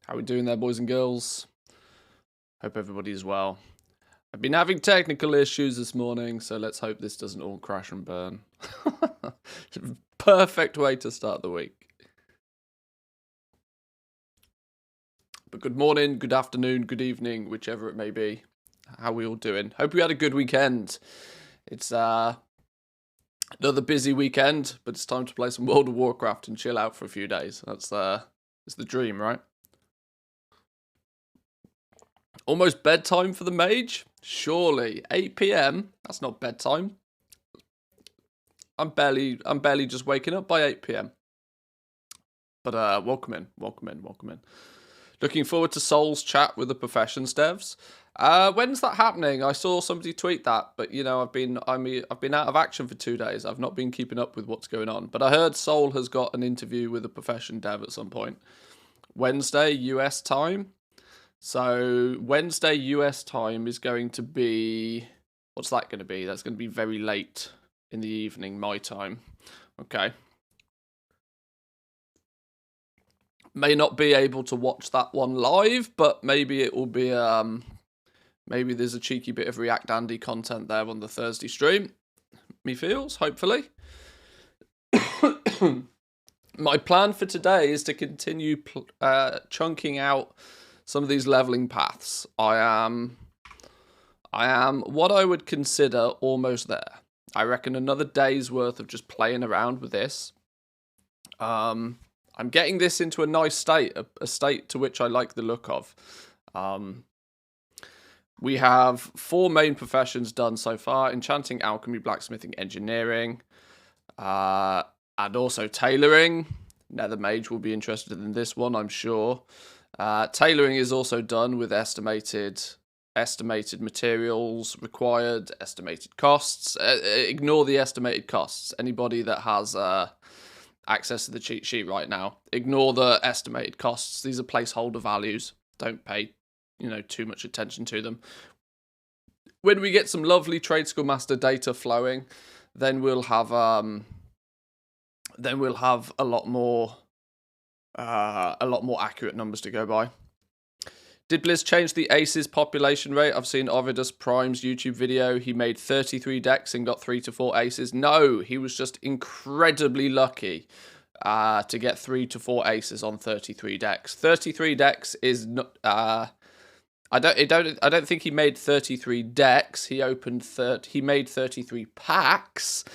How we doing there, boys and girls? Hope everybody is well. I've been having technical issues this morning, so let's hope this doesn't all crash and burn. Perfect way to start the week. But good morning, good afternoon, good evening, whichever it may be. How we all doing? Hope you had a good weekend. It's another busy weekend, but it's time to play some World of Warcraft and chill out for a few days. That's it's the dream, right? Almost bedtime for the mage? Surely. 8 p.m? That's not bedtime. I'm barely just waking up by 8 p.m. But welcome in. Looking forward to Soul's chat with the professions devs. When's that happening? I saw somebody tweet that, but you know, I've been out of action for 2 days. I've not been keeping up with what's going on. But I heard Soul has got an interview with a profession dev at some point. Wednesday US time. So Wednesday US time is going to be, what's that going to be? That's going to be very late in the evening, my time. Okay. May not be able to watch that one live, but maybe it will be, maybe there's a cheeky bit of React Andy content there on the Thursday stream. Me feels, hopefully. My plan for today is to continue chunking out some of these leveling paths. I am what I would consider almost there. I reckon another day's worth of just playing around with this. I'm getting this into a nice state, a state to which I like the look of. We have 4 main professions done so far: enchanting, alchemy, blacksmithing, engineering, and also tailoring. Nether Mage will be interested in this one, I'm sure. Tailoring is also done with estimated materials required, estimated costs. Ignore the estimated costs. Anybody that has access to the cheat sheet right now, ignore the estimated costs. These are placeholder values. Don't pay, too much attention to them. When we get some lovely Trade School Master data flowing, then we'll have a lot more accurate numbers to go by. Did Blizz change the aces population rate? I've seen Ovidus Prime's YouTube video. He made 33 decks and got 3 to 4 aces. No, he was just incredibly lucky to get 3 to 4 aces on 33 decks. 33 decks is not. I don't think he made 33 decks. He made 33 packs,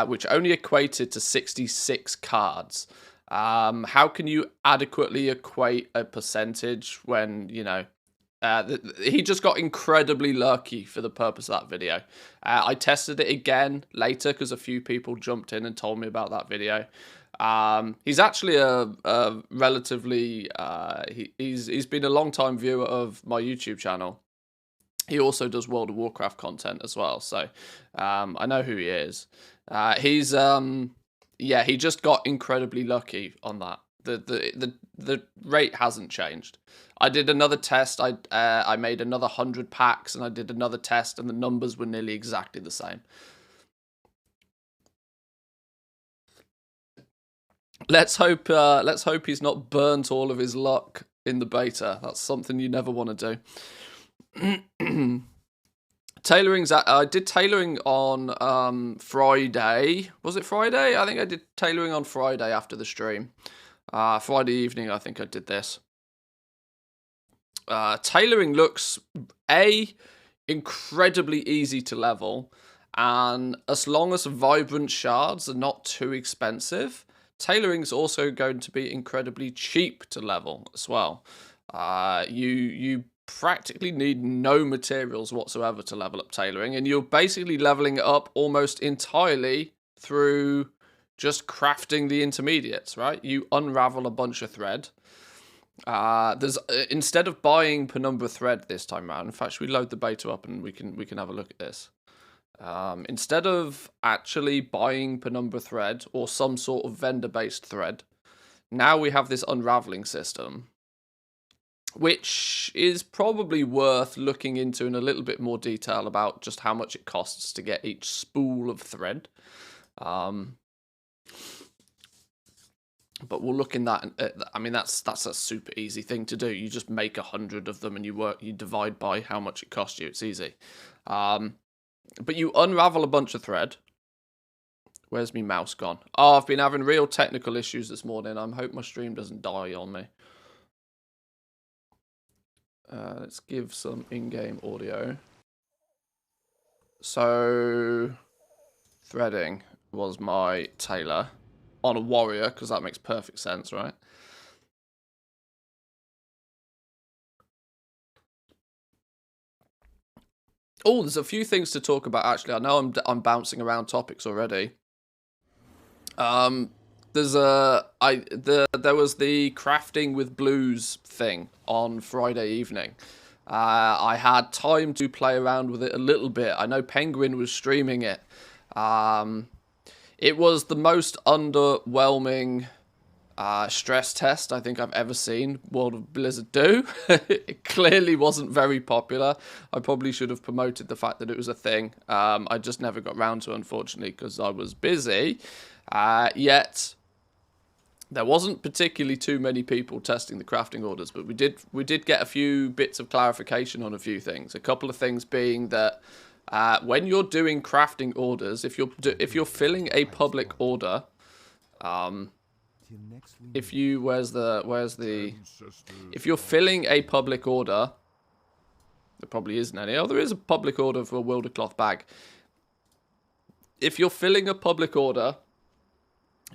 which only equated to 66 cards. How can you adequately equate a percentage when, he just got incredibly lucky for the purpose of that video. I tested it again later because a few people jumped in and told me about that video. He's actually a relatively, he's been a long time viewer of my YouTube channel. He also does World of Warcraft content as well. So, I know who he is. Yeah, he just got incredibly lucky on that. The rate hasn't changed. I did another test. I made another 100 packs, and I did another test, and the numbers were nearly exactly the same. Let's hope he's not burnt all of his luck in the beta. That's something you never want to do. I did tailoring on Friday. Was it Friday? I think I did tailoring on Friday after the stream. Friday evening, I think I did this. Tailoring looks incredibly easy to level, and as long as vibrant shards are not too expensive, tailoring is also going to be incredibly cheap to level as well. You practically need no materials whatsoever to level up tailoring, and you're basically leveling it up almost entirely through just crafting the intermediates, right? You unravel a bunch of thread. Instead of buying penumbra thread this time around, in fact, should we load the beta up and we can have a look at this? Instead of actually buying penumbra thread or some sort of vendor-based thread, now we have this unraveling system, which is probably worth looking into in a little bit more detail about just how much it costs to get each spool of thread. But we'll look in that. I mean, that's a super easy thing to do. You just make 100 of them and you divide by how much it costs you. It's easy. But you unravel a bunch of thread. Where's my mouse gone? Oh, I've been having real technical issues this morning. I hope my stream doesn't die on me. Let's give some in-game audio. So, threading was my tailor on a warrior, because that makes perfect sense, right? Oh, there's a few things to talk about, actually. I know I'm bouncing around topics already. There was the crafting with blues thing on Friday evening. I had time to play around with it a little bit. I know Penguin was streaming it. It was the most underwhelming stress test I think I've ever seen World of Blizzard do. It clearly wasn't very popular. I probably should have promoted the fact that it was a thing. I just never got round to it, unfortunately, because I was busy. Yet there wasn't particularly too many people testing the crafting orders, but we did get a few bits of clarification on a few things. A couple of things being that when you're doing crafting orders, if you're filling a public order, if you're filling a public order, there probably isn't any. Oh, there is a public order for a Wilder cloth bag. If you're filling a public order,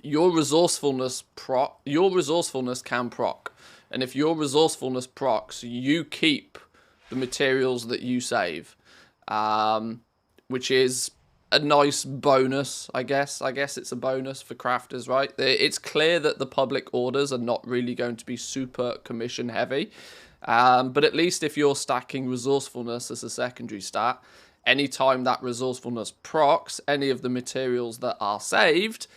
your resourcefulness can proc, and if your resourcefulness procs, you keep the materials that you save, which is a nice bonus, I guess. I guess it's a bonus for crafters, right? It's clear that the public orders are not really going to be super commission heavy, but at least if you're stacking resourcefulness as a secondary stat, anytime that resourcefulness procs any of the materials that are saved,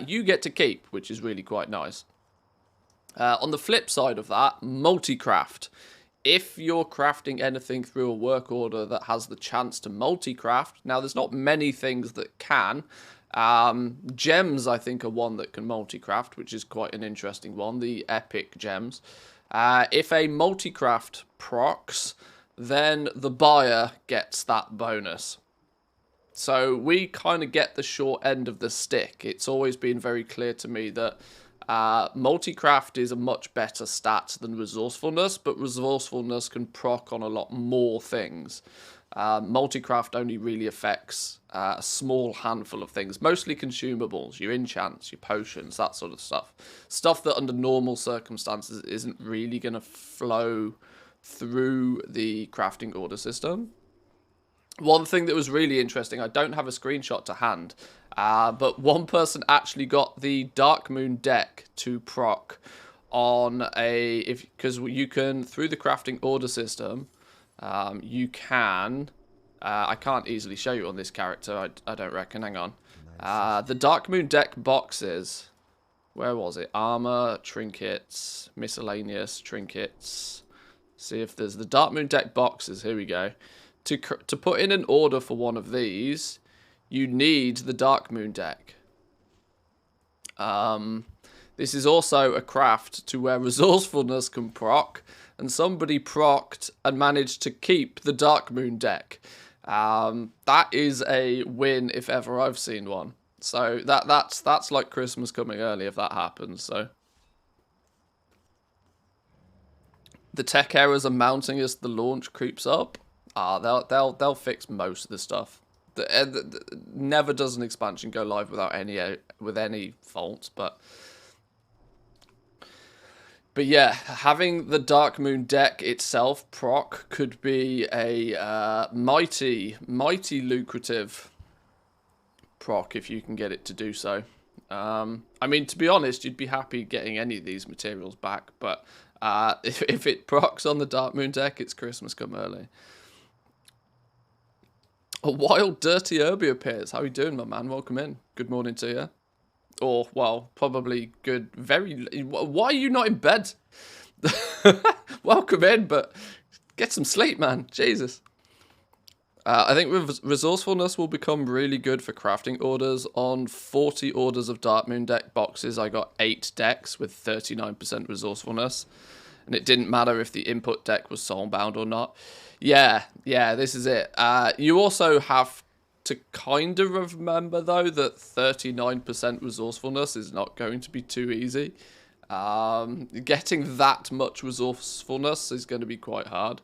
you get to keep, which is really quite nice. On the flip side of that, multi-craft. If you're crafting anything through a work order that has the chance to multi-craft, now there's not many things that can. Gems, I think, are one that can multi-craft, which is quite an interesting one, the epic gems. If a multi-craft procs, then the buyer gets that bonus. So we kind of get the short end of the stick. It's always been very clear to me that multi-craft is a much better stat than resourcefulness, but resourcefulness can proc on a lot more things. Multi-craft only really affects a small handful of things, mostly consumables, your enchants, your potions, that sort of stuff. Stuff that under normal circumstances isn't really going to flow through the crafting order system. One thing that was really interesting, I don't have a screenshot to hand, but one person actually got the Dark Moon deck to proc on because you can, through the crafting order system, you can, I can't easily show you on this character, I don't reckon, hang on. The Dark Moon deck boxes, where was it? Armor, trinkets, miscellaneous trinkets. See if there's the Dark Moon deck boxes, here we go. To put in an order for one of these, you need the Dark Moon deck. This is also a craft to where resourcefulness can proc, and somebody procced and managed to keep the Dark Moon deck. That is a win if ever I've seen one. So that's like Christmas coming early if that happens. So the tech errors are mounting as the launch creeps up. They'll fix most of the stuff. Never does an expansion go live without any faults, but yeah, having the Dark Moon deck itself proc could be a mighty lucrative proc if you can get it to do so. I mean, to be honest, you'd be happy getting any of these materials back, but if it procs on the Dark Moon deck, it's Christmas come early. A wild, dirty Herbie appears. How are you doing, my man? Welcome in. Good morning to you. Or, well, probably good, why are you not in bed? Welcome in, but get some sleep, man. Jesus. I think resourcefulness will become really good for crafting orders. On 40 orders of Dark Moon deck boxes, I got 8 decks with 39% resourcefulness. And it didn't matter if the input deck was soulbound or not. Yeah, this is it. You also have to kind of remember, though, that 39% resourcefulness is not going to be too easy. Getting that much resourcefulness is going to be quite hard.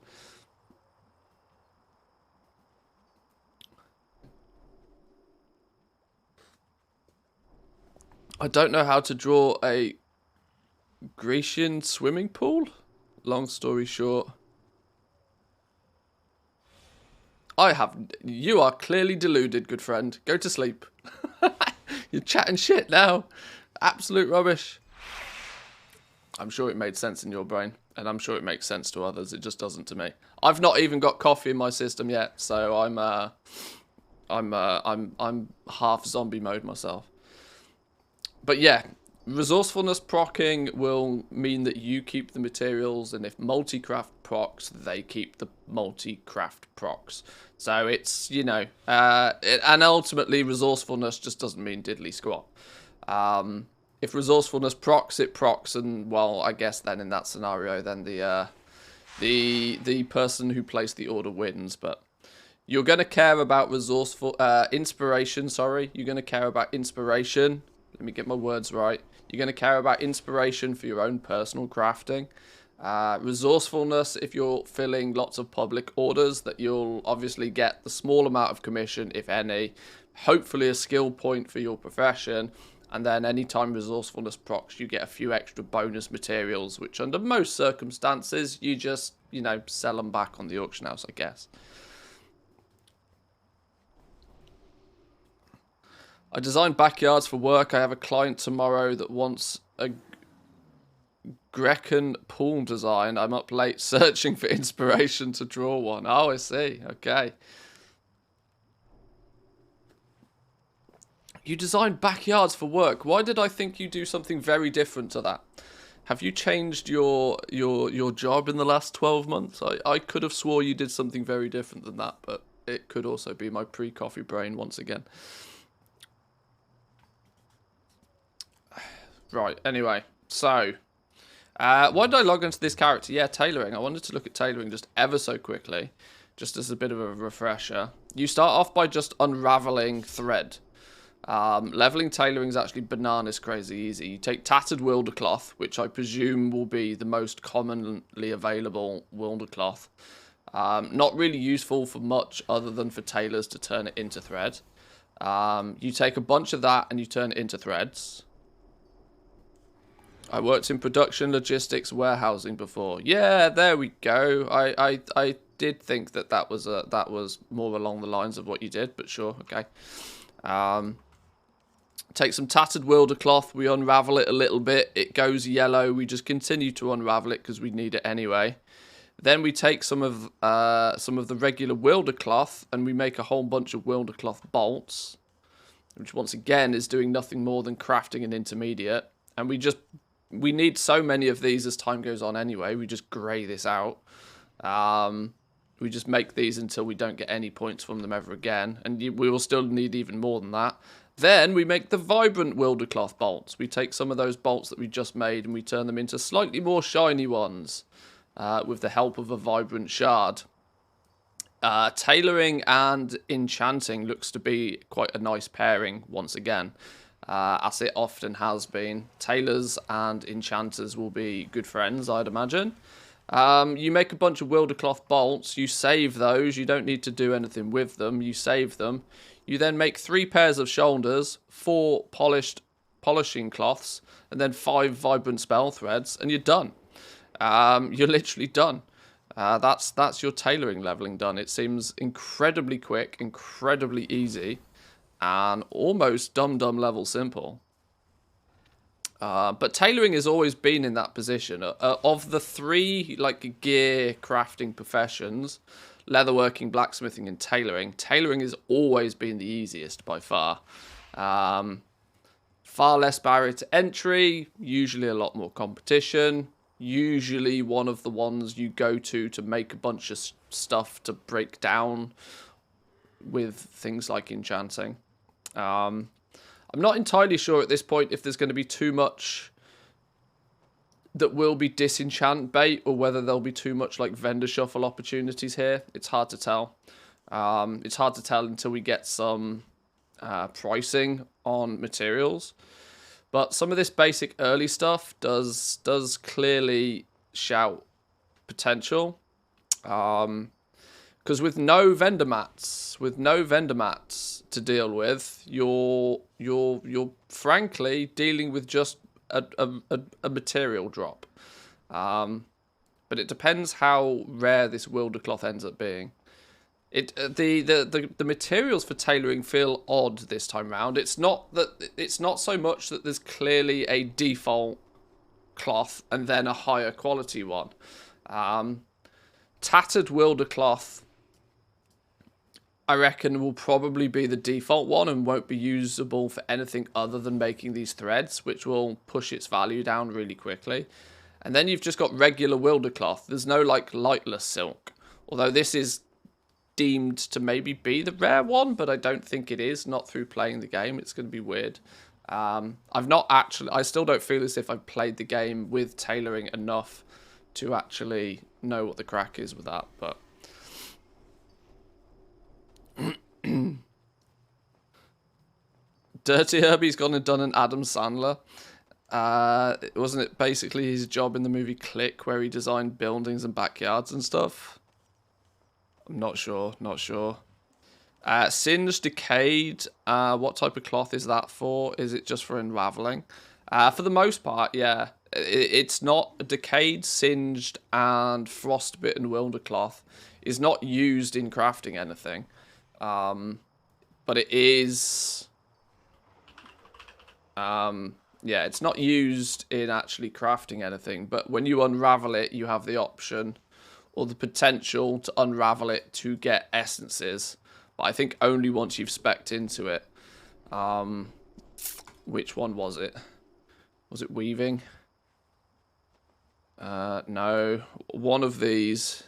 I don't know how to draw a Grecian swimming pool. Long story short. You are clearly deluded, good friend. Go to sleep. You're chatting shit now. Absolute rubbish. I'm sure it made sense in your brain, and I'm sure it makes sense to others. It just doesn't to me. I've not even got coffee in my system yet, so I'm half zombie mode myself. But yeah, resourcefulness procking will mean that you keep the materials, and if multi-craft procs, they keep the multi-craft procs. So it's, you know, and ultimately resourcefulness just doesn't mean diddly squat. If resourcefulness procs, it procs, and well, I guess then in that scenario, then the person who placed the order wins. But you're going to care about inspiration. Sorry, you're going to care about inspiration. Let me get my words right. You're going to care about inspiration for your own personal crafting. Resourcefulness, if you're filling lots of public orders, that you'll obviously get the small amount of commission, if any. Hopefully a skill point for your profession. And then anytime resourcefulness procs, you get a few extra bonus materials, which under most circumstances, you just, you know, sell them back on the auction house, I guess. I design backyards for work. I have a client tomorrow that wants a Grecan pool design. I'm up late searching for inspiration to draw one. Oh, I see. Okay. You design backyards for work. Why did I think you do something very different to that? Have you changed your job in the last 12 months? I could have swore you did something very different than that, but it could also be my pre-coffee brain once again. Right, anyway, so, why did I log into this character? Yeah, tailoring. I wanted to look at tailoring just ever so quickly, just as a bit of a refresher. You start off by just unraveling thread. Leveling tailoring is actually bananas crazy easy. You take tattered wilder cloth, which I presume will be the most commonly available wilder cloth. Not really useful for much other than for tailors to turn it into thread. You take a bunch of that and you turn it into threads. I worked in production, logistics, warehousing before. Yeah, there we go. I did think that was more along the lines of what you did, but sure, okay. Take some tattered wilder cloth. We unravel it a little bit. It goes yellow. We just continue to unravel it because we need it anyway. Then we take some of the regular wilder cloth and we make a whole bunch of wilder cloth bolts, which once again is doing nothing more than crafting an intermediate. And we need so many of these as time goes on anyway. We just grey this out. We just make these until we don't get any points from them ever again. And we will still need even more than that. Then we make the vibrant wilder cloth bolts. We take some of those bolts that we just made and we turn them into slightly more shiny ones with the help of a vibrant shard. Tailoring and enchanting looks to be quite a nice pairing once again. As it often has been. Tailors and enchanters will be good friends, I'd imagine. You make a bunch of wilder cloth bolts. You save those. You don't need to do anything with them. You save them. You then make 3 pairs of shoulders, 4 polishing cloths, and then 5 vibrant spell threads, and you're done. You're literally done. That's your tailoring leveling done. It seems incredibly quick, incredibly easy, and almost dumb level simple. But tailoring has always been in that position. Of the 3 like gear crafting professions, leatherworking, blacksmithing, and tailoring has always been the easiest by far. Far less barrier to entry, usually a lot more competition, usually one of the ones you go to make a bunch of stuff to break down with things like enchanting. I'm not entirely sure at this point if there's going to be too much that will be disenchant bait, or whether there'll be too much like vendor shuffle opportunities here. It's hard to tell. It's hard to tell until we get some pricing on materials. But some of this basic early stuff does clearly shout potential. Because with no vendor mats to deal with, you're frankly dealing with just a material drop. But it depends how rare this Wildercloth ends up being. The materials for tailoring feel odd this time round. It's not so much that there's clearly a default cloth and then a higher quality one. Tattered Wildercloth, I reckon, will probably be the default one and won't be usable for anything other than making these threads, which will push its value down really quickly. And then you've just got regular Wildercloth. There's no like lightless silk, although this is deemed to maybe be the rare one, but I don't think it is, not through playing the game. It's going to be weird. I still don't feel as if I've played the game with tailoring enough to actually know what the crack is with that, but Dirty Herbie's gone and done an Adam Sandler. Wasn't it basically his job in the movie Click, where he designed buildings and backyards and stuff? I'm not sure. Singed Decayed. What type of cloth is that for? Is it just for unraveling? For the most part, yeah. It's not Decayed, Singed, and Frostbitten Wildercloth is not used in crafting anything. But it is... yeah, it's not used in actually crafting anything. But when you unravel it, you have the option or the potential to unravel it to get essences. But I think only once you've specced into it. Which one was it? Was it weaving? No. One of these.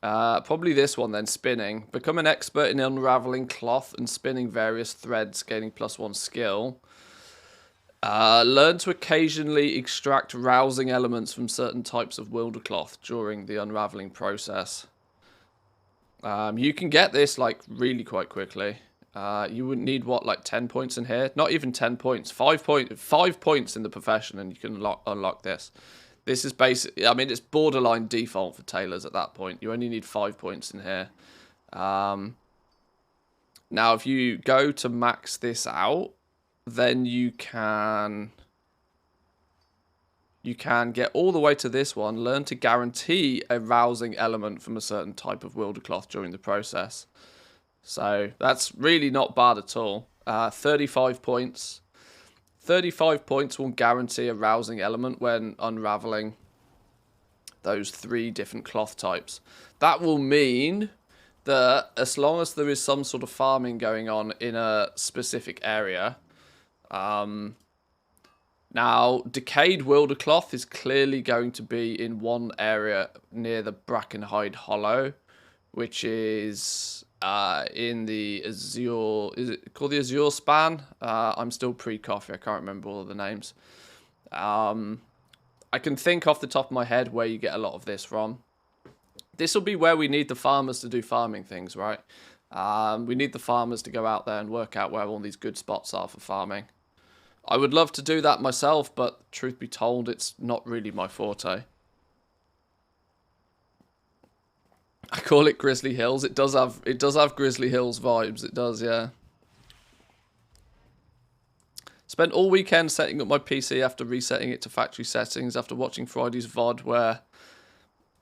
Probably this one then, spinning. Become an expert in unraveling cloth and spinning various threads, gaining +1 skill. Learn to occasionally extract rousing elements from certain types of Wildercloth during the unraveling process. You can get this like really quite quickly. You wouldn't need what, like 10 points in here? Not even 10 points. 5 points in the profession, and you can unlock this. This is basically, I mean, it's borderline default for tailors at that point. You only need 5 points in here. Now, if you go to max this out, then you can get all the way to this one. Learn to guarantee a rousing element from a certain type of Wildercloth during the process. So that's really not bad at all. 35 points. 35 points will guarantee a rousing element when unraveling those 3 different cloth types. That will mean that as long as there is some sort of farming going on in a specific area... now, Decayed Wildercloth is clearly going to be in one area near the Brackenhide Hollow, which is in the Azure... Is it called the Azure Span? I'm still pre-coffee. I can't remember all of the names. I can think off the top of my head where you get a lot of this from. This will be where we need the farmers to do farming things, right? We need the farmers to go out there and work out where all these good spots are for farming. I would love to do that myself, but truth be told, it's not really my forte. I call it Grizzly Hills. It does have Grizzly Hills vibes. It does, yeah. Spent all weekend setting up my PC after resetting it to factory settings. After watching Friday's VOD where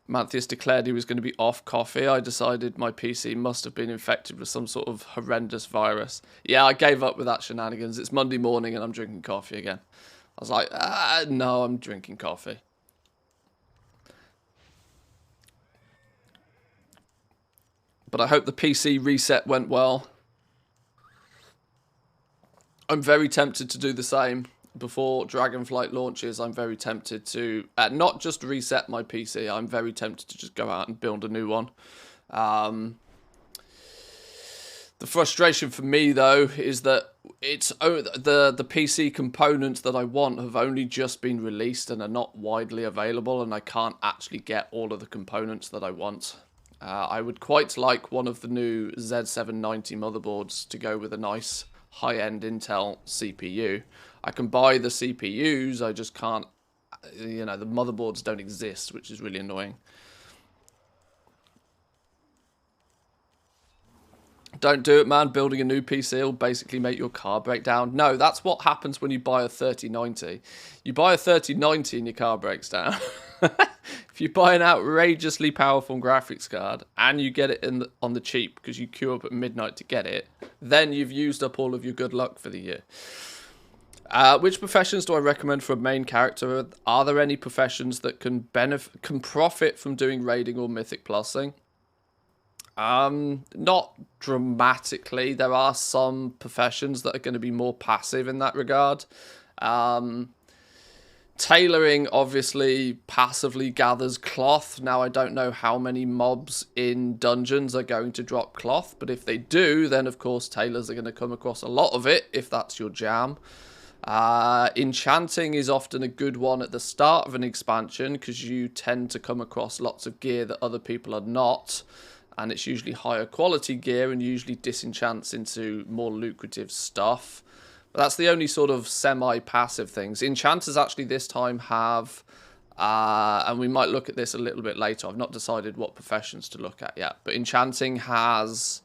Manthias declared he was going to be off coffee, I decided my PC must have been infected with some sort of horrendous virus. Yeah, I gave up with that shenanigans. It's Monday morning and I'm drinking coffee again. I was like, no, I'm drinking coffee. But I hope the PC reset went well. I'm very tempted to do the same. Before Dragonflight launches, I'm very tempted to not just reset my PC, I'm very tempted to just go out and build a new one. The frustration for me, though, is that the PC components that I want have only just been released and are not widely available, and I can't actually get all of the components that I want. I would quite like one of the new Z790 motherboards to go with a nice high-end Intel CPU. I can buy the CPUs, I just can't, the motherboards don't exist, which is really annoying. Don't do it, man. Building a new PC will basically make your car break down. No, that's what happens when you buy a 3090. You buy a 3090 and your car breaks down. If you buy an outrageously powerful graphics card and you get it on the cheap because you queue up at midnight to get it, then you've used up all of your good luck for the year. Which professions do I recommend for a main character? Are there any professions that can profit from doing raiding or mythic plusing? Not dramatically. There are some professions that are going to be more passive in that regard. Tailoring obviously passively gathers cloth. Now, I don't know how many mobs in dungeons are going to drop cloth, but if they do, then of course tailors are going to come across a lot of it if that's your jam. Enchanting is often a good one at the start of an expansion because you tend to come across lots of gear that other people are not. And it's usually higher quality gear and usually disenchants into more lucrative stuff. But that's the only sort of semi-passive things. Enchanters actually this time have, and we might look at this a little bit later. I've not decided what professions to look at yet. But enchanting has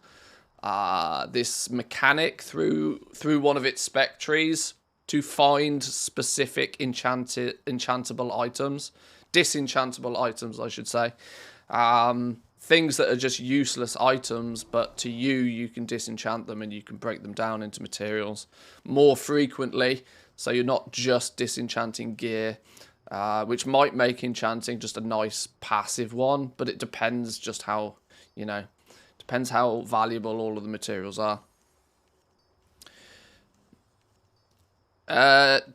this mechanic through one of its spec trees to find specific enchantable items. Disenchantable items, I should say. Things that are just useless items, but to you, you can disenchant them and you can break them down into materials more frequently. So you're not just disenchanting gear, which might make enchanting just a nice passive one, but it depends just how, depends how valuable all of the materials are.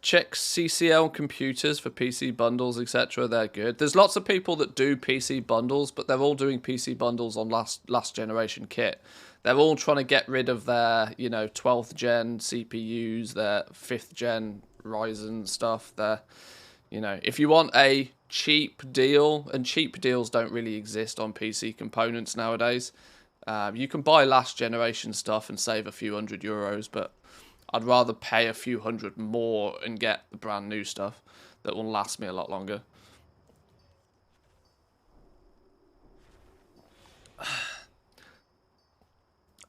Check CCL computers for PC bundles, etc. They're good. There's lots of people that do PC bundles, but they're all doing PC bundles on last generation kit. They're all trying to get rid of their, 12th gen CPUs, their 5th gen Ryzen stuff. If you want a cheap deal, and cheap deals don't really exist on PC components nowadays. You can buy last generation stuff and save a few €100, but I'd rather pay a few hundred more and get the brand new stuff that will last me a lot longer.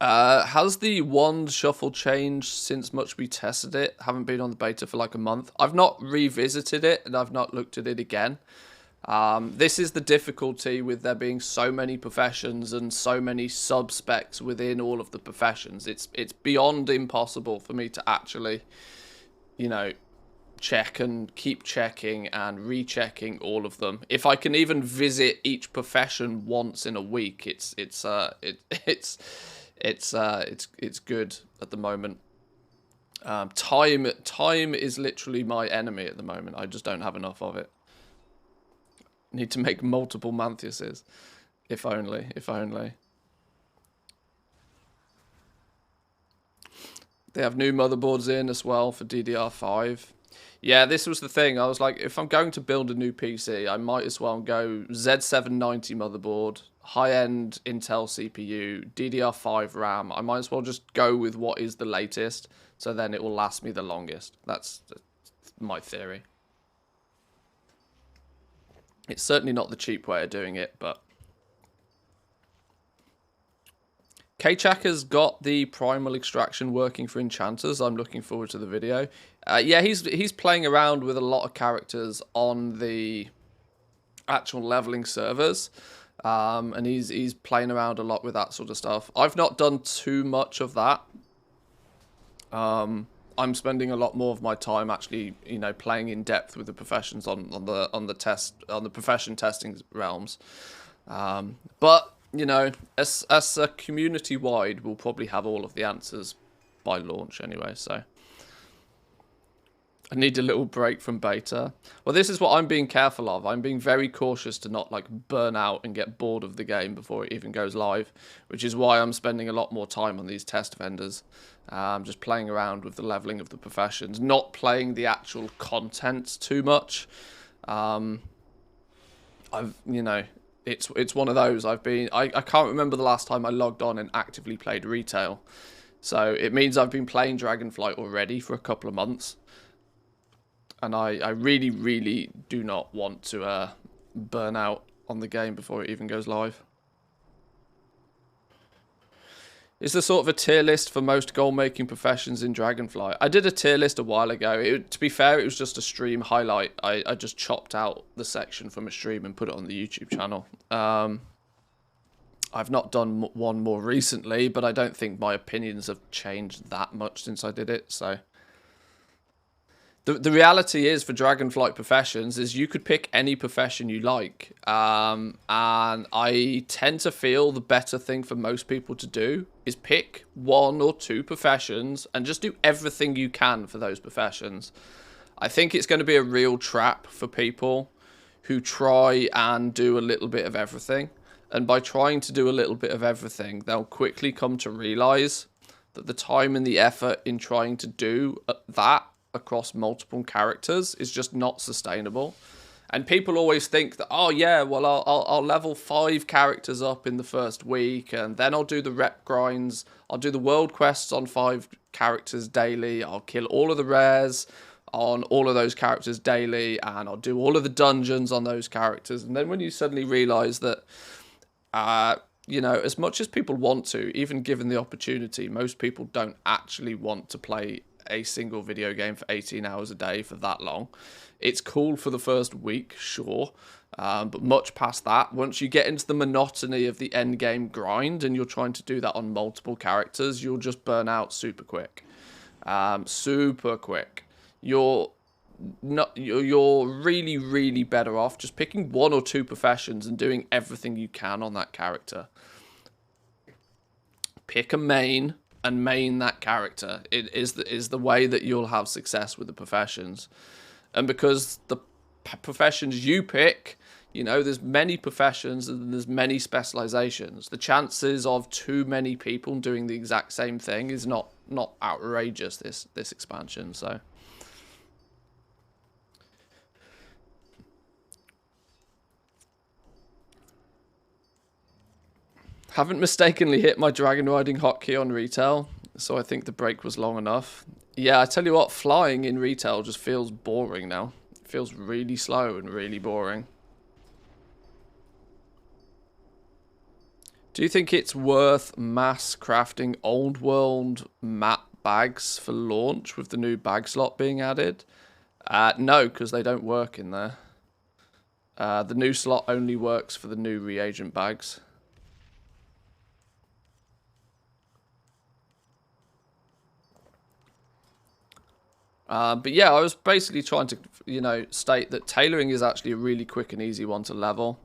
Has the wand shuffle changed since much we tested it? Haven't been on the beta for like a month. I've not revisited it and I've not looked at it again. This is the difficulty with there being so many professions and so many sub-specs within all of the professions. It's beyond impossible for me to actually, check and keep checking and rechecking all of them. If I can even visit each profession once in a week, it's good at the moment. Time is literally my enemy at the moment. I just don't have enough of it. Need to make multiple Manthiuses. If only. They have new motherboards in as well for DDR5. Yeah, this was the thing. I was like, if I'm going to build a new PC, I might as well go Z790 motherboard, high-end Intel CPU, DDR5 RAM. I might as well just go with what is the latest, so then it will last me the longest. That's my theory. It's certainly not the cheap way of doing it, but K-Chak has got the primal extraction working for enchanters. I'm looking forward to the video. Yeah, he's playing around with a lot of characters on the actual leveling servers, and he's playing around a lot with that sort of stuff. I've not done too much of that. I'm spending a lot more of my time actually, playing in depth with the professions on the profession testing realms. But as a community wide, we'll probably have all of the answers by launch anyway. So I need a little break from beta. Well, this is what I'm being careful of. I'm being very cautious to not like burn out and get bored of the game before it even goes live, which is why I'm spending a lot more time on these test vendors. Just playing around with the leveling of the professions, not playing the actual content too much. It's one of those. I can't remember the last time I logged on and actively played retail. So it means I've been playing Dragonflight already for a couple of months. And I really, really do not want to burn out on the game before it even goes live. Is there sort of a tier list for most goal-making professions in Dragonflight? I did a tier list a while ago. To be fair, it was just a stream highlight. I just chopped out the section from a stream and put it on the YouTube channel. I've not done one more recently, but I don't think my opinions have changed that much since I did it, so... The reality is for Dragonflight professions is you could pick any profession you like. And I tend to feel the better thing for most people to do is pick 1 or 2 professions and just do everything you can for those professions. I think it's going to be a real trap for people who try and do a little bit of everything. And by trying to do a little bit of everything, they'll quickly come to realize that the time and the effort in trying to do that across multiple characters is just not sustainable. And people always think that, oh yeah, well I'll level 5 characters up in the first week, and then I'll do the rep grinds, I'll do the world quests on 5 characters daily, I'll kill all of the rares on all of those characters daily, and I'll do all of the dungeons on those characters. And then when you suddenly realize that you know, as much as people want to, even given the opportunity, most people don't actually want to play a single video game for 18 hours a day for that long. It's cool for the first week, sure, but much past that, once you get into the monotony of the end game grind and you're trying to do that on multiple characters, you'll just burn out super quick. You're really, really better off just picking 1 or 2 professions and doing everything you can on that character. Pick a main and main that character. It is the way that you'll have success with the professions. And because the professions you pick, you know, there's many professions and there's many specializations. The chances of too many people doing the exact same thing is not outrageous this expansion. So haven't mistakenly hit my dragon riding hotkey on retail, so I think the break was long enough. Yeah, I tell you what, flying in retail just feels boring now. It feels really slow and really boring. Do you think it's worth mass crafting old world map bags for launch with the new bag slot being added? No, because they don't work in there. The new slot only works for the new reagent bags. But yeah, I was basically trying to, you know, state that tailoring is actually a really quick and easy one to level.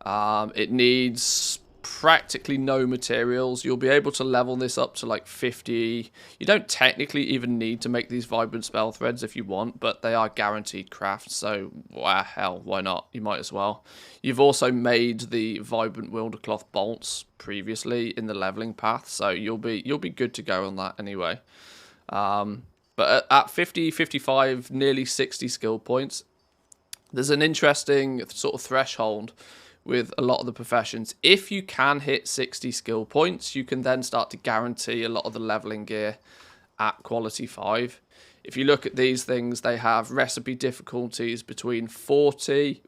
It needs practically no materials. You'll be able to level this up to like 50. You don't technically even need to make these vibrant spell threads if you want, but they are guaranteed crafts, so hell, why not? You might as well. You've also made the vibrant wildercloth bolts previously in the leveling path, so you'll be good to go on that anyway. But at 50, 55, nearly 60 skill points, there's an interesting sort of threshold with a lot of the professions. If you can hit 60 skill points, you can then start to guarantee a lot of the leveling gear at quality 5. If you look at these things, they have recipe difficulties between 40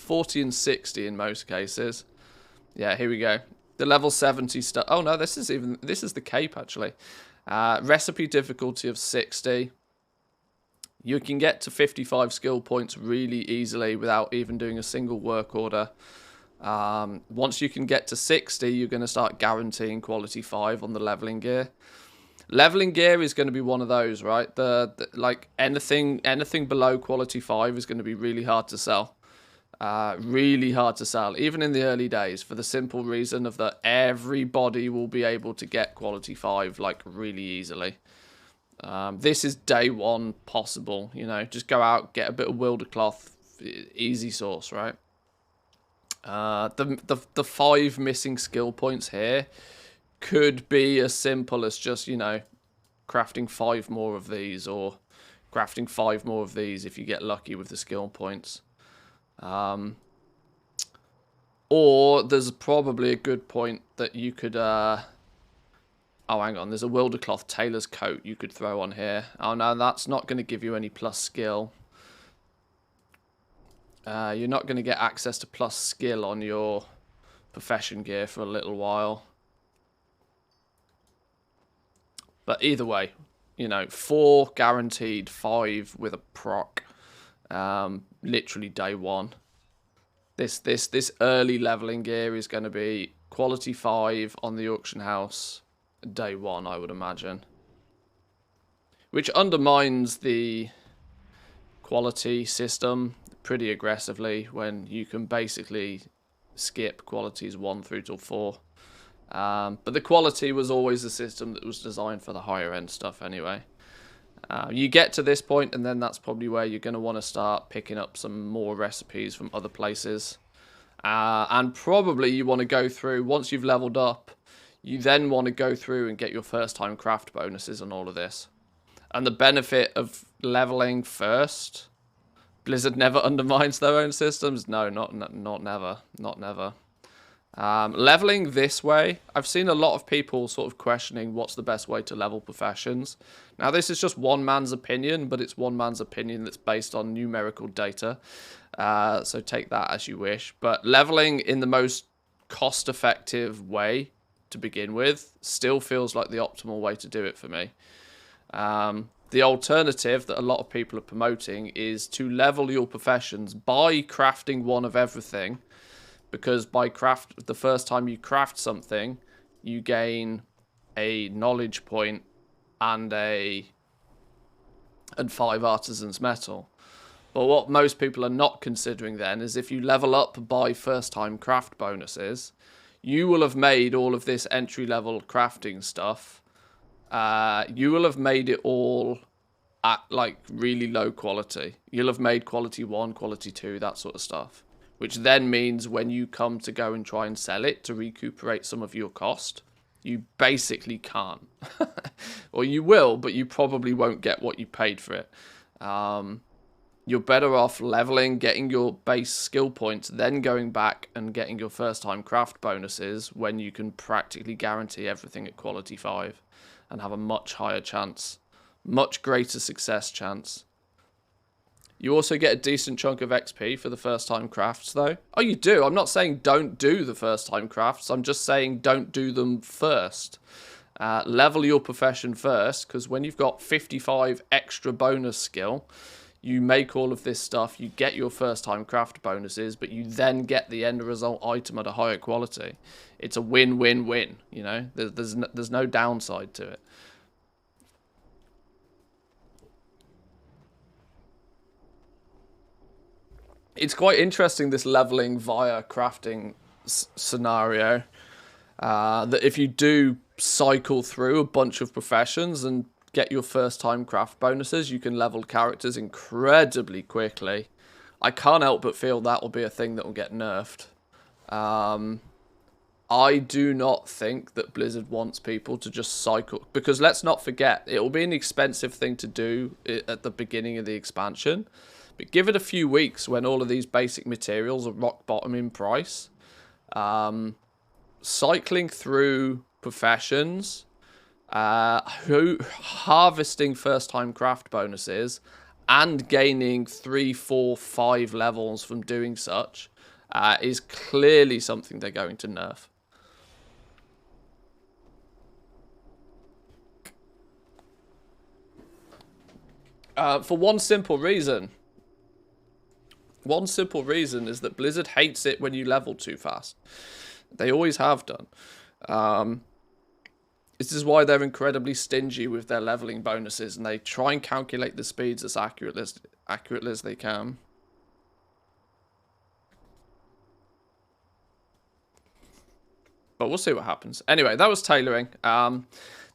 and 60 in most cases. Yeah, here we go. The level 70 stuff. Oh no, this is the cape actually. Recipe difficulty of 60. You can get to 55 skill points really easily without even doing a single work order. Once you can get to 60, you're going to start guaranteeing quality 5 on the leveling gear. Leveling gear is going to be one of those, right? Like anything below quality 5 is going to be really hard to sell. Really hard to sell, even in the early days, for the simple reason of that everybody will be able to get quality 5 like really easily. This is day one possible, you know, just go out, get a bit of wilder cloth, easy source, right? The 5 missing skill points here could be as simple as just, you know, crafting 5 more of these, or crafting 5 more of these if you get lucky with the skill points. Or there's probably a good point that you could, oh, hang on, there's a Wildercloth tailor's coat you could throw on here. Oh, no, that's not going to give you any plus skill. You're not going to get access to plus skill on your profession gear for a little while. But either way, you know, 4 guaranteed, 5 with a proc. Literally day one. This early leveling gear is going to be quality 5 on the auction house day one, I would imagine. Which undermines the quality system pretty aggressively when you can basically skip qualities 1 through till 4. But the quality was always a system that was designed for the higher end stuff anyway. You get to this point and then that's probably where you're going to want to start picking up some more recipes from other places. And probably you want to go through, once you've leveled up, you then want to go through and get your first time craft bonuses on all of this. And the benefit of leveling first, Blizzard never undermines their own systems. No, not never. Leveling this way, I've seen a lot of people sort of questioning what's the best way to level professions. Now, this is just one man's opinion, but it's one man's opinion that's based on numerical data. So take that as you wish. But leveling in the most cost-effective way to begin with still feels like the optimal way to do it for me. The alternative that a lot of people are promoting is to level your professions by crafting one of everything. Because the first time you craft something, you gain a knowledge point and 5 artisan's metal. But what most people are not considering then is if you level up by first time craft bonuses, you will have made all of this entry level crafting stuff. You will have made it all at like really low quality. You'll have made quality 1, quality 2, that sort of stuff. Which then means when you come to go and try and sell it to recuperate some of your cost, you basically can't. Or you will, but you probably won't get what you paid for it. You're better off leveling, getting your base skill points, then going back and getting your first time craft bonuses when you can practically guarantee everything at quality 5 and have a much higher chance, much greater success chance. You also get a decent chunk of XP for the first time crafts though. Oh, you do. I'm not saying don't do the first time crafts. I'm just saying don't do them first. Level your profession first, because when you've got 55 extra bonus skill, you make all of this stuff, you get your first time craft bonuses, but you then get the end result item at a higher quality. It's a win-win-win, you know? There's no downside to it. It's quite interesting, this leveling via crafting scenario. That if you do cycle through a bunch of professions and get your first time craft bonuses, you can level characters incredibly quickly. I can't help but feel that will be a thing that will get nerfed. I do not think that Blizzard wants people to just cycle, because let's not forget, it will be an expensive thing to do at the beginning of the expansion. But give it a few weeks when all of these basic materials are rock bottom in price. Cycling through professions, harvesting first time craft bonuses, and gaining 3, 4, 5 levels from doing such is clearly something they're going to nerf. For one simple reason. One simple reason is that Blizzard hates it when you level too fast. They always have done. This is why they're incredibly stingy with their leveling bonuses, and they try and calculate the speeds as accurately as they can. But we'll see what happens. Anyway, that was tailoring.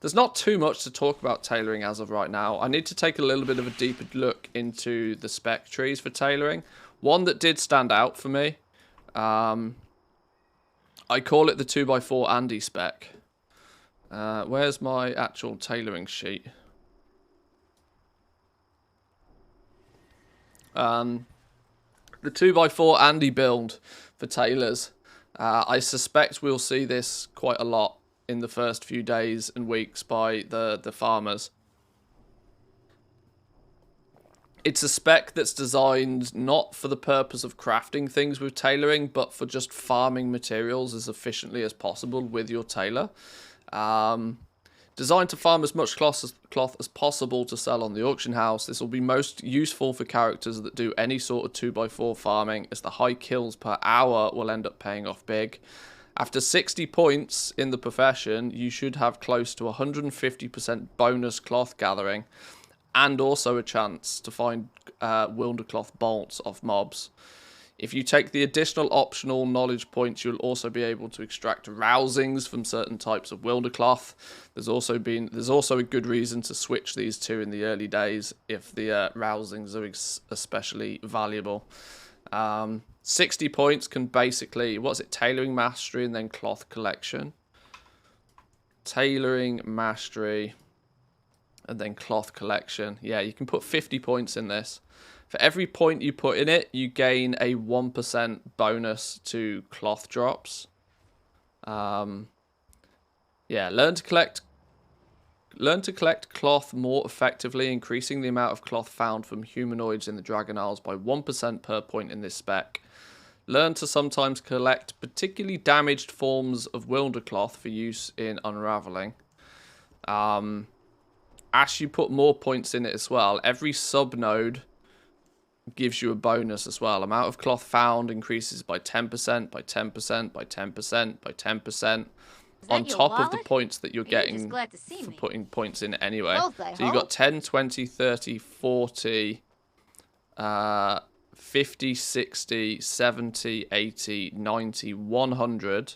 there's not too much to talk about tailoring as of right now. I need to take a little bit of a deeper look into the spec trees for tailoring. One that did stand out for me, I call it the 2x4 Andy spec. Where's my actual tailoring sheet? The 2x4 Andy build for tailors. I suspect we'll see this quite a lot in the first few days and weeks by the farmers. It's a spec that's designed not for the purpose of crafting things with tailoring, but for just farming materials as efficiently as possible with your tailor. Designed to farm as much cloth as possible to sell on the auction house. This will be most useful for characters that do any sort of 2x4 farming, as the high kills per hour will end up paying off big. After 60 points in the profession, you should have close to 150% bonus cloth gathering, and also a chance to find Wildercloth bolts off mobs. If you take the additional optional knowledge points, you'll also be able to extract rousings from certain types of Wildercloth. There's also a good reason to switch these two in the early days if the rousings are especially valuable. 60 points can basically, what's it, tailoring mastery and then cloth collection. Tailoring mastery and then cloth collection. Yeah, you can put 50 points in this. For every point you put in it, you gain a 1% bonus to cloth drops. Yeah, learn to collect cloth more effectively, increasing the amount of cloth found from humanoids in the Dragon Isles by 1% per point in this spec. Learn to sometimes collect particularly damaged forms of Wildercloth for use in unraveling. As you put more points in it as well, every sub-node gives you a bonus as well. Amount of cloth found increases by 10%, by 10%, by 10%, by 10%. On top of the points that you're getting for putting points in anyway. So you've got 10, 20, 30, 40, 50, 60, 70, 80, 90, 100.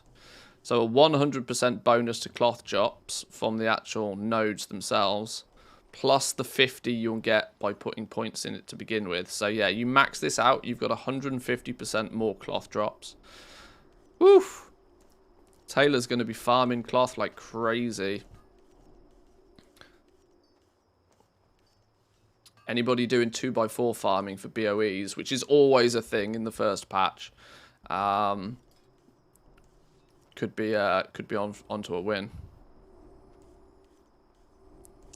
So a 100% bonus to cloth drops from the actual nodes themselves, plus the 50 you'll get by putting points in it to begin with. So yeah, you max this out, you've got 150% more cloth drops. Woof! Taylor's going to be farming cloth like crazy. Anybody doing 2x4 farming for BOEs, which is always a thing in the first patch, could be onto a win.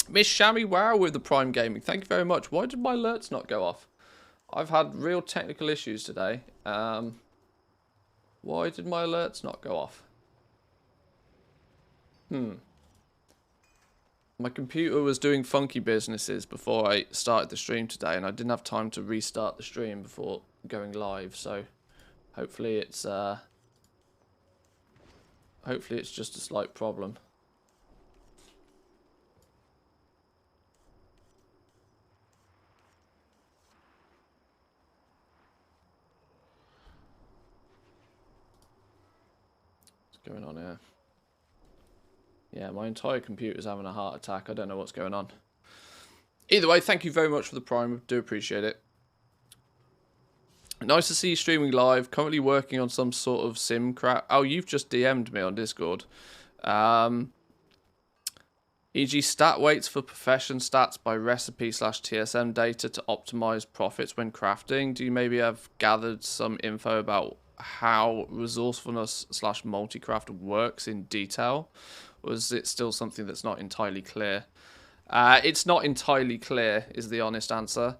Miss Shammy Wow with the Prime Gaming, thank you very much. Why did my alerts not go off? I've had real technical issues today. Why did my alerts not go off? My computer was doing funky businesses before I started the stream today, and I didn't have time to restart the stream before going live, so hopefully it's just a slight problem. What's going on here? Yeah, my entire computer's having a heart attack. I don't know what's going on. Either way, thank you very much for the Prime. I do appreciate it. Nice to see you streaming live. Currently working on some sort of sim crap. Oh, you've just DM'd me on Discord. E.g. stat weights for profession stats by recipe/TSM data to optimize profits when crafting. Do you maybe have gathered some info about how resourcefulness/multicraft works in detail? Or is it still something that's not entirely clear? It's not entirely clear, is the honest answer.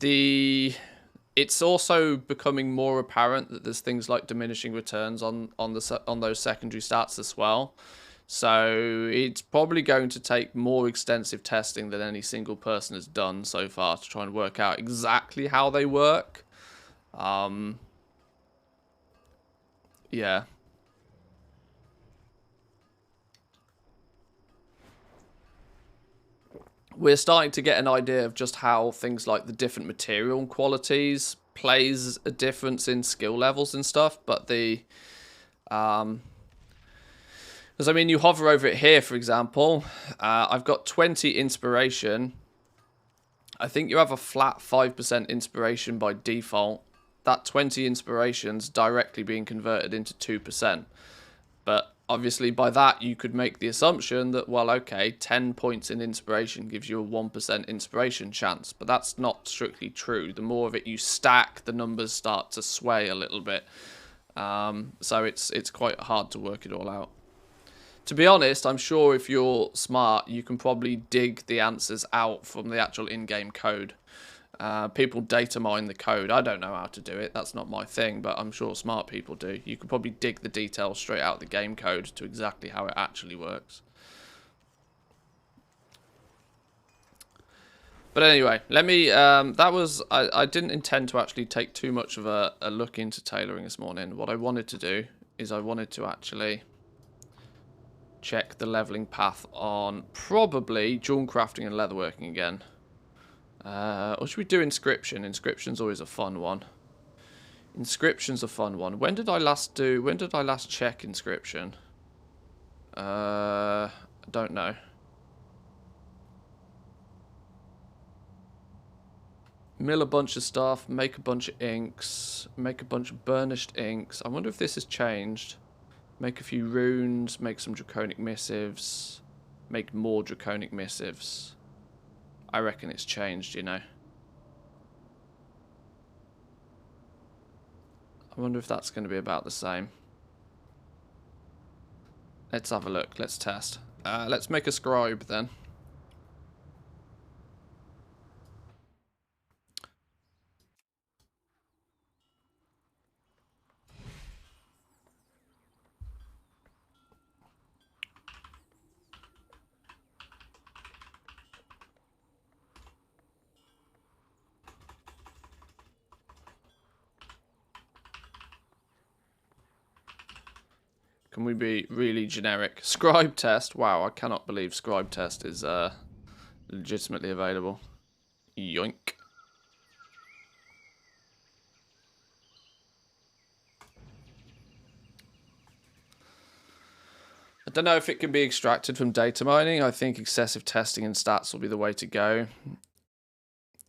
It's also becoming more apparent that there's things like diminishing returns on those secondary stats as well. So it's probably going to take more extensive testing than any single person has done so far to try and work out exactly how they work. Yeah. We're starting to get an idea of just how things like the different material qualities plays a difference in skill levels and stuff, but Because, I mean, you hover over it here, for example. I've got 20 inspiration. I think you have a flat 5% inspiration by default. That 20 inspiration's directly being converted into 2%. But obviously by that you could make the assumption that, well, okay, 10 points in inspiration gives you a 1% inspiration chance. But that's not strictly true. The more of it you stack, the numbers start to sway a little bit. So it's quite hard to work it all out. To be honest, I'm sure if you're smart, you can probably dig the answers out from the actual in-game code. People data mine the code. I don't know how to do it. That's not my thing, but I'm sure smart people do. You could probably dig the details straight out of the game code to exactly how it actually works. But anyway, let me... I didn't intend to actually take too much of a look into tailoring this morning. What I wanted to do is I wanted to actually check the leveling path on probably jewel crafting and leatherworking again. Or should we do Inscription? Inscription's always a fun one. Inscription's a fun one. When did I last check Inscription? I don't know. Mill a bunch of stuff, make a bunch of inks, make a bunch of burnished inks. I wonder if this has changed. Make a few runes, make some draconic missives, make more draconic missives. I reckon it's changed, you know. I wonder if that's going to be about the same. Let's have a look. Let's test. Let's make a scribe then. Can we be really generic? Scribe test. Wow, I cannot believe scribe test is legitimately available. Yoink. I don't know if it can be extracted from data mining. I think excessive testing and stats will be the way to go.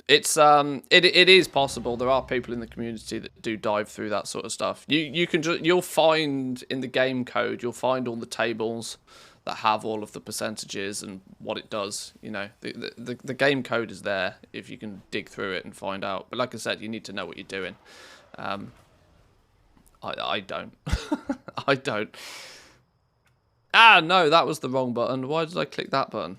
It's it is possible. There are people in the community that do dive through that sort of stuff. You'll find in the game code, you'll find all the tables that have all of the percentages and what it does. You know, the game code is there if you can dig through it and find out. But like I said, you need to know what you're doing. I don't. I don't. Ah, no, that was the wrong button. Why did I click that button?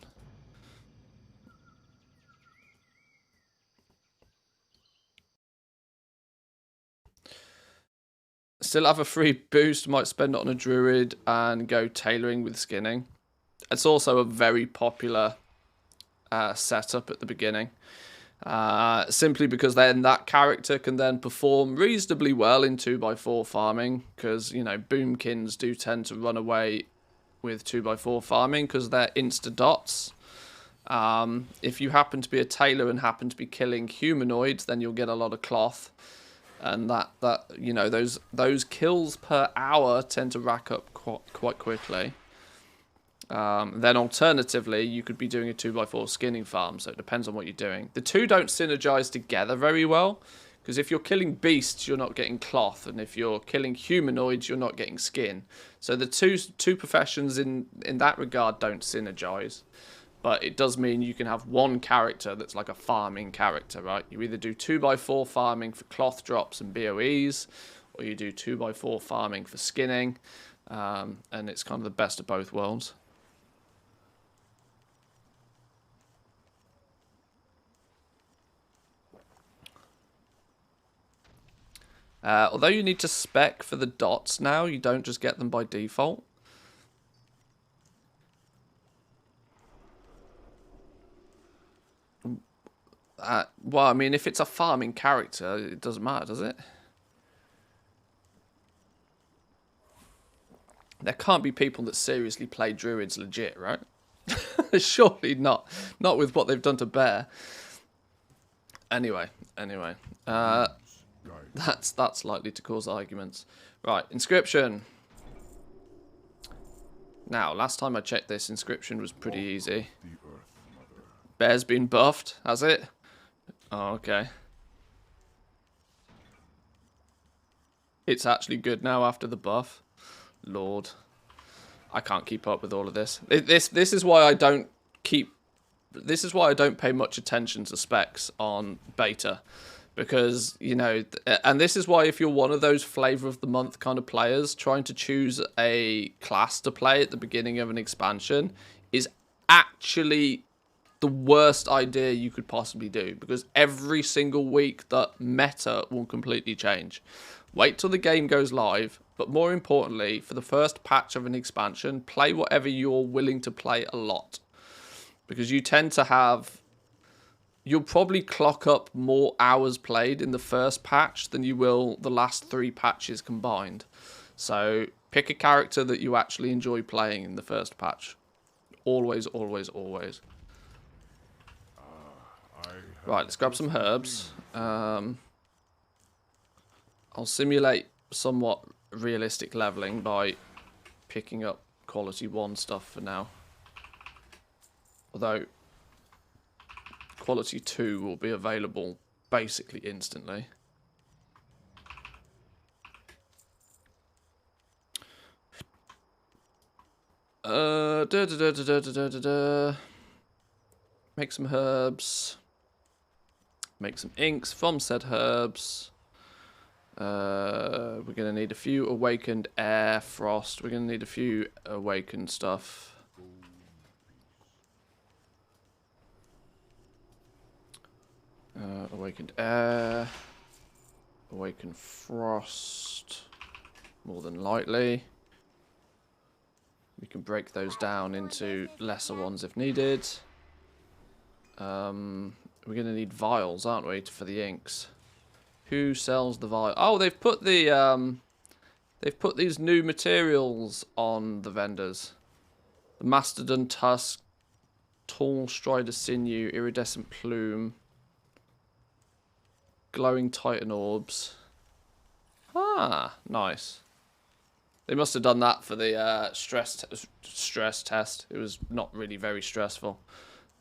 Still have a free boost, might spend it on a druid and go tailoring with skinning. It's also a very popular setup at the beginning. Simply because then that character can then perform reasonably well in 2x4 farming. Because, you know, boomkins do tend to run away with 2x4 farming because they're insta-dots. If you happen to be a tailor and happen to be killing humanoids, then you'll get a lot of cloth. And that you know, those kills per hour tend to rack up quite quickly. Then alternatively, you could be doing a 2x4 skinning farm, so it depends on what you're doing. The two don't synergize together very well, because if you're killing beasts, you're not getting cloth, and if you're killing humanoids, you're not getting skin. So the two professions in that regard don't synergize. But it does mean you can have one character that's like a farming character, right? You either do 2x4 farming for cloth drops and BOEs, or you do 2x4 farming for skinning, and it's kind of the best of both worlds. Although you need to spec for the dots now, you don't just get them by default. Well, I mean, if it's a farming character, it doesn't matter, does it? There can't be people that seriously play druids legit, right? Surely not. Not with what they've done to Bear. Anyway. That's likely to cause arguments. Right, Inscription. Now, last time I checked this, Inscription was pretty easy. Bear's been buffed, has it? Oh, okay. It's actually good now after the buff. Lord. I can't keep up with all of this. This is why I don't This is why I don't pay much attention to specs on beta. Because, you know, and this is why if you're one of those flavor of the month kind of players, trying to choose a class to play at the beginning of an expansion is actually the worst idea you could possibly do. Because every single week the meta will completely change. Wait till the game goes live, but more importantly, for the first patch of an expansion, play whatever you're willing to play a lot. Because you tend to have... You'll probably clock up more hours played in the first patch than you will the last 3 patches combined. So pick a character that you actually enjoy playing in the first patch. Always, always, always. Right, let's grab some herbs. I'll simulate somewhat realistic leveling by picking up quality 1 stuff for now. Although... Quality 2 will be available basically instantly. Make some herbs. Make some inks from said herbs. We're going to need a few awakened air, frost. We're going to need a few awakened stuff. Awakened air, awakened frost, more than likely. We can break those down into lesser ones if needed. We're going to need vials, aren't we, for the inks? Who sells the vial? Oh, they've put the they've put these new materials on the vendors. The mastodon tusk, tall strider sinew, iridescent plume. Glowing titan orbs. Ah, nice. They must have done that for the stress test. It was not really very stressful.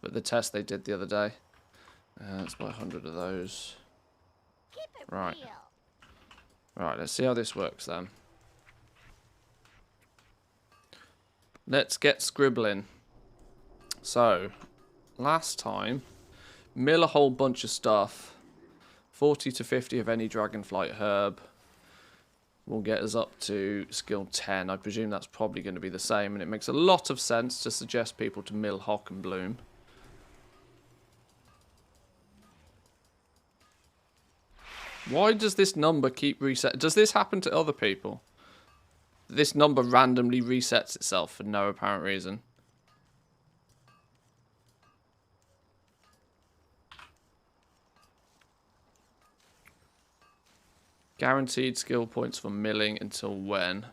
But the test they did the other day. Let's buy 100 of those. Right. Right, let's see how this works then. Let's get scribbling. So, last time, mill a whole bunch of stuff. 40 to 50 of any dragonflight herb will get us up to skill 10. I presume that's probably going to be the same, and it makes a lot of sense to suggest people to mill hock and bloom. Why does this number keep reset? Does this happen to other people? This number randomly resets itself for no apparent reason. Guaranteed skill points for milling until when?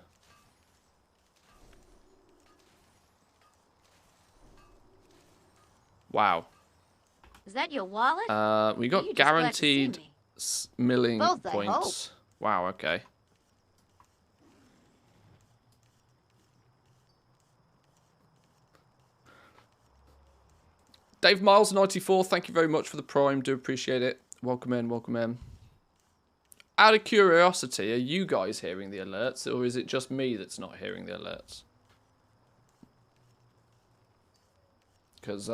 Wow. Is that your wallet? We got guaranteed milling points. Wow, okay. Dave Miles 94, thank you very much for the prime. Do appreciate it. Welcome in, welcome in. Out of curiosity, are you guys hearing the alerts, or is it just me that's not hearing the alerts? Because,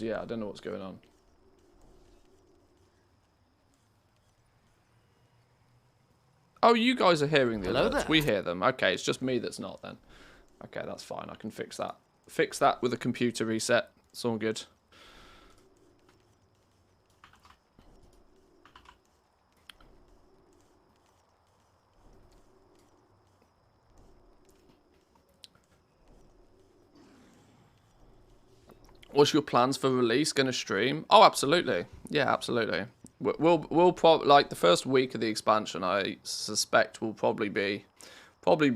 yeah, I don't know what's going on. Oh, you guys are hearing the alerts. We hear them. Okay, it's just me that's not then. Okay, that's fine. I can fix that. Fix that with a computer reset. It's all good. What's your plans for release? Gonna stream? Oh, absolutely. Yeah, absolutely. We'll probably, like, the first week of the expansion, I suspect we'll probably be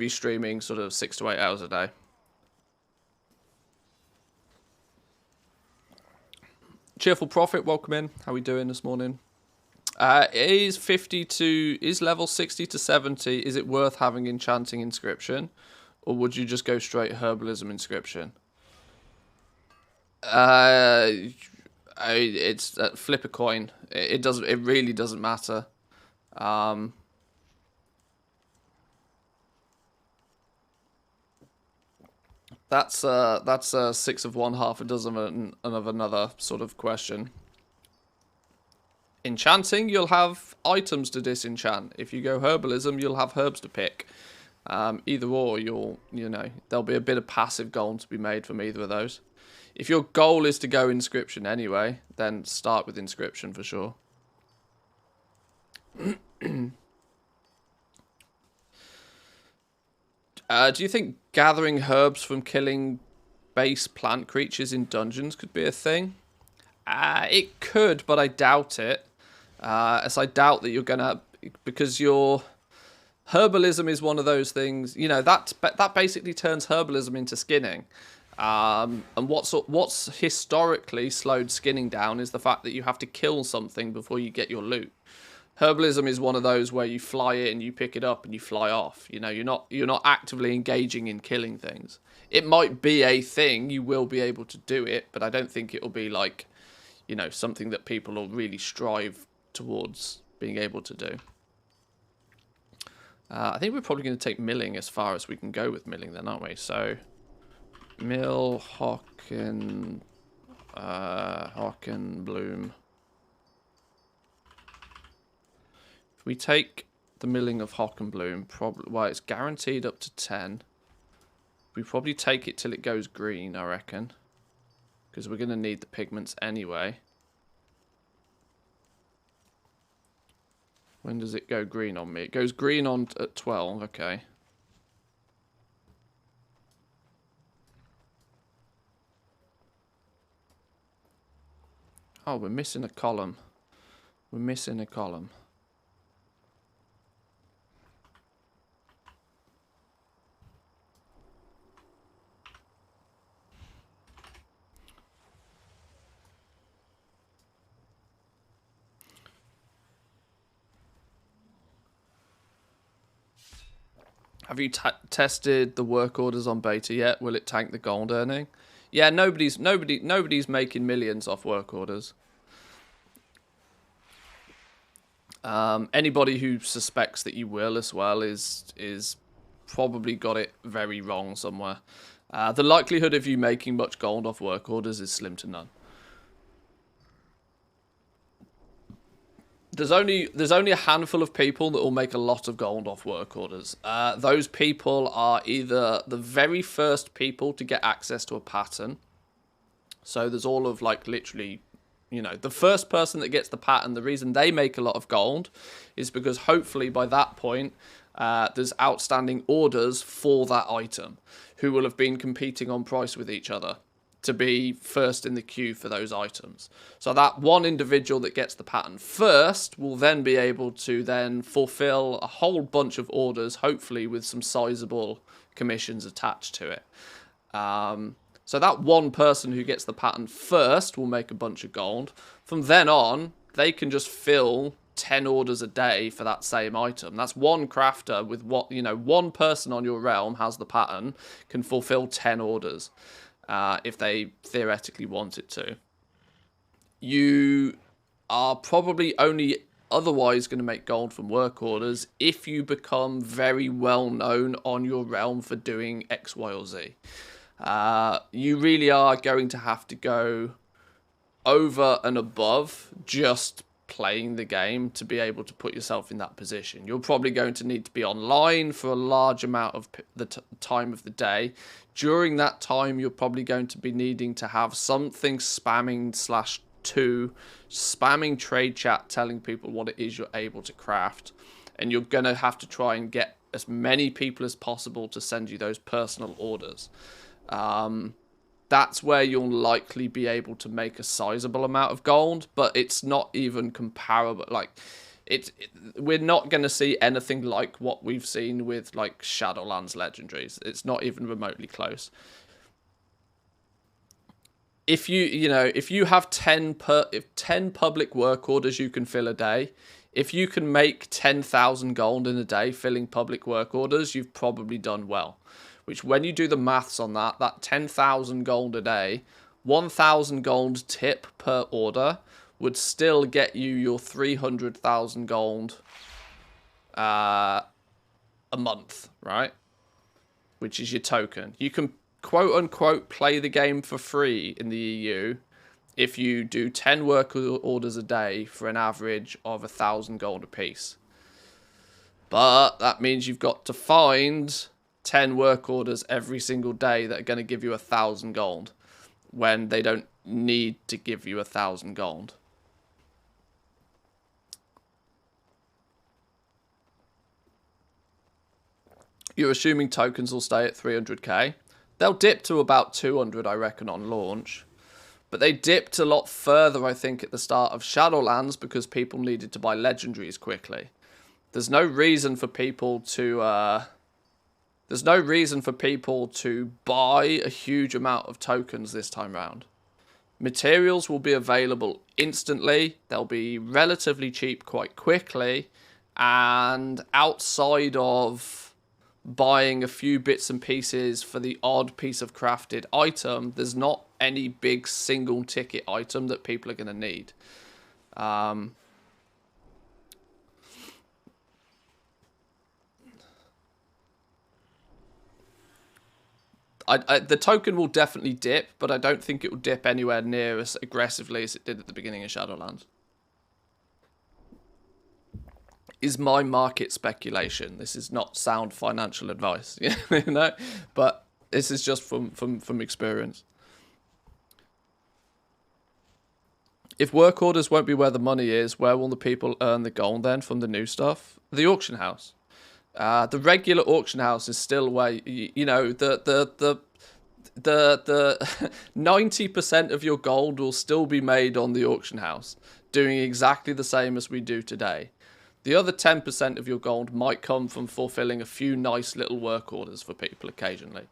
streaming sort of 6 to 8 hours a day. Cheerful Prophet, welcome in. How are we doing this morning? Is 50 to is level 60 to 70? Is it worth having enchanting inscription, or would you just go straight herbalism inscription? It's flip a coin. It doesn't. It really doesn't matter. That's six of one, half a dozen of another sort of question. Enchanting, you'll have items to disenchant. If you go herbalism, you'll have herbs to pick. Either or, there'll be a bit of passive gold to be made from either of those. If your goal is to go inscription anyway, then start with inscription for sure. Do you think gathering herbs from killing base plant creatures in dungeons could be a thing? It could, but I doubt it. As I doubt that you're gonna, because herbalism is one of those things. That basically turns herbalism into skinning. And what's historically slowed skinning down is the fact that you have to kill something before you get your loot. Herbalism is one of those where you fly in, you pick it up, and you fly off. You're not actively engaging in killing things. It might be a thing, you will be able to do it, but I don't think it will be like, something that people will really strive towards being able to do. I think we're probably going to take milling as far as we can go with milling then, aren't we? So, mill, Hocken, Bloom. If we take the milling of Hockenbloom, it's guaranteed up to 10. We probably take it till it goes green, I reckon. Because we're going to need the pigments anyway. When does it go green on me? It goes green at 12, okay. Oh, we're missing a column. We're missing a column. Have you tested the work orders on beta yet? Will it tank the gold earning? Yeah, nobody's making millions off work orders. Anybody who suspects that you will as well is probably got it very wrong somewhere. The likelihood of you making much gold off work orders is slim to none. There's only a handful of people that will make a lot of gold off work orders. Those people are either the very first people to get access to a pattern. So there's all of literally, the first person that gets the pattern, the reason they make a lot of gold is because hopefully by that point, there's outstanding orders for that item who will have been competing on price with each other to be first in the queue for those items. So that one individual that gets the pattern first will then be able to then fulfill a whole bunch of orders, hopefully with some sizable commissions attached to it. So that one person who gets the pattern first will make a bunch of gold. From then on, they can just fill 10 orders a day for that same item. That's one crafter with one person on your realm has the pattern, can fulfill 10 orders. If they theoretically want it to. You are probably only otherwise going to make gold from work orders if you become very well known on your realm for doing X, Y, or Z. You really are going to have to go over and above just playing the game to be able to put yourself in that position. You're probably going to need to be online for a large amount of the time of the day. During that time, you're probably going to be needing to have something spamming trade chat telling people what it is you're able to craft. And you're going to have to try and get as many people as possible to send you those personal orders. That's where you'll likely be able to make a sizable amount of gold, but it's not even comparable. We're not going to see anything like what we've seen with Shadowlands legendaries. It's not even remotely close. if you have 10 public work orders you can fill a day, if you can make 10,000 gold in a day filling public work orders, you've probably done well. Which, when you do the maths on that 10,000 gold a day, 1,000 gold tip per order would still get you your 300,000 gold a month, right? Which is your token. You can quote unquote play the game for free in the EU if you do 10 work orders a day for an average of 1,000 gold apiece. But that means you've got to find 10 work orders every single day that are going to give you 1,000 gold when they don't need to give you 1,000 gold. You're assuming tokens will stay at 300k. They'll dip to about 200, I reckon, on launch. But they dipped a lot further, I think, at the start of Shadowlands because people needed to buy legendaries quickly. There's no reason for people to buy a huge amount of tokens this time round. Materials will be available instantly. They'll be relatively cheap quite quickly. And outside of buying a few bits and pieces for the odd piece of crafted item, there's not any big single ticket item that people are going to need. The token will definitely dip, but I don't think it will dip anywhere near as aggressively as it did at the beginning of Shadowlands. Is my market speculation. This is not sound financial advice, you know, but this is just from experience. If work orders won't be where the money is, where will the people earn the gold then from the new stuff? The auction house. The regular auction house is still where you know the 90% of your gold will still be made on the auction house, doing exactly the same as we do today. The other 10% of your gold might come from fulfilling a few nice little work orders for people occasionally.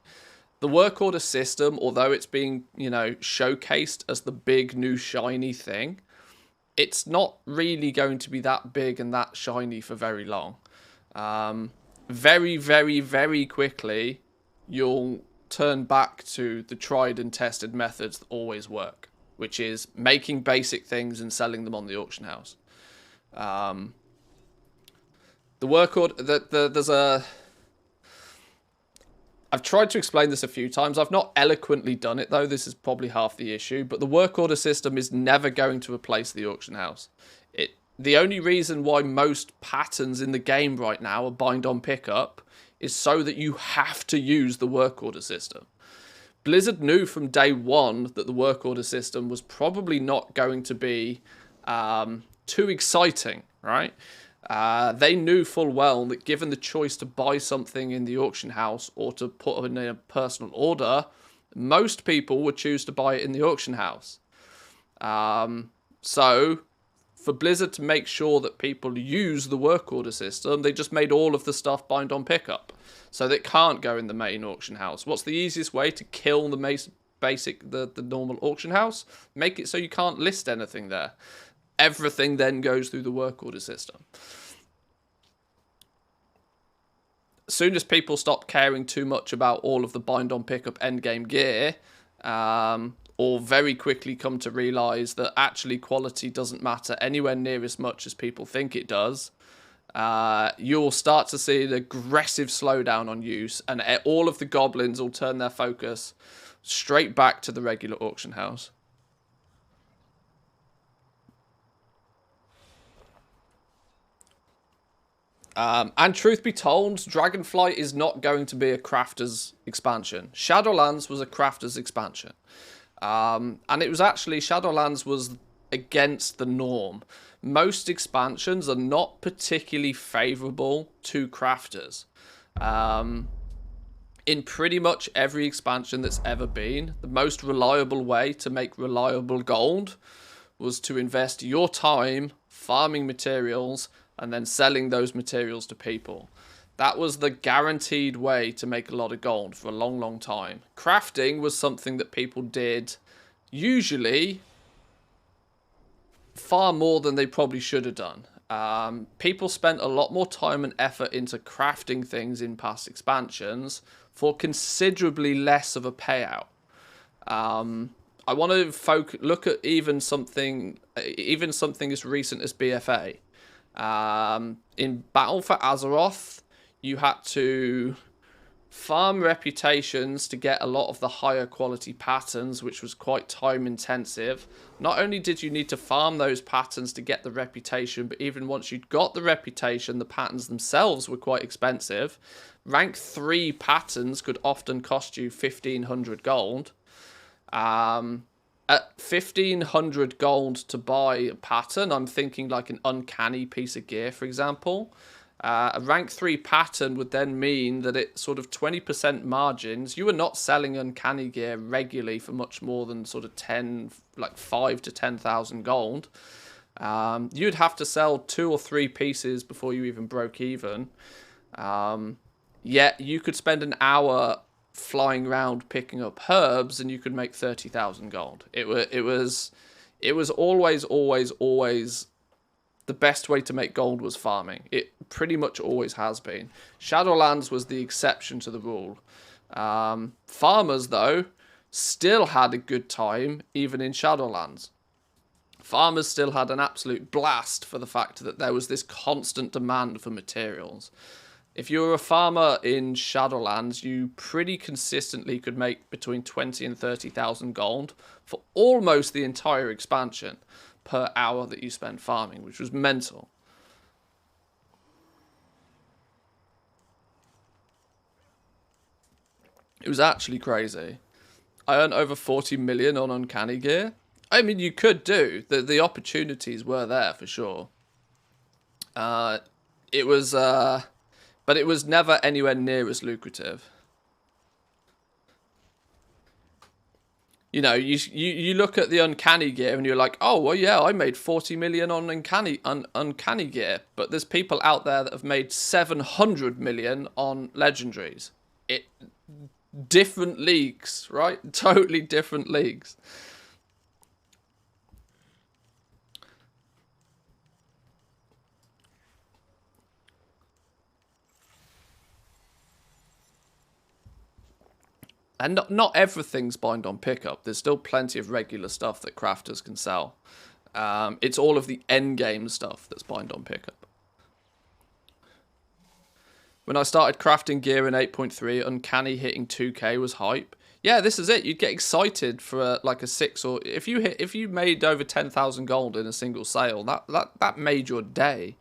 The work order system, although it's being, showcased as the big new shiny thing, it's not really going to be that big and that shiny for very long. Very, very, very quickly, you'll turn back to the tried and tested methods that always work, which is making basic things and selling them on the auction house. The work order, I've tried to explain this a few times. I've not eloquently done it, though. This is probably half the issue. But the work order system is never going to replace the auction house. The only reason why most patterns in the game right now are bind on pickup is so that you have to use the work order system. Blizzard knew from day one that the work order system was probably not going to be too exciting, right? They knew full well that given the choice to buy something in the auction house or to put in a personal order, most people would choose to buy it in the auction house. So, for Blizzard to make sure that people use the work order system, they just made all of the stuff bind on pickup. So that it can't go in the main auction house. What's the easiest way to kill the the normal auction house? Make it so you can't list anything there. Everything then goes through the work order system. As soon as people stop caring too much about all of the bind on pickup endgame gear, or very quickly come to realize that actually quality doesn't matter anywhere near as much as people think it does, you'll start to see an aggressive slowdown on use, and all of the goblins will turn their focus straight back to the regular auction house. And truth be told, Dragonflight is not going to be a crafter's expansion. Shadowlands was a crafter's expansion. And it was actually, Shadowlands was against the norm. Most expansions are not particularly favourable to crafters. In pretty much every expansion that's ever been, the most reliable way to make reliable gold was to invest your time farming materials and then selling those materials to people. That was the guaranteed way to make a lot of gold for a long, long time. Crafting was something that people did usually far more than they probably should have done. People spent a lot more time and effort into crafting things in past expansions for considerably less of a payout. I want to look at even something as recent as BFA. In Battle for Azeroth, you had to farm reputations to get a lot of the higher quality patterns, which was quite time intensive. Not only did you need to farm those patterns to get the reputation, but even once you'd got the reputation, the patterns themselves were quite expensive. Rank 3 patterns could often cost you 1,500 gold. At 1,500 gold to buy a pattern, I'm thinking like an uncanny piece of gear, for example. A rank 3 pattern would then mean that it sort of 20% margins. You were not selling uncanny gear regularly for much more than sort of 5 to 10,000 gold. You'd have to sell 2 or 3 pieces before you even broke even. Yet you could spend an hour flying around picking up herbs and you could make 30,000 gold. It was always the best way to make gold was farming. It pretty much always has been. Shadowlands was the exception to the rule. Farmers, though, still had a good time even in Shadowlands. Farmers still had an absolute blast for the fact that there was this constant demand for materials. If you were a farmer in Shadowlands, you pretty consistently could make between 20 and 30,000 gold for almost the entire expansion per hour that you spent farming, which was mental. It was actually crazy. I earned over 40 million on uncanny gear. I mean, you could do. The opportunities were there for sure. But it was never anywhere near as lucrative. You know, you look at the uncanny gear and you're like, oh, well, yeah, I made 40 million on uncanny gear. But there's people out there that have made 700 million on legendaries. Different leagues, right? Totally different leagues. And not everything's bind on pickup. There's still plenty of regular stuff that crafters can sell. It's all of the end game stuff that's bind on pickup. When I started crafting gear in 8.3, uncanny hitting 2k was hype. Yeah, this is it. You'd get excited for like a 6 or if you made over 10,000 gold in a single sale, that made your day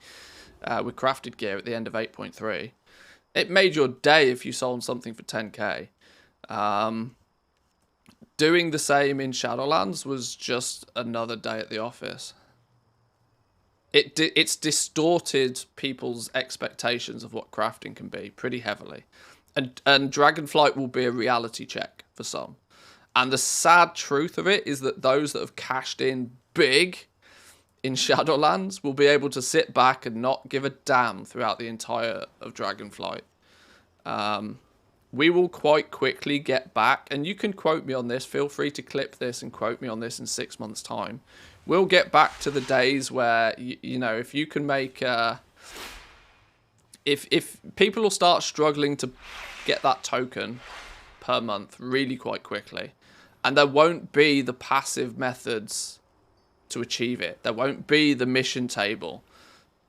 with crafted gear at the end of 8.3. It made your day if you sold something for 10k. Doing the same in Shadowlands was just another day at the office. It's distorted people's expectations of what crafting can be pretty heavily. And Dragonflight will be a reality check for some. And the sad truth of it is that those that have cashed in big in Shadowlands will be able to sit back and not give a damn throughout the entire of Dragonflight. We will quite quickly get back, and you can quote me on this. Feel free to clip this and quote me on this in 6 months' time. We'll get back to the days where, you know, if you can make... If people will start struggling to get that token per month really quite quickly, and there won't be the passive methods to achieve it. There won't be the mission table.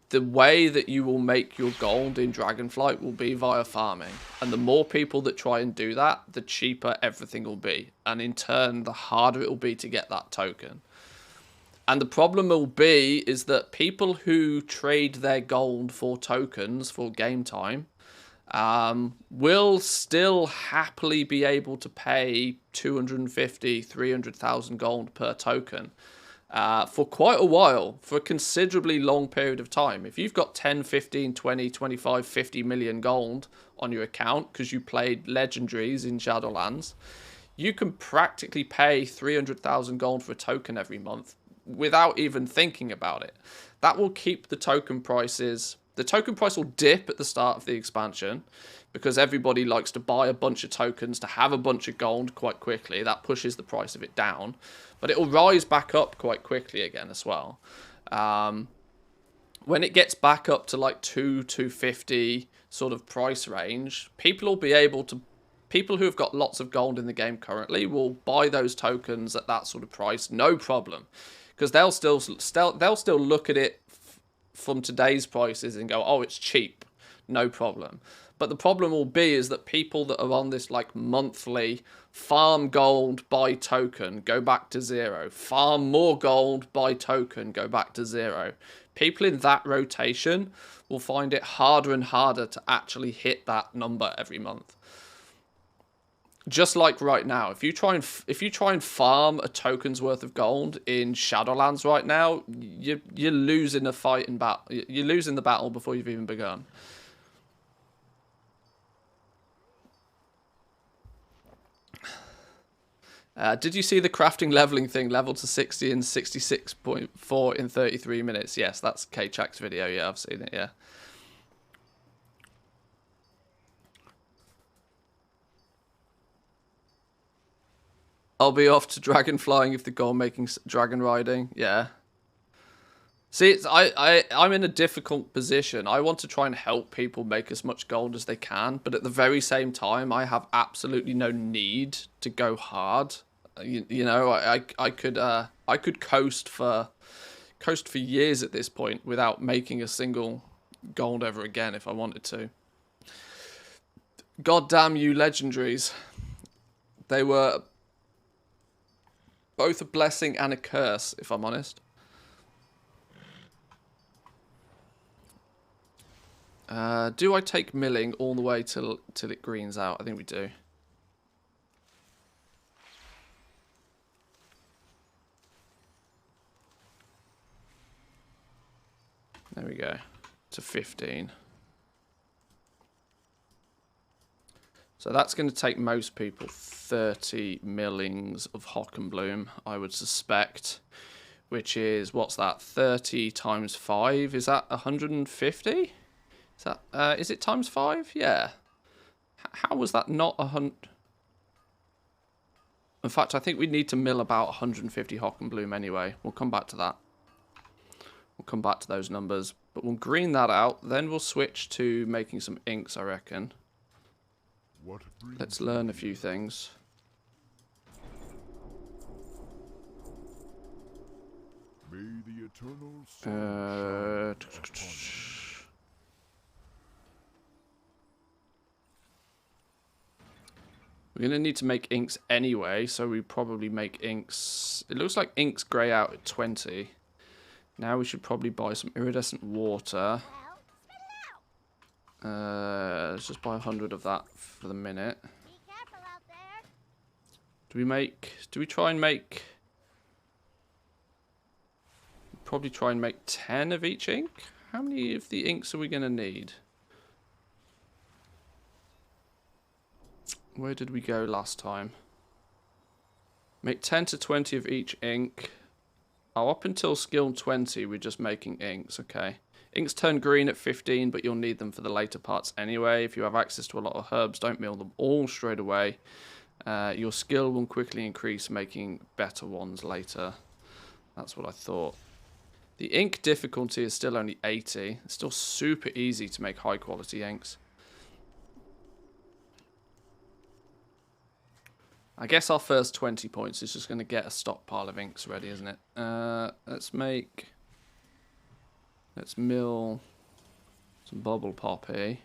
The way that you will make your gold in Dragonflight will be via farming. And the more people that try and do that, the cheaper everything will be. And in turn, the harder it will be to get that token. And the problem will be is that people who trade their gold for tokens for game time will still happily be able to pay 250, 300,000 gold per token. For quite a while, for a considerably long period of time. If you've got 10, 15, 20, 25, 50 million gold on your account because you played legendaries in Shadowlands, you can practically pay 300,000 gold for a token every month without even thinking about it. That will keep the token prices The token price will dip at the start of the expansion because everybody likes to buy a bunch of tokens to have a bunch of gold quite quickly. That pushes the price of it down. But it will rise back up quite quickly again as well. When it gets back up to like 250 sort of price range, people who have got lots of gold in the game currently will buy those tokens at that sort of price, no problem. Because they'll still look at it from today's prices and go, oh, it's cheap, no problem. But the problem will be is that people that are on this like monthly farm gold, buy token, go back to zero. Farm more gold, buy token, go back to zero. People in that rotation will find it harder and harder to actually hit that number every month. Just like right now, if you try and farm a token's worth of gold in Shadowlands right now, you're losing a fight in battle. You're losing the battle before you've even begun. Did you see the crafting leveling thing leveled to 60 and 66.4 in 33 minutes? Yes, that's K-Chak's video. Yeah, I've seen it, yeah. I'll be off to dragon flying if the goal making dragon riding. Yeah. See, I'm in a difficult position. I want to try and help people make as much gold as they can, but at the very same time, I have absolutely no need to go hard. You know, I could coast for years at this point without making a single gold ever again if I wanted to. God damn you, legendaries! They were both a blessing and a curse, if I'm honest. Do I take milling all the way till it greens out? I think we do. There we go. To 15. So that's going to take most people 30 millings of Hockenbloom, I would suspect. Which is, what's that? 30 times 5? Is that 150? Is it times 5? Yeah. How was that not 100? In fact, I think we need to mill about 150 Hockenbloom anyway. We'll come back to that. We'll come back to those numbers. But we'll green that out. Then we'll switch to making some inks, I reckon. Let's learn a few things. May the eternal We're going to need to make inks anyway, so we probably make inks. It looks like inks grey out at 20. Now we should probably buy some iridescent water. Let's just buy 100 of that for the minute. Do we try and make... Probably try and make 10 of each ink? How many of the inks are we going to need? Where did we go last time? Make 10 to 20 of each ink. Oh, up until skill 20, we're just making inks. Okay. Inks turn green at 15, but you'll need them for the later parts anyway. If you have access to a lot of herbs, don't mill them all straight away. Your skill will quickly increase, making better ones later. That's what I thought. The ink difficulty is still only 80. It's still super easy to make high quality inks. I guess our first 20 points is just going to get a stockpile of inks ready, isn't it? Let's mill some bubble poppy.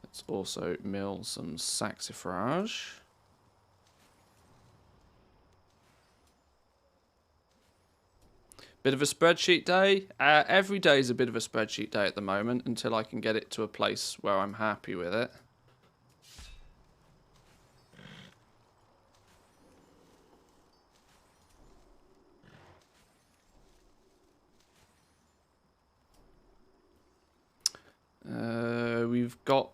Let's also mill some saxifrage. Bit of a spreadsheet day. Every day is a bit of a spreadsheet day at the moment until I can get it to a place where I'm happy with it.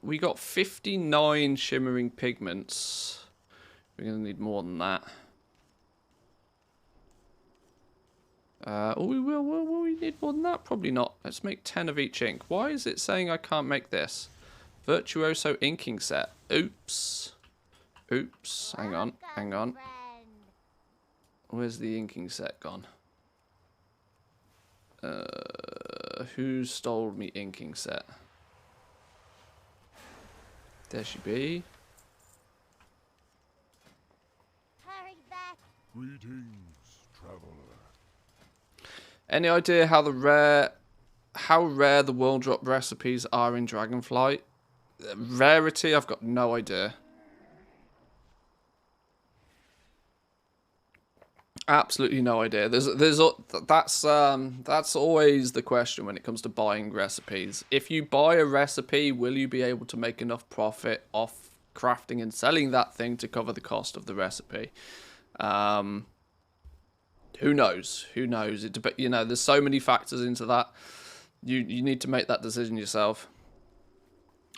we got 59 shimmering pigments. We're gonna need more than that. Oh, will we need more than that? Probably not. Let's make 10 of each ink. Why is it saying I can't make this? Virtuoso inking set. Oops. Oops. Hang on. Hang on. Where's the inking set gone? Who stole me inking set? There she be. Hurry back. Greetings, traveler. Any idea how rare the world drop recipes are in Dragonflight? Rarity, I've got no idea. Absolutely no idea. That's always the question when it comes to buying recipes. If you buy a recipe, will you be able to make enough profit off crafting and selling that thing to cover the cost of the recipe? Who knows? Who knows? You know, there's so many factors into that. You need to make that decision yourself.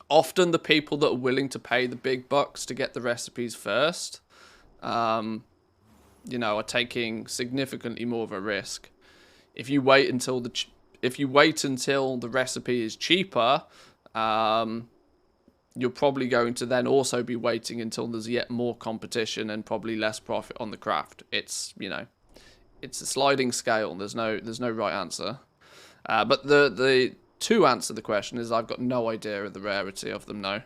Often the people that are willing to pay the big bucks to get the recipes first, you know, are taking significantly more of a risk. If you wait until the recipe is cheaper, you're probably going to then also be waiting until there's yet more competition and probably less profit on the craft. It's, you know, it's a sliding scale. There's no right answer. But the to answer the question is I've got no idea of the rarity of them now.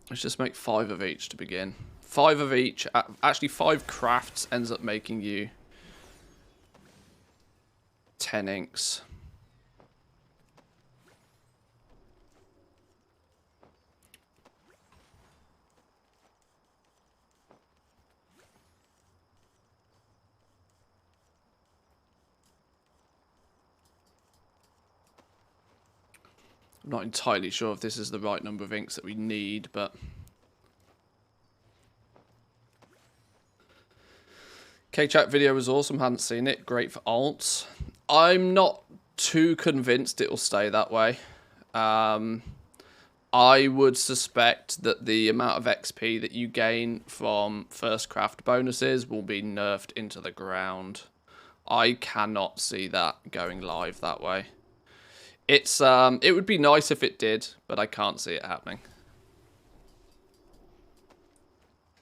Let's just make 5 of each to begin. 5 of each. Actually, 5 crafts ends up making you 10 inks. I'm not entirely sure if this is the right number of inks that we need, but... K-Chat video was awesome, hadn't seen it. Great for alts. I'm not too convinced it will stay that way. I would suspect that the amount of XP that you gain from first craft bonuses will be nerfed into the ground. I cannot see that going live that way. It would be nice if it did, but I can't see it happening.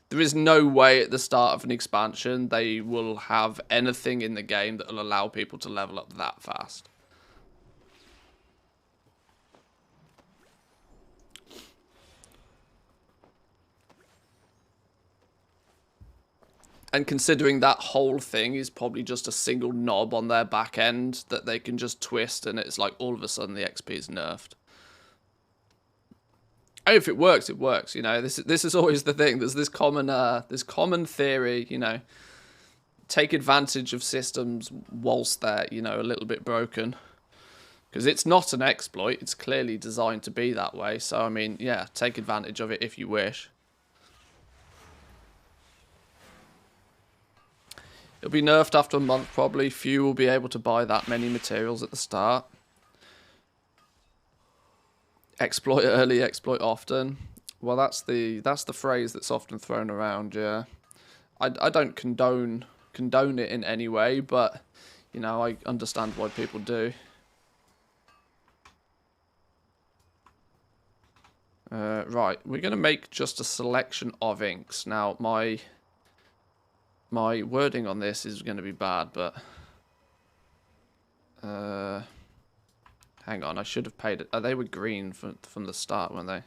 There is no way at the start of an expansion they will have anything in the game that will allow people to level up that fast. And considering that whole thing is probably just a single knob on their back end that they can just twist and it's like all of a sudden the XP is nerfed. And if it works, it works, you know. This is always the thing. There's this common theory, you know. Take advantage of systems whilst they're, you know, a little bit broken. Because it's not an exploit, it's clearly designed to be that way. So I mean, yeah, take advantage of it if you wish. It'll be nerfed after a month, probably. Few will be able to buy that many materials at the start. Exploit early, exploit often. Well, that's the phrase that's often thrown around, yeah. I don't condone it in any way, but, you know, I understand why people do. Right, we're going to make just a selection of inks. Now, my wording on this is going to be bad, but hang on, I should have paid it. They were green from the start, weren't they?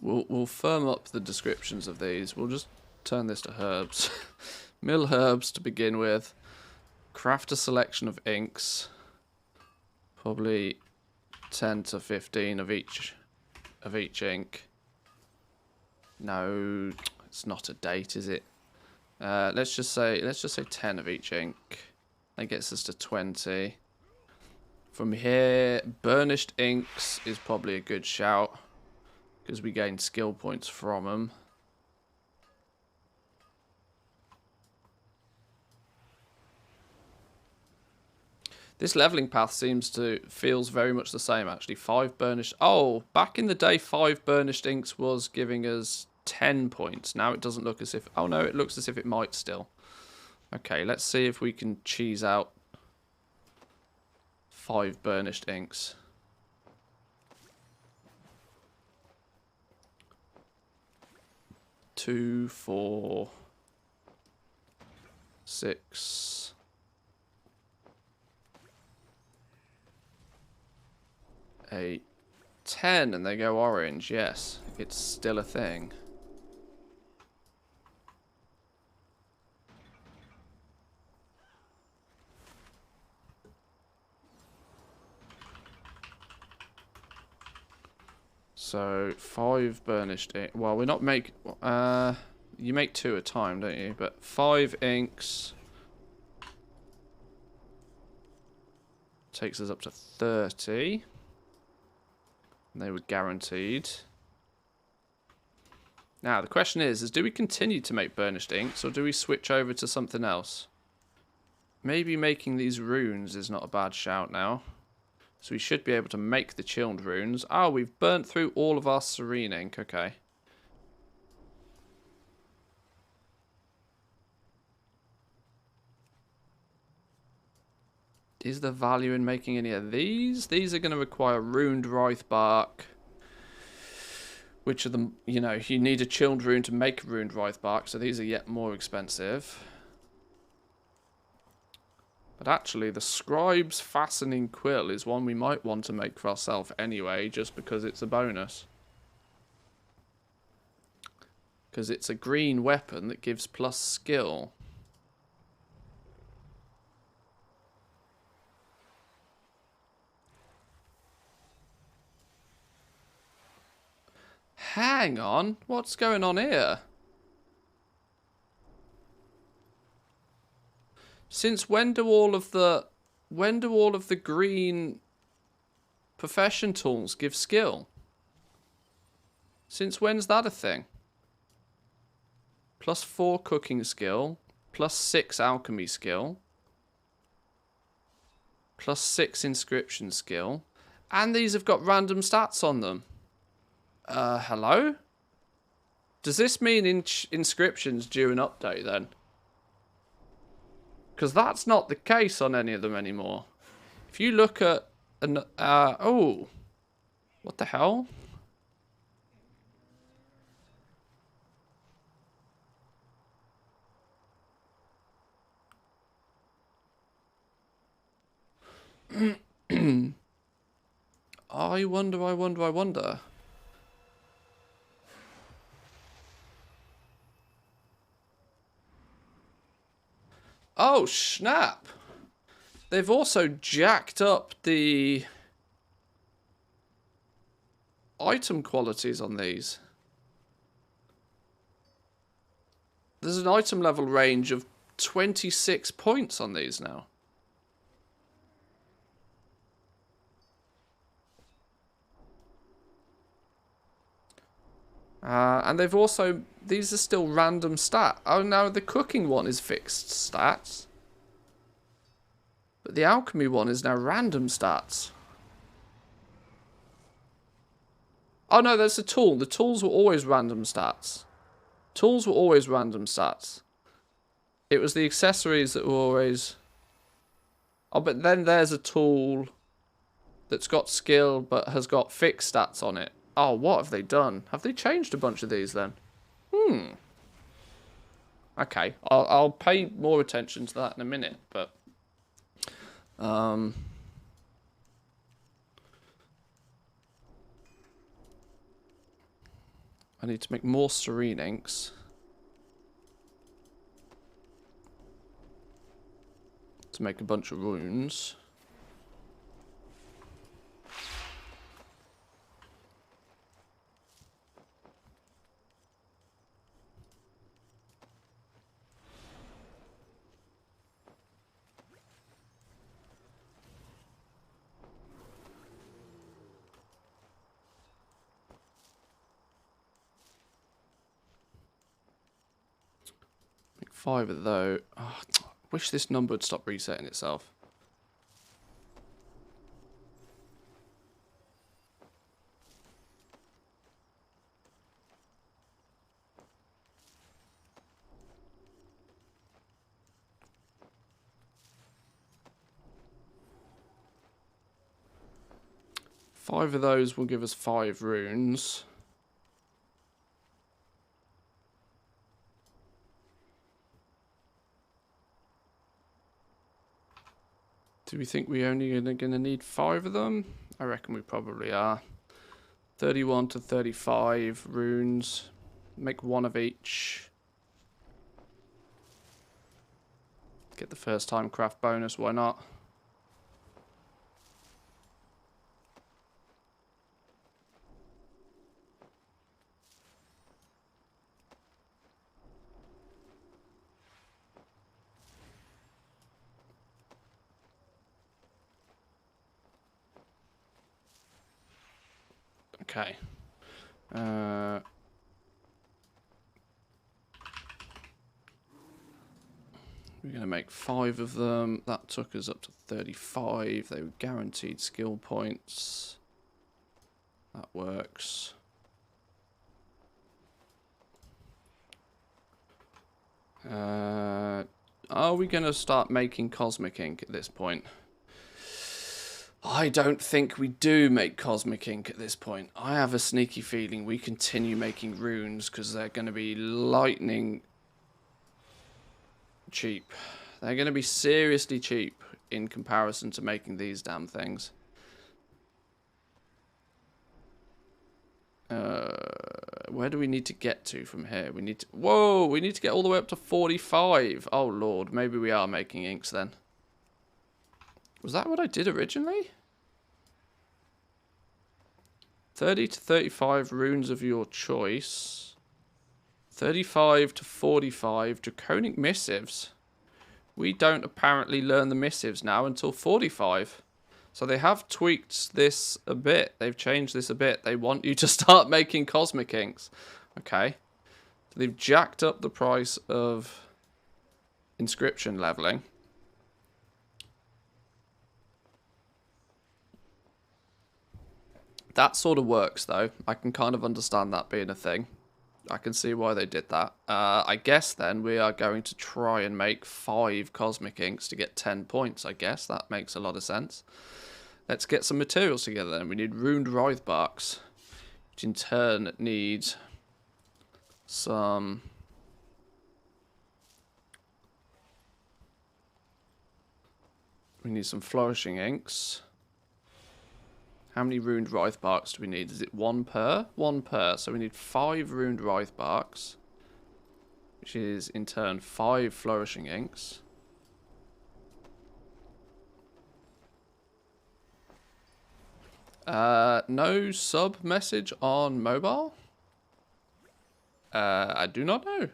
We'll firm up the descriptions of these. We'll just turn this to herbs. Mill herbs to begin with. Craft a selection of inks. Probably 10 to 15 of each ink. No, it's not a date, is it? Let's just say 10 of each ink. That gets us to 20. From here, burnished inks is probably a good shout because we gain skill points from them. This leveling path feels very much the same actually. 5 burnished. Oh, back in the day, 5 burnished inks was giving us 10 points. Now it doesn't look as if. Oh no, it looks as if it might still. Okay, let's see if we can cheese out 5 burnished inks. Two, 4, 6. 8, 10, and they go orange. Yes, it's still a thing. So 5 burnished ink. Well, we're not make. You make 2 at a time, don't you? But 5 inks takes us up to 30. And they were guaranteed. Now the question is do we continue to make burnished inks or do we switch over to something else? Maybe making these runes is not a bad shout now. So we should be able to make the chilled runes. Oh, we've burnt through all of our serene ink. Okay. Is there value in making any of these? These are going to require runed Writhe bark. Which are the, you know, you need a chilled rune to make runed Writhe bark, so these are yet more expensive. But actually, the Scribe's Fastening Quill is one we might want to make for ourselves anyway, just because it's a bonus. Because it's a green weapon that gives plus skill. Hang on, what's going on here? Since when do all of the green profession tools give skill? Since when's that a thing? Plus 4 cooking skill, plus 6 alchemy skill, plus 6 inscription skill, and these have got random stats on them. Hello? Does this mean inscriptions due an update then? Because that's not the case on any of them anymore. If you look at oh, what the hell? I wonder. Oh, snap. They've also jacked up the item qualities on these. There's an item level range of 26 points on these now. And they've also, these are still random stat. Oh, now the cooking one is fixed stats. But the alchemy one is now random stats. Oh no, that's a tool. The tools were always random stats. Tools were always random stats. It was the accessories that were always... Oh, but then there's a tool that's got skill but has got fixed stats on it. Oh, what have they done? Have they changed a bunch of these then? Okay, I'll pay more attention to that in a minute, but... I need to make more serene inks. To make a bunch of runes. 5 of those. Oh, wish this number would stop resetting itself. Five of those will give us 5 runes. Do we think we're only going to need 5 of them? I reckon we probably are. 31 to 35 runes. Make 1 of each. Get the first time craft bonus, why not? Okay. We're going to make 5 of them. That took us up to 35. They were guaranteed skill points. That works. Are we going to start making cosmic ink at this point? I don't think we do make cosmic ink at this point. I have a sneaky feeling we continue making runes because they're going to be lightning cheap. They're going to be seriously cheap in comparison to making these damn things. Where do we need to get to from here? We need to... Whoa! We need to get all the way up to 45. Oh, Lord. Maybe we are making inks then. Was that what I did originally? 30 to 35 runes of your choice. 35 to 45 draconic missives. We don't apparently learn the missives now until 45. So they have tweaked this a bit. They've changed this a bit. They want you to start making cosmic inks. Okay. So they've jacked up the price of inscription leveling. That sort of works, though. I can kind of understand that being a thing. I can see why they did that. I guess, then, we are going to try and make 5 cosmic inks to get 10 points, I guess. That makes a lot of sense. Let's get some materials together, then. We need runed writhe barks, which in turn needs some... We need some flourishing inks. How many runed writhe barks do we need? Is it 1 per? 1 per. So we need 5 runed writhe barks, which is in turn 5 flourishing inks. No sub message on mobile? I do not know.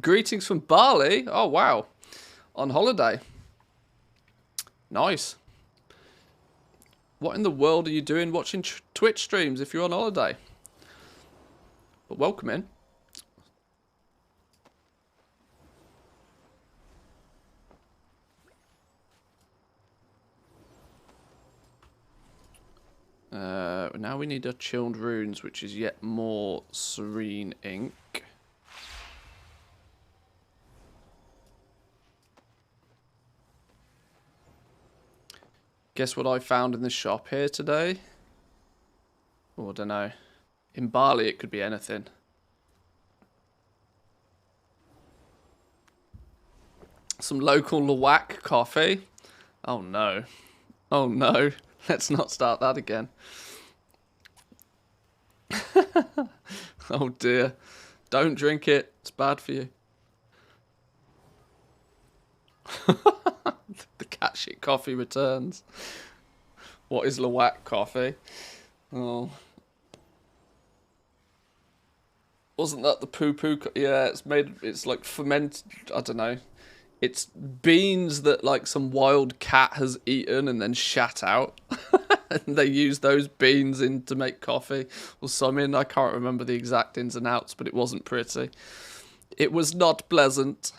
Greetings from Bali. Oh, wow. On holiday. Nice. What in the world are you doing watching Twitch streams if you're on holiday? But welcome in. Now we need our chilled runes, which is yet more serene ink. Guess what I found in the shop here today? Oh, I don't know. In Bali, it could be anything. Some local Lawak coffee. Oh, no. Oh, no. Let's not start that again. Oh, dear. Don't drink it. It's bad for you. The cat shit coffee returns. What is Lawak coffee? Oh. Wasn't that the poo-poo? Yeah, it's made... It's like fermented... I don't know. It's beans that like some wild cat has eaten and then shat out. And they use those beans in to make coffee or something. I can't remember the exact ins and outs, but it wasn't pretty. It was not pleasant.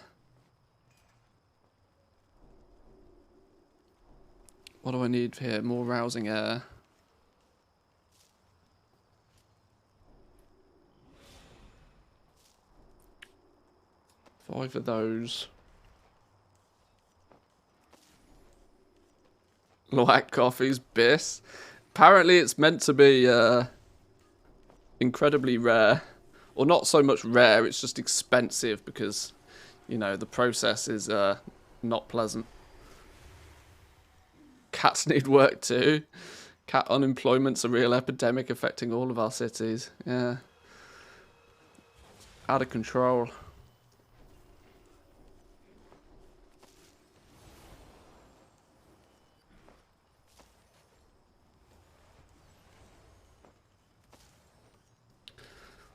What do I need here? More rousing air. Five of those. Black coffee's Biss. Apparently it's meant to be incredibly rare. Or not so much rare, it's just expensive because, you know, the process is not pleasant. Cats need work too. Cat unemployment's a real epidemic affecting all of our cities. Yeah. Out of control.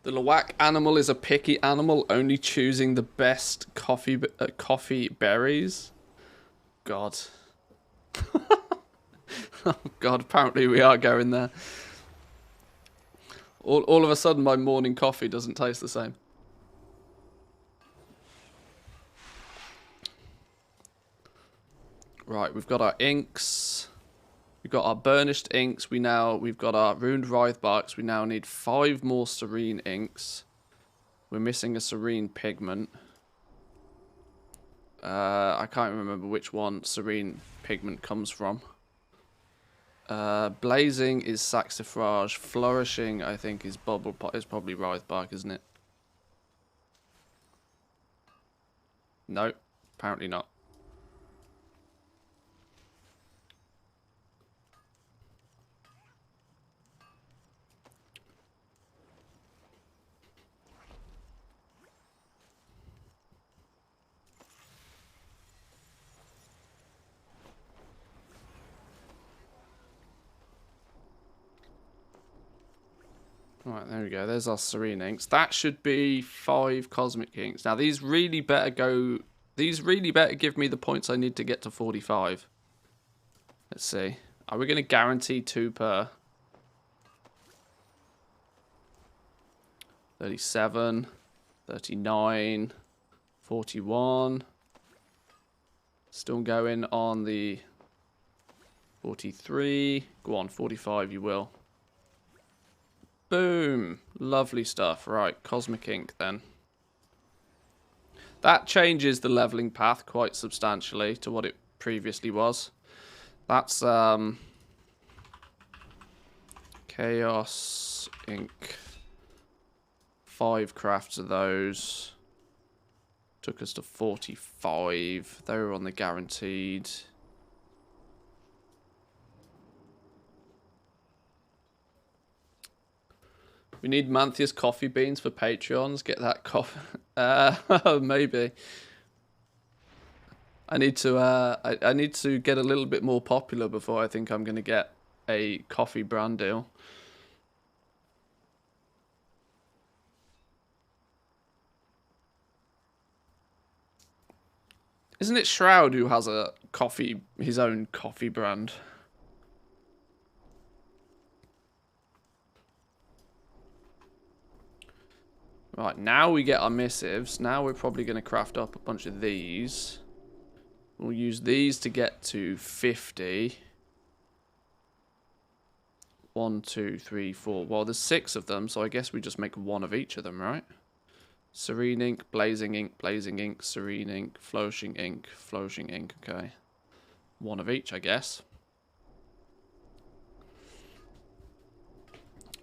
The Lawak animal is a picky animal, only choosing the best coffee berries. God. Oh God, apparently we are going there. All of a sudden my morning coffee doesn't taste the same. Right, we've got our inks. We've got our burnished inks. We've got our ruined writhe barks. We now need 5 more serene inks. We're missing a serene pigment. I can't remember which one serene pigment comes from. Blazing is saxifrage. Flourishing, I think, is is probably writhe bark, isn't it? No, apparently not. Right, there we go. There's our serene inks. That should be 5 cosmic inks. Now these really better go. These really better give me the points I need to get to 45. Let's see. Are we going to guarantee 2 per? 37, 39, 41. Still going on the 43. Go on, 45 you will. Boom. Lovely stuff. Right, cosmic ink then. That changes the leveling path quite substantially to what it previously was. That's chaos ink. 5 crafts of those. Took us to 45. They were on the guaranteed. We need Manthia's coffee beans for Patreons. Get that coffee. Maybe. I need to. I need to get a little bit more popular before I think I'm going to get a coffee brand deal. Isn't it Shroud who has his own coffee brand? Right, now we get our missives. Now we're probably going to craft up a bunch of these. We'll use these to get to 50. 1, 2, 3, 4. Well, there's 6 of them, so I guess we just make 1 of each of them, right? Serene ink, blazing ink, serene ink, flourishing ink, okay. 1 of each, I guess.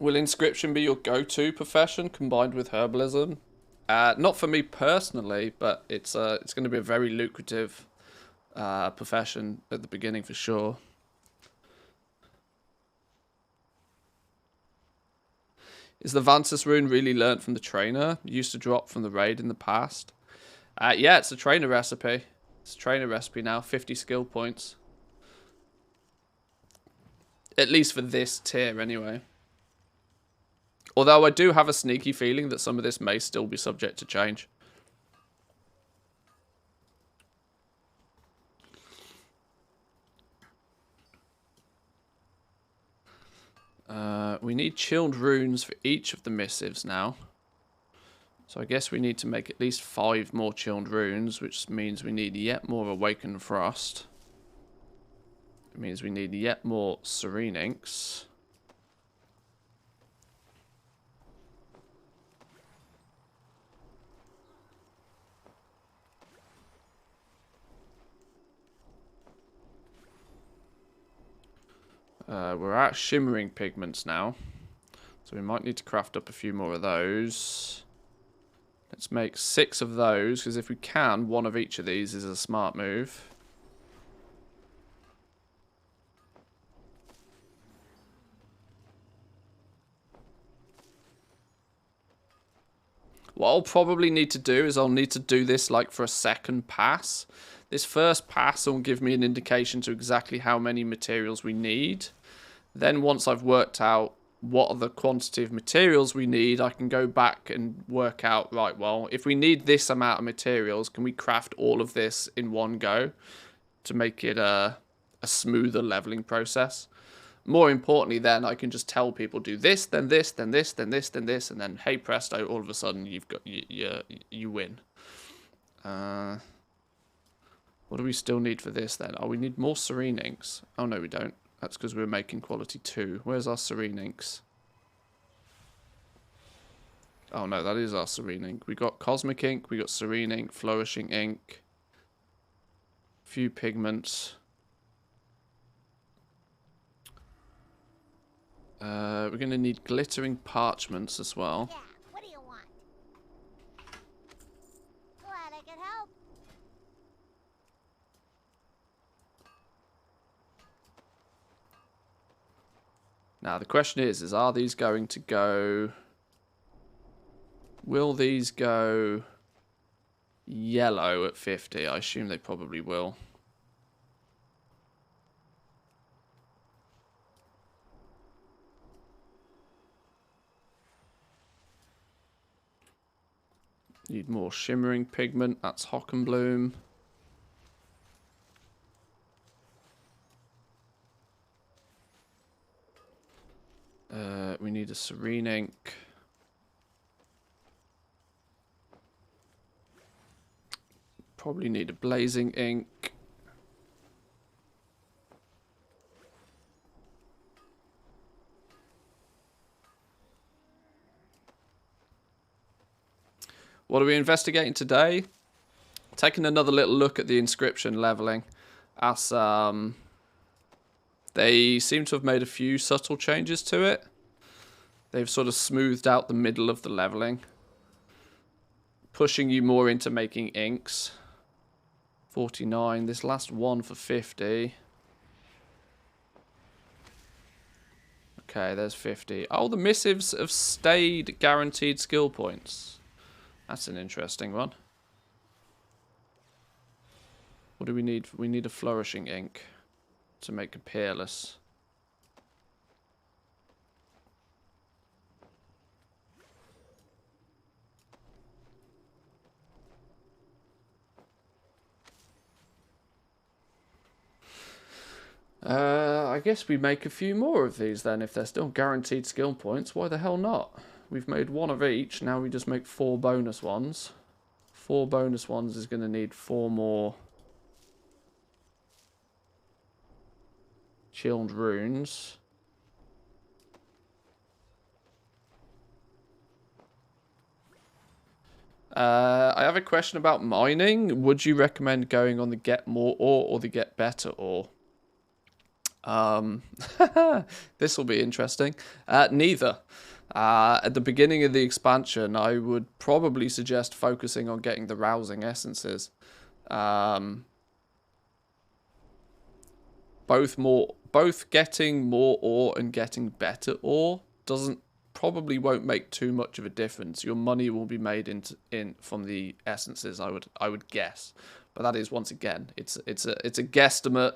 Will Inscription be your go-to profession combined with herbalism? Not for me personally, but it's going to be a very lucrative profession at the beginning for sure. Is the Vansis rune really learnt from the trainer? Used to drop from the raid in the past. Yeah, it's a trainer recipe. It's a trainer recipe now. 50 skill points. At least for this tier, anyway. Although I do have a sneaky feeling that some of this may still be subject to change. We need chilled runes for each of the missives now. So I guess we need to make at least 5 more chilled runes, which means we need yet more awakened frost. It means we need yet more serene inks. We're at shimmering pigments now, so we might need to craft up a few more of those. Let's make 6 of those, because if we can, one of each of these is a smart move. What I'll probably need to do is I'll need to do this like for a second pass. This first pass will give me an indication to exactly how many materials we need. Then once I've worked out what are the quantity of materials we need, I can go back and work out, right, well, if we need this amount of materials, can we craft all of this in one go to make it a smoother leveling process? More importantly, then I can just tell people do this, then this, then this, then this, then this, and then hey presto, all of a sudden you've got you win. What do we still need for this then? Oh, we need more serene inks. Oh no, we don't. That's because we're making quality 2. Where's our serene inks? Oh no, that is our serene ink. We got cosmic ink, we got serene ink, flourishing ink, few pigments. We're going to need glittering parchments as well. Yeah, what do you want? Glad I could help. Now the question is are these going to go... Will these go yellow at 50? I assume they probably will. Need more shimmering pigment. That's Hockenbloom. We need a serene ink. Probably need a blazing ink. What are we investigating today? Taking another little look at the inscription leveling. As they seem to have made a few subtle changes to it. They've sort of smoothed out the middle of the leveling, pushing you more into making inks. 49. This last one for 50. Okay, there's 50. Oh, the missives have stayed guaranteed skill points. That's an interesting one. What do we need? We need a flourishing ink to make a peerless. I guess we make a few more of these then. If they're still guaranteed skill points, why the hell not? We've made 1 of each. Now we just make 4 bonus ones. 4 bonus ones is going to need 4 more chilled runes. I have a question about mining. Would you recommend going on the get more ore or the get better ore? This will be interesting. Neither. At the beginning of the expansion, I would probably suggest focusing on getting the rousing essences. Both getting more ore and getting better ore probably won't make too much of a difference. Your money will be made from the essences, I would guess. But that is, once again, it's a guesstimate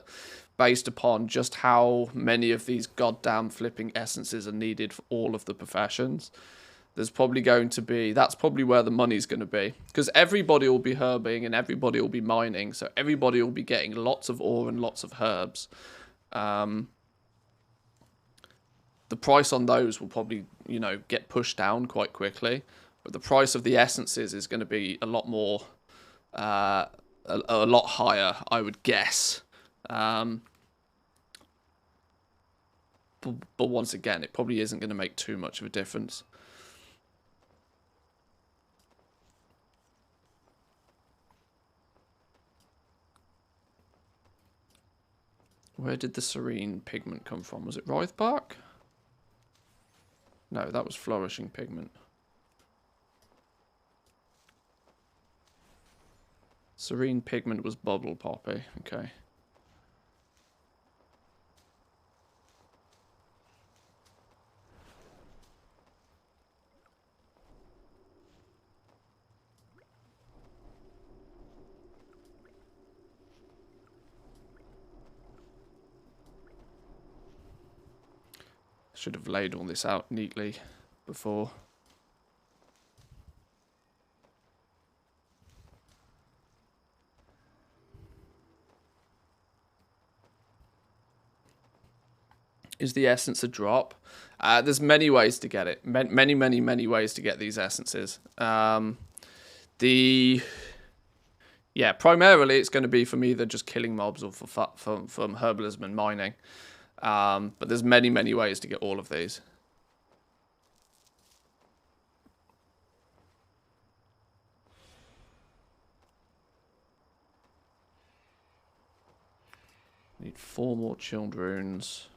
based upon just how many of these goddamn flipping essences are needed for all of the professions. There's probably going to be... That's probably where the money's going to be. Because everybody will be herbing and everybody will be mining. So everybody will be getting lots of ore and lots of herbs. The price on those will probably, get pushed down quite quickly. but the price of the essences is going to be a lot more, a lot higher, I would guess. But once again, it probably isn't going to make too much of a difference. Where did the serene pigment come from? Was it Writhe Bark? No, that was flourishing pigment. Serene pigment was bubble poppy. Okay. Should have laid all this out neatly before. Is the essence a drop? There's many ways to get it. Many ways to get these essences. Yeah, primarily it's going to be from either just killing mobs or from herbalism and mining. But there's many ways to get all of these. Need 4 more chilled runes.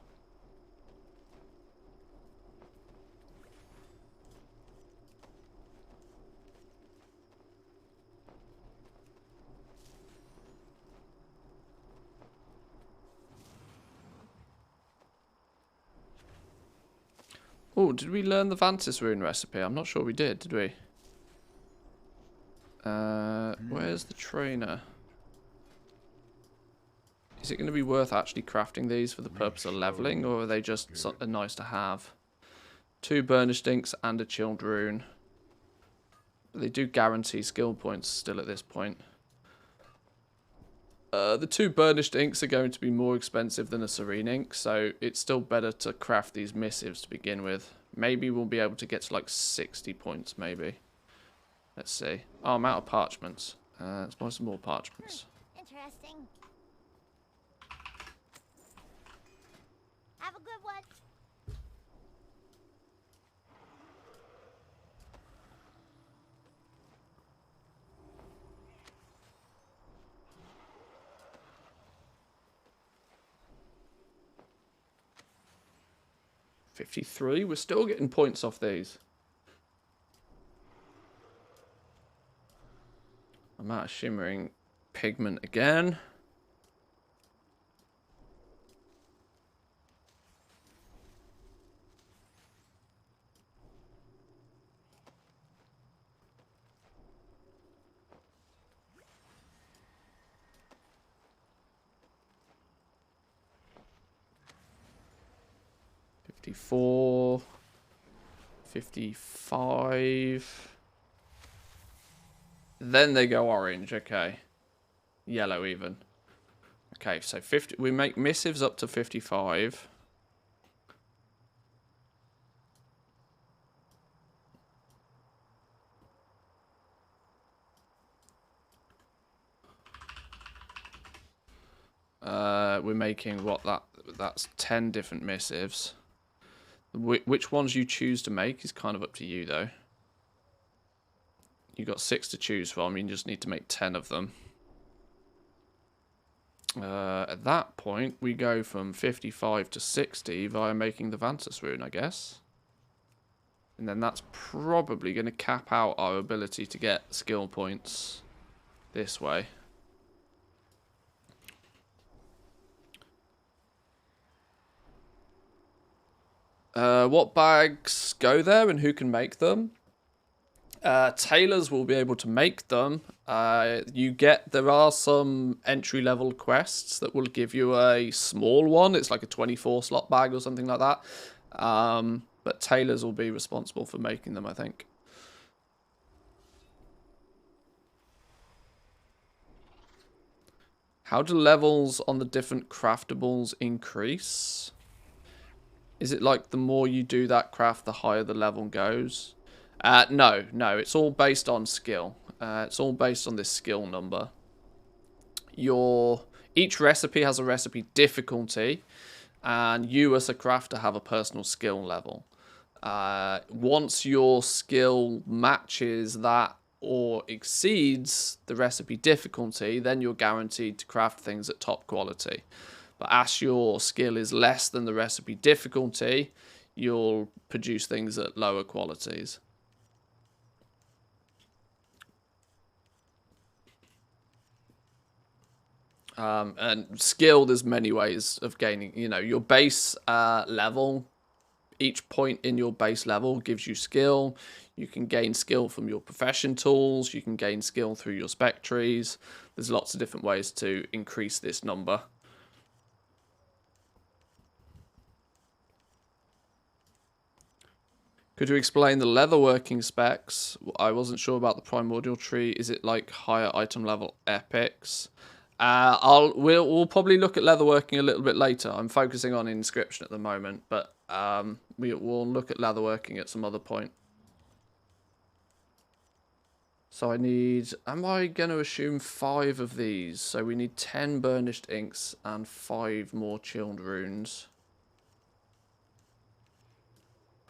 Oh, did we learn the Vantis rune recipe? I'm not sure we did we? Where's the trainer? Is it going to be worth actually crafting these for the purpose of leveling, or are they just nice to have? 2 burnished inks and a chilled rune. They do guarantee skill points still at this point. The 2 burnished inks are going to be more expensive than a serene ink, so it's still better to craft these missives to begin with. Maybe we'll be able to get to like 60 points, maybe. Let's see. Oh, I'm out of parchments. Let's buy some more parchments. Interesting. Have a good one. $53. We're still getting points off these. I'm out of shimmering pigment again. $54. $55. Then they go orange, okay. Yellow even. Okay, so 50. We make missives up to 55. We're making what that's 10 different missives. Which ones you choose to make is kind of up to you though. You got 6 to choose from. You just need to make 10 of them. At that point, we go from 55 to 60 via making the Vantis rune, I guess. And then that's probably going to cap out our ability to get skill points this way. What bags go there and who can make them? Tailors will be able to make them. There are some entry-level quests that will give you a small one. It's like a 24 slot bag or something like that. But tailors will be responsible for making them, I think. How do levels on the different craftables increase? Is it like the more you do that craft, the higher the level goes? No, it's all based on skill. It's all based on this skill number. Each recipe has a recipe difficulty, and you as a crafter have a personal skill level. Once your skill matches that or exceeds the recipe difficulty, then you're guaranteed to craft things at top quality. But as your skill is less than the recipe difficulty, you'll produce things at lower qualities. And skill, there's many ways of gaining, your base level. Each point in your base level gives you skill. You can gain skill from your profession tools. You can gain skill through your spec trees. There's lots of different ways to increase this number. Could you explain the leatherworking specs? I wasn't sure about the primordial tree. Is it like higher item level epics? We'll probably look at leatherworking a little bit later. I'm focusing on Inscription at the moment, but we'll look at leatherworking at some other point. So am I going to assume 5 of these? So we need 10 burnished inks and 5 more chilled runes.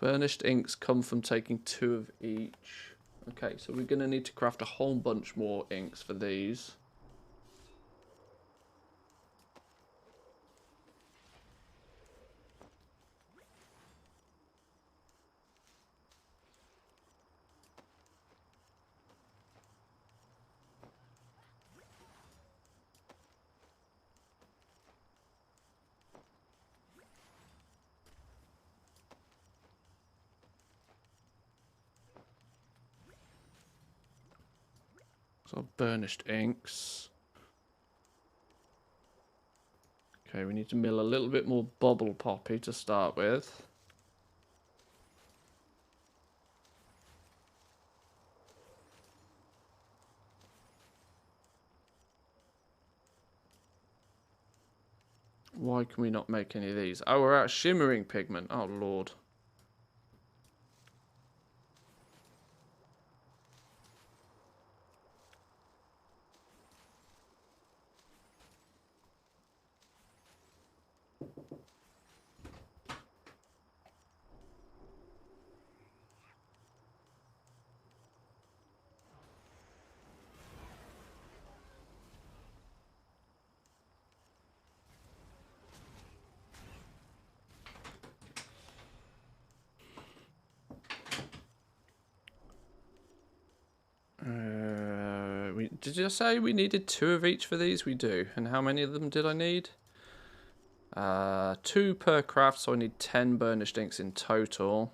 Burnished inks come from taking 2 of each. Okay, so we're going to need to craft a whole bunch more inks for these. So burnished inks. Okay, we need to mill a little bit more bubble poppy to start with. Why can we not make any of these? Oh, we're out of shimmering pigment. Oh, Lord. Did you say we needed 2 of each for these? We do. And how many of them did I need? 2 per craft, so I need 10 burnished inks in total.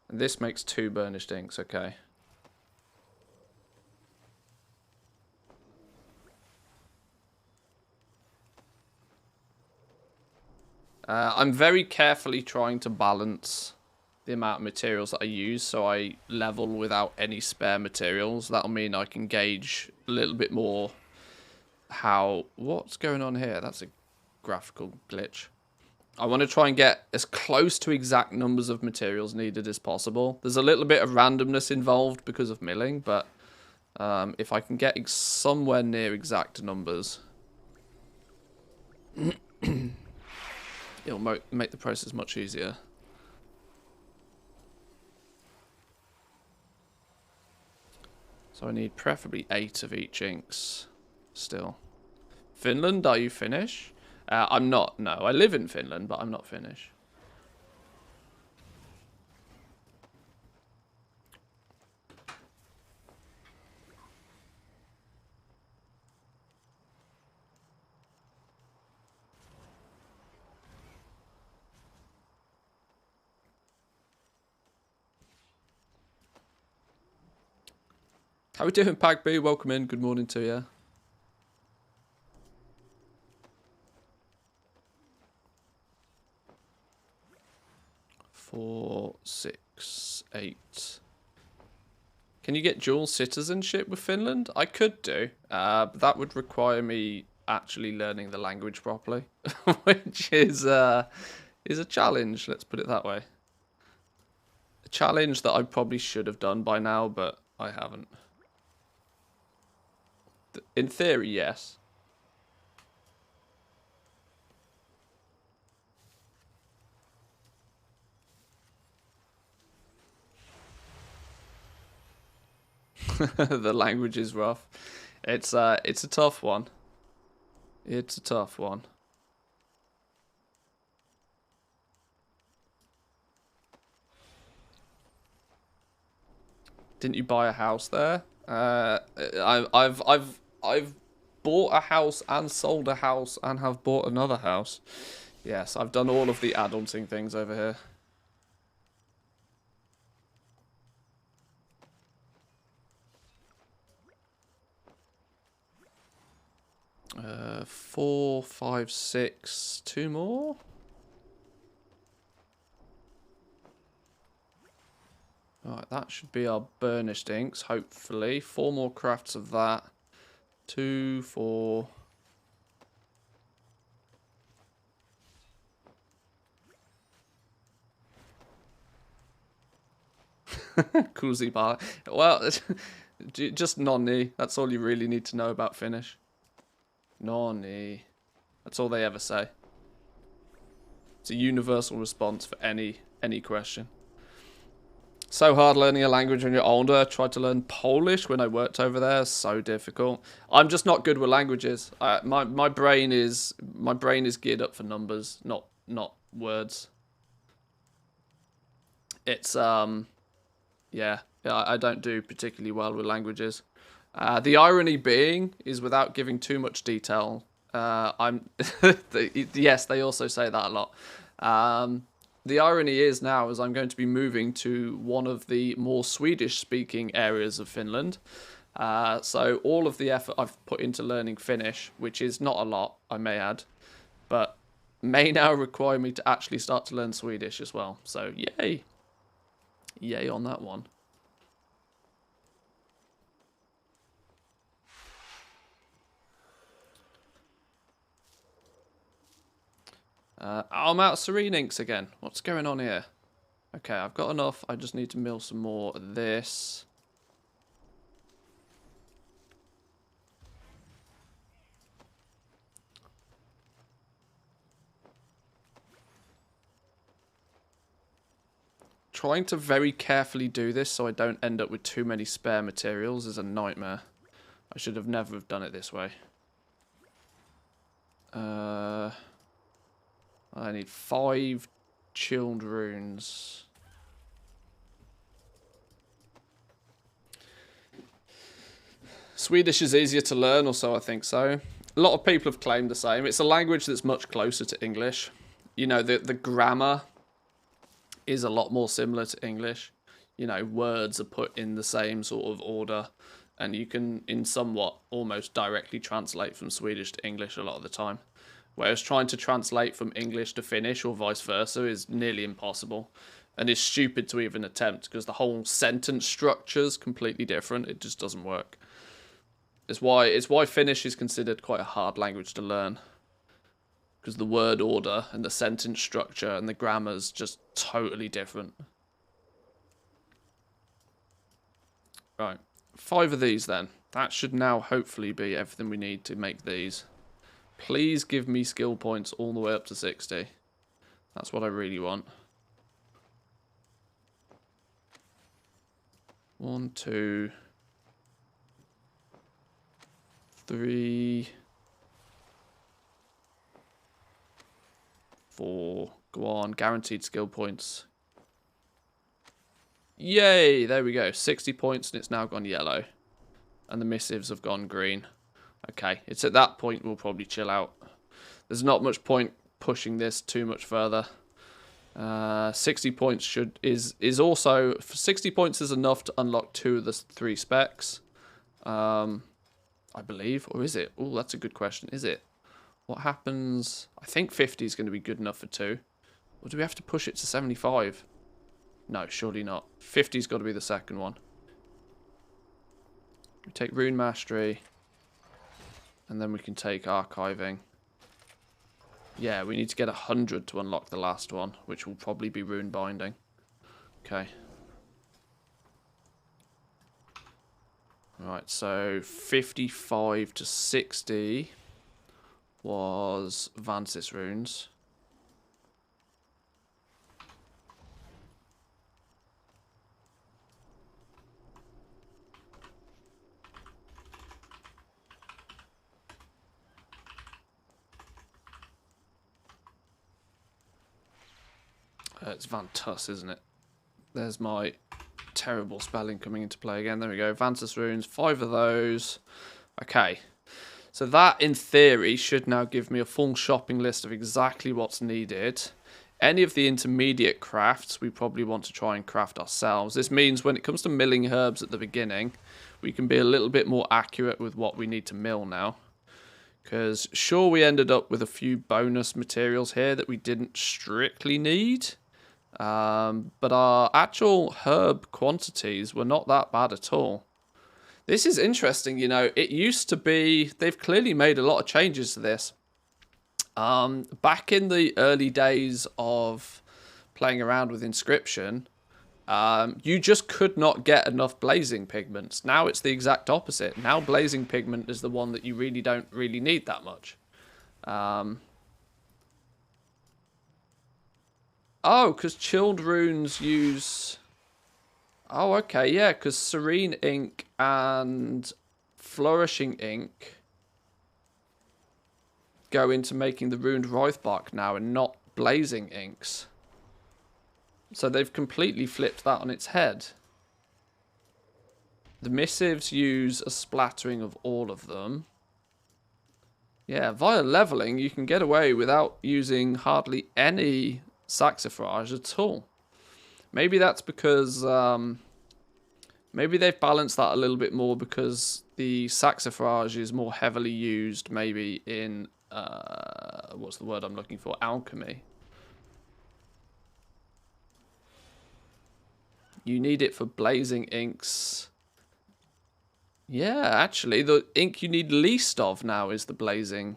And this makes 2 burnished inks, okay. I'm very carefully trying to balance the amount of materials that I use, so I level without any spare materials. That'll mean I can gauge a little bit more what's going on here. That's a graphical glitch. I want to try and get as close to exact numbers of materials needed as possible. There's a little bit of randomness involved because of milling, but if I can get somewhere near exact numbers, it'll make the process much easier. So I need preferably 8 of each inks still. Finland, are you Finnish? I'm not, no. I live in Finland, but I'm not Finnish. How we doing, Pagby? Welcome in. Good morning to you. Four, 6, 8. Can you get dual citizenship with Finland? I could do, but that would require me actually learning the language properly, which is a challenge. Let's put it that way. A challenge that I probably should have done by now, but I haven't. In theory, yes. The language is rough. It's a tough one. It's a tough one. Didn't you buy a house there? I've bought a house and sold a house and have bought another house. Yes, I've done all of the adulting things over here. 4, 5, 6, 2 more. Right, that should be our burnished inks, hopefully. 4 more crafts of that. 2, 4. Cozy bar. Well, just nonni. That's all you really need to know about Finnish. Nonni. That's all they ever say. It's a universal response for any question. So hard learning a language when you're older. I tried to learn Polish when I worked over there. So difficult. I'm just not good with languages. My brain is geared up for numbers, not words. It's yeah, I don't do particularly well with languages. The irony being is, without giving too much detail, yes, they also say that a lot. The irony is now I'm going to be moving to one of the more Swedish-speaking areas of Finland. So all of the effort I've put into learning Finnish, which is not a lot, I may add, but may now require me to actually start to learn Swedish as well. So yay. Yay on that one. I'm out of serene inks again. What's going on here? Okay, I've got enough. I just need to mill some more of this. Trying to very carefully do this so I don't end up with too many spare materials is a nightmare. I should have never have done it this way. I need 5 chilled runes. Swedish is easier to learn, or so I think so. A lot of people have claimed the same. It's a language that's much closer to English. You know, the grammar is a lot more similar to English. You know, words are put in the same sort of order, and you can, in somewhat, almost directly translate from Swedish to English a lot of the time. Whereas trying to translate from English to Finnish or vice versa is nearly impossible. And it's stupid to even attempt, because the whole sentence structure is completely different. It just doesn't work. It's why Finnish is considered quite a hard language to learn. Because the word order and the sentence structure and the grammar is just totally different. Right. 5 of these then. That should now hopefully be everything we need to make these. Please give me skill points all the way up to 60. That's what I really want. 1, 2, 3, 4. Go on, guaranteed skill points. Yay, there we go. 60 points and it's now gone yellow. And the missives have gone green. Okay, it's at that point we'll probably chill out. There's not much point pushing this too much further. 60 points is also... 60 points is enough to unlock 2 of the 3 specs. I believe. Or is it? Oh, that's a good question. Is it? What happens? I think 50 is going to be good enough for 2. Or do we have to push it to 75? No, surely not. 50's got to be the second one. We take Rune Mastery. And then we can take Archiving. Yeah, we need to get 100 to unlock the last one, which will probably be Rune Binding. Okay. Right, so 55 to 60 was Vansis runes. It's Vantus, isn't it? There's my terrible spelling coming into play again. There we go. Vantus runes, 5 of those. Okay. So that, in theory, should now give me a full shopping list of exactly what's needed. Any of the intermediate crafts we probably want to try and craft ourselves. This means when it comes to milling herbs at the beginning, we can be a little bit more accurate with what we need to mill now. Because sure, we ended up with a few bonus materials here that we didn't strictly need. But our actual herb quantities were not that bad at all. This is interesting, you know, it used to be, they've clearly made a lot of changes to this. Back in the early days of playing around with Inscription, you just could not get enough blazing pigments. Now it's the exact opposite. Now blazing pigment is the one that you really don't really need that much. Oh, because chilled runes use... Oh, okay, yeah, because Serene Ink and Flourishing Ink go into making the runed Wraithbark now and not blazing inks. So they've completely flipped that on its head. The missives use a splattering of all of them. Yeah, via leveling, you can get away without using hardly any saxifrage at all. Maybe that's because... maybe they've balanced that a little bit more because the saxifrage is more heavily used maybe in... what's the word I'm looking for? Alchemy. You need it for blazing inks. Yeah, actually, the ink you need least of now is the blazing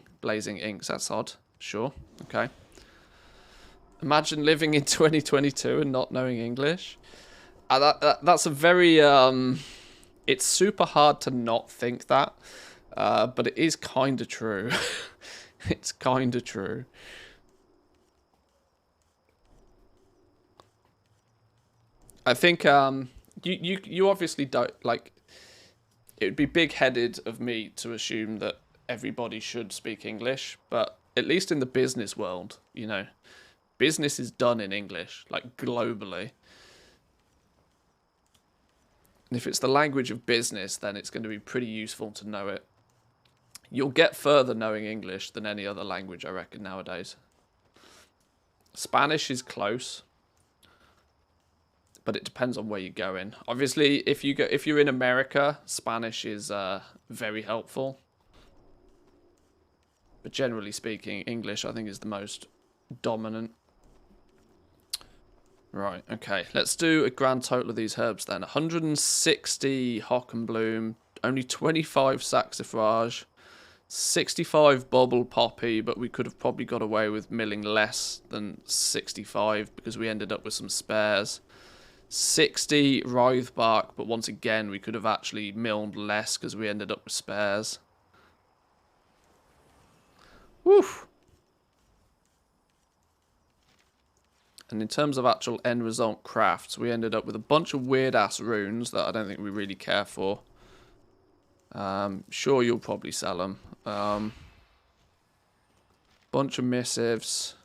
inks. That's odd. Sure. Okay. Imagine living in 2022 and not knowing English. That's a very... it's super hard to not think that. But it is kind of true. It's kind of true. I think you obviously don't... Like, it would be big-headed of me to assume that everybody should speak English. But at least in the business world, you know... Business is done in English, like globally. And if it's the language of business, then it's going to be pretty useful to know it. You'll get further knowing English than any other language, I reckon, nowadays. Spanish is close, but it depends on where you're going. Obviously, if you're in America, Spanish is very helpful. But generally speaking, English, I think, is the most dominant. Right, okay. Let's do a grand total of these herbs then. 160 Hock and Bloom, only 25 Saxifrage, 65 Bubble Poppy, but we could have probably got away with milling less than 65 because we ended up with some spares. 60 Wraithbark, but once again, we could have actually milled less because we ended up with spares. Woof! And in terms of actual end result crafts, we ended up with a bunch of weird-ass runes that I don't think we really care for. Sure, you'll probably sell them. Bunch of missives.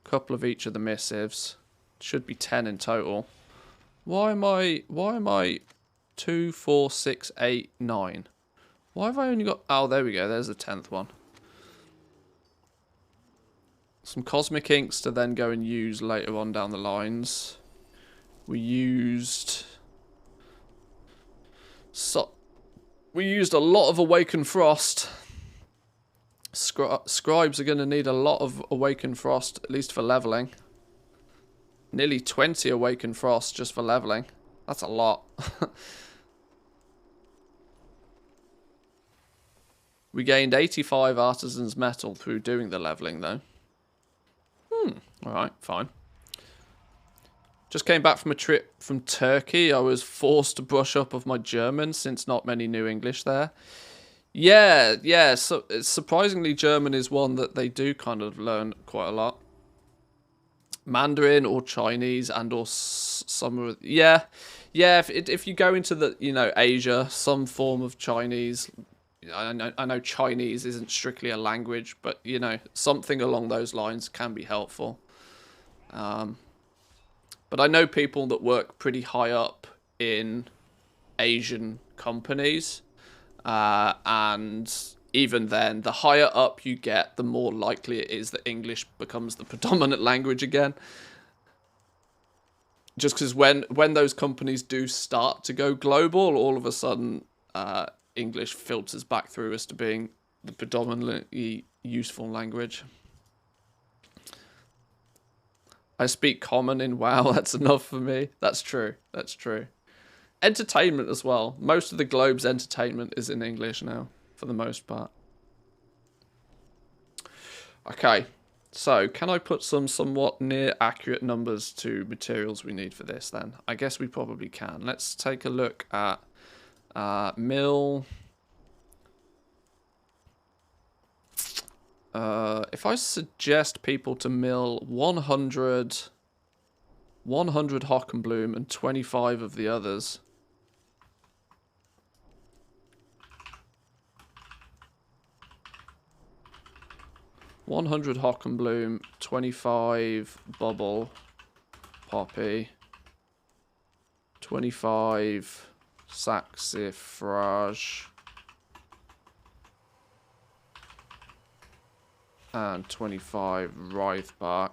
Couple of each of the missives. Should be 10 in total. Why am I 2, 4, 6, 8, 9? Why have I only got... Oh, there we go. There's the 10th one. Some cosmic inks to then go and use later on down the lines. We used a lot of Awakened Frost. Scribes are going to need a lot of Awakened Frost, at least for leveling. Nearly 20 Awakened Frost just for leveling. That's a lot. We gained 85 Artisan's Metal through doing the leveling, though. Alright, fine. Just came back from a trip from Turkey. I was forced to brush up of my German since not many knew English there. Yeah. So surprisingly, German is one that they do kind of learn quite a lot. Mandarin or Chinese and or some yeah. If you go into the Asia, some form of Chinese. I know Chinese isn't strictly a language, but something along those lines can be helpful. But I know people that work pretty high up in Asian companies, and even then, the higher up you get, the more likely it is that English becomes the predominant language again. Just because when those companies do start to go global, all of a sudden English filters back through as to being the predominantly useful language. I speak common in WoW, that's enough for me. That's true. Entertainment as well. Most of the globe's entertainment is in English now, for the most part. Okay, so can I put some somewhat near accurate numbers to materials we need for this then? I guess we probably can. Let's take a look at mill. If I suggest people to mill 100 Hockenbloom and 25 of the others. $100 Hockenbloom, 25 Bubble Poppy, 25 Saxifrage, and 25 Wraithbark.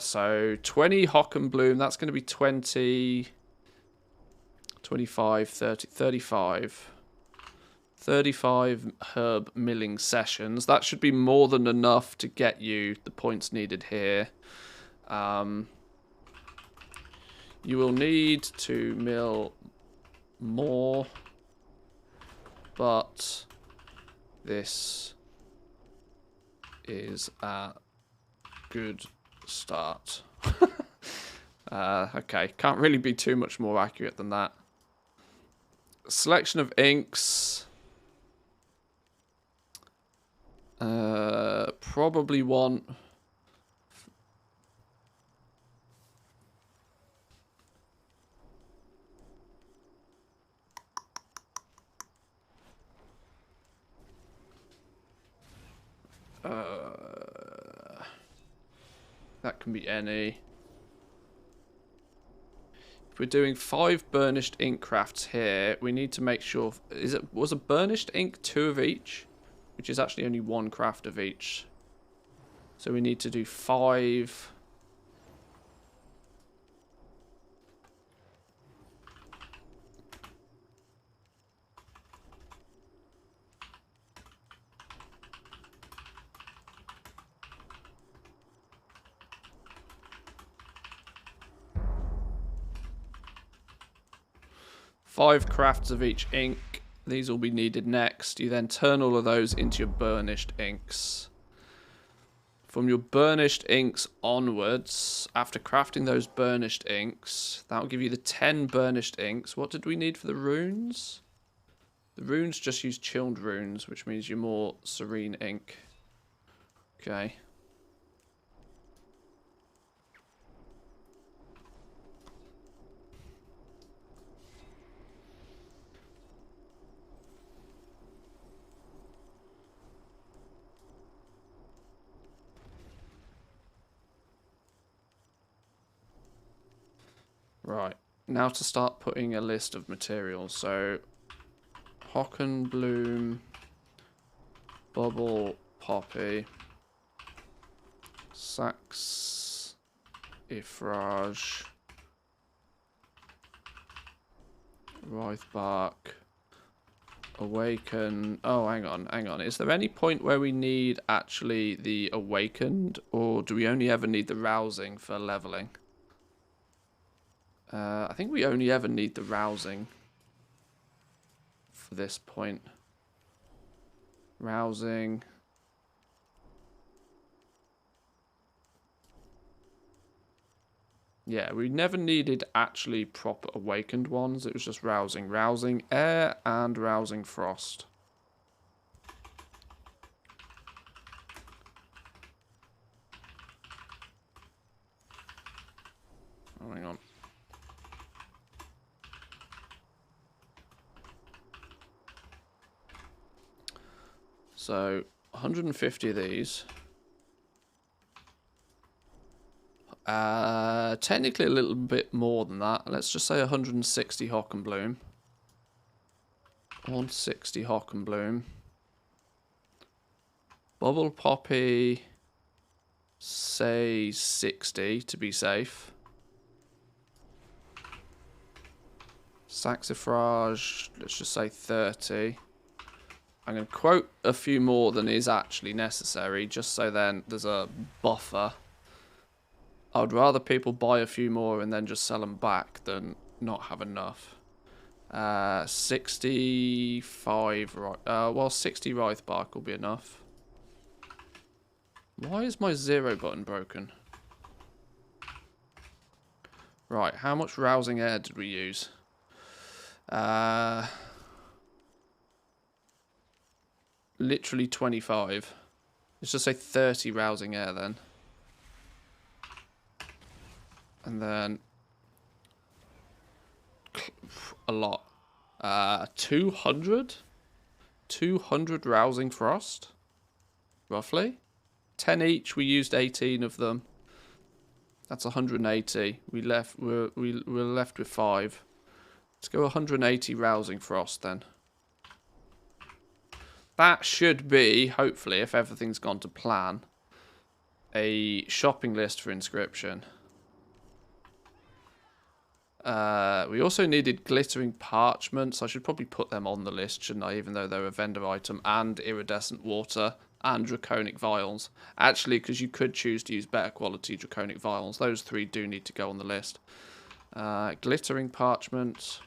So 20 Hockenbloom, that's going to be 20, 25, 30, 35. 35 herb milling sessions. That should be more than enough to get you the points needed here. You will need to mill more, but this is a good start. Okay, can't really be too much more accurate than that. Selection of inks. Probably want that can be any. If we're doing 5 burnished ink crafts here, we need to make sure was a burnished ink 2 of each, which is actually only 1 craft of each. So we need to do 5. Five crafts of each ink. These will be needed next. You then turn all of those into your burnished inks. From your burnished inks onwards, after crafting those burnished inks, that will give you the 10 burnished inks. What did we need for the runes? The runes just use chilled runes, which means you're more serene ink. Okay. Right, now to start putting a list of materials. So, Hockenbloom, Bubble Poppy, Sax, Ifrage, Wraithbark, Awaken. Oh, hang on. Is there any point where we need actually the Awakened, or do we only ever need the Rousing for leveling? I think we only ever need the Rousing for this point. Rousing. Yeah, we never needed actually proper awakened ones. It was just rousing. Rousing air and rousing frost. Oh, hang on. So, 150 of these. Technically a little bit more than that. Let's just say 160 Hock and Bloom. 160 Hock and Bloom. Bubble Poppy, say 60 to be safe. Saxifrage, let's just say 30. I'm going to quote a few more than is actually necessary, just so then there's a buffer. I'd rather people buy a few more and then just sell them back than not have enough. 65, right? Well, 60 Wraith Bark will be enough. Why is my 0 button broken? Right, how much rousing air did we use? Literally 25. Let's just say 30 rousing air then. And then a lot. 200? 200 rousing frost? Roughly? 10 each, we used 18 of them. That's 180. We're left with 5. Let's go 180 rousing frost then. That should be, hopefully, if everything's gone to plan, a shopping list for Inscription. We also needed glittering parchments. I should probably put them on the list, shouldn't I? Even though they're a vendor item. And iridescent water and draconic vials. Actually, because you could choose to use better quality draconic vials. Those 3 do need to go on the list. Glittering parchment.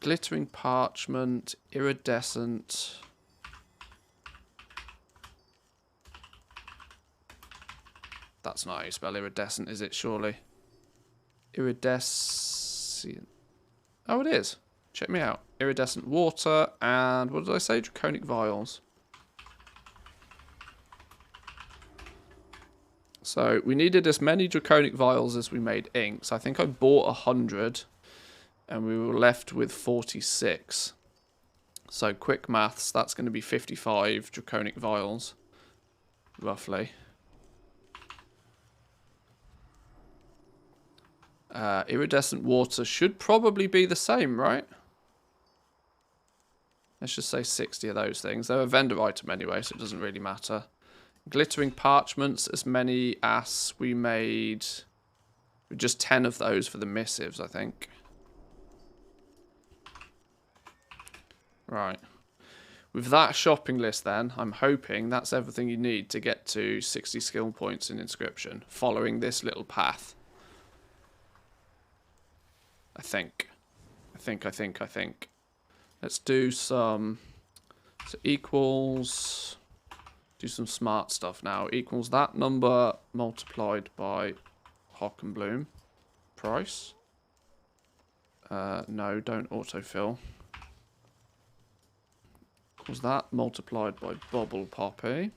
Glittering parchment, iridescent. That's not how you spell iridescent, is it, surely? Iridescent. Oh, it is. Check me out. Iridescent water and, what did I say? Draconic vials. So, we needed as many draconic vials as we made inks. I think I bought 100. And we were left with 46. So, quick maths, that's going to be 55 draconic vials. Roughly. Iridescent water should probably be the same, right? Let's just say 60 of those things. They're a vendor item anyway, so it doesn't really matter. Glittering parchments, as many as we made. Just 10 of those for the missives, I think. Right. With that shopping list then, I'm hoping that's everything you need to get to 60 skill points in Inscription, following this little path. I think. Let's do some... So equals... Do some smart stuff now. Equals that number multiplied by Hock and Bloom. Price. No, don't autofill. Was that multiplied by Bubble Poppy?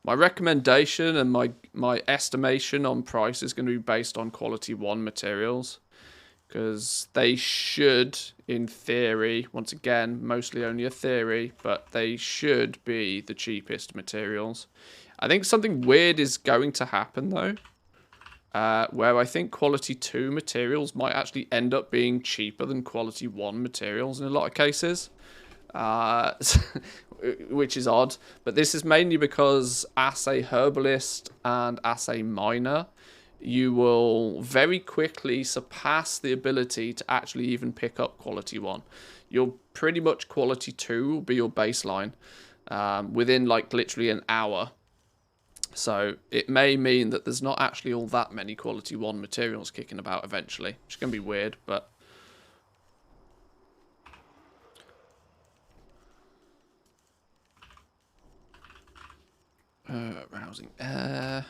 My recommendation and my estimation on price is going to be based on quality 1 materials. Because they should, in theory, once again, mostly only a theory, but they should be the cheapest materials. I think something weird is going to happen, though. Where I think quality 2 materials might actually end up being cheaper than quality 1 materials in a lot of cases. Which is odd. But this is mainly because as a herbalist and as a miner, you will very quickly surpass the ability to actually even pick up quality 1. You'll pretty much quality 2 will be your baseline within like literally an hour. So it may mean that there's not actually all that many quality 1 materials kicking about eventually, which is going to be weird, but... rousing air...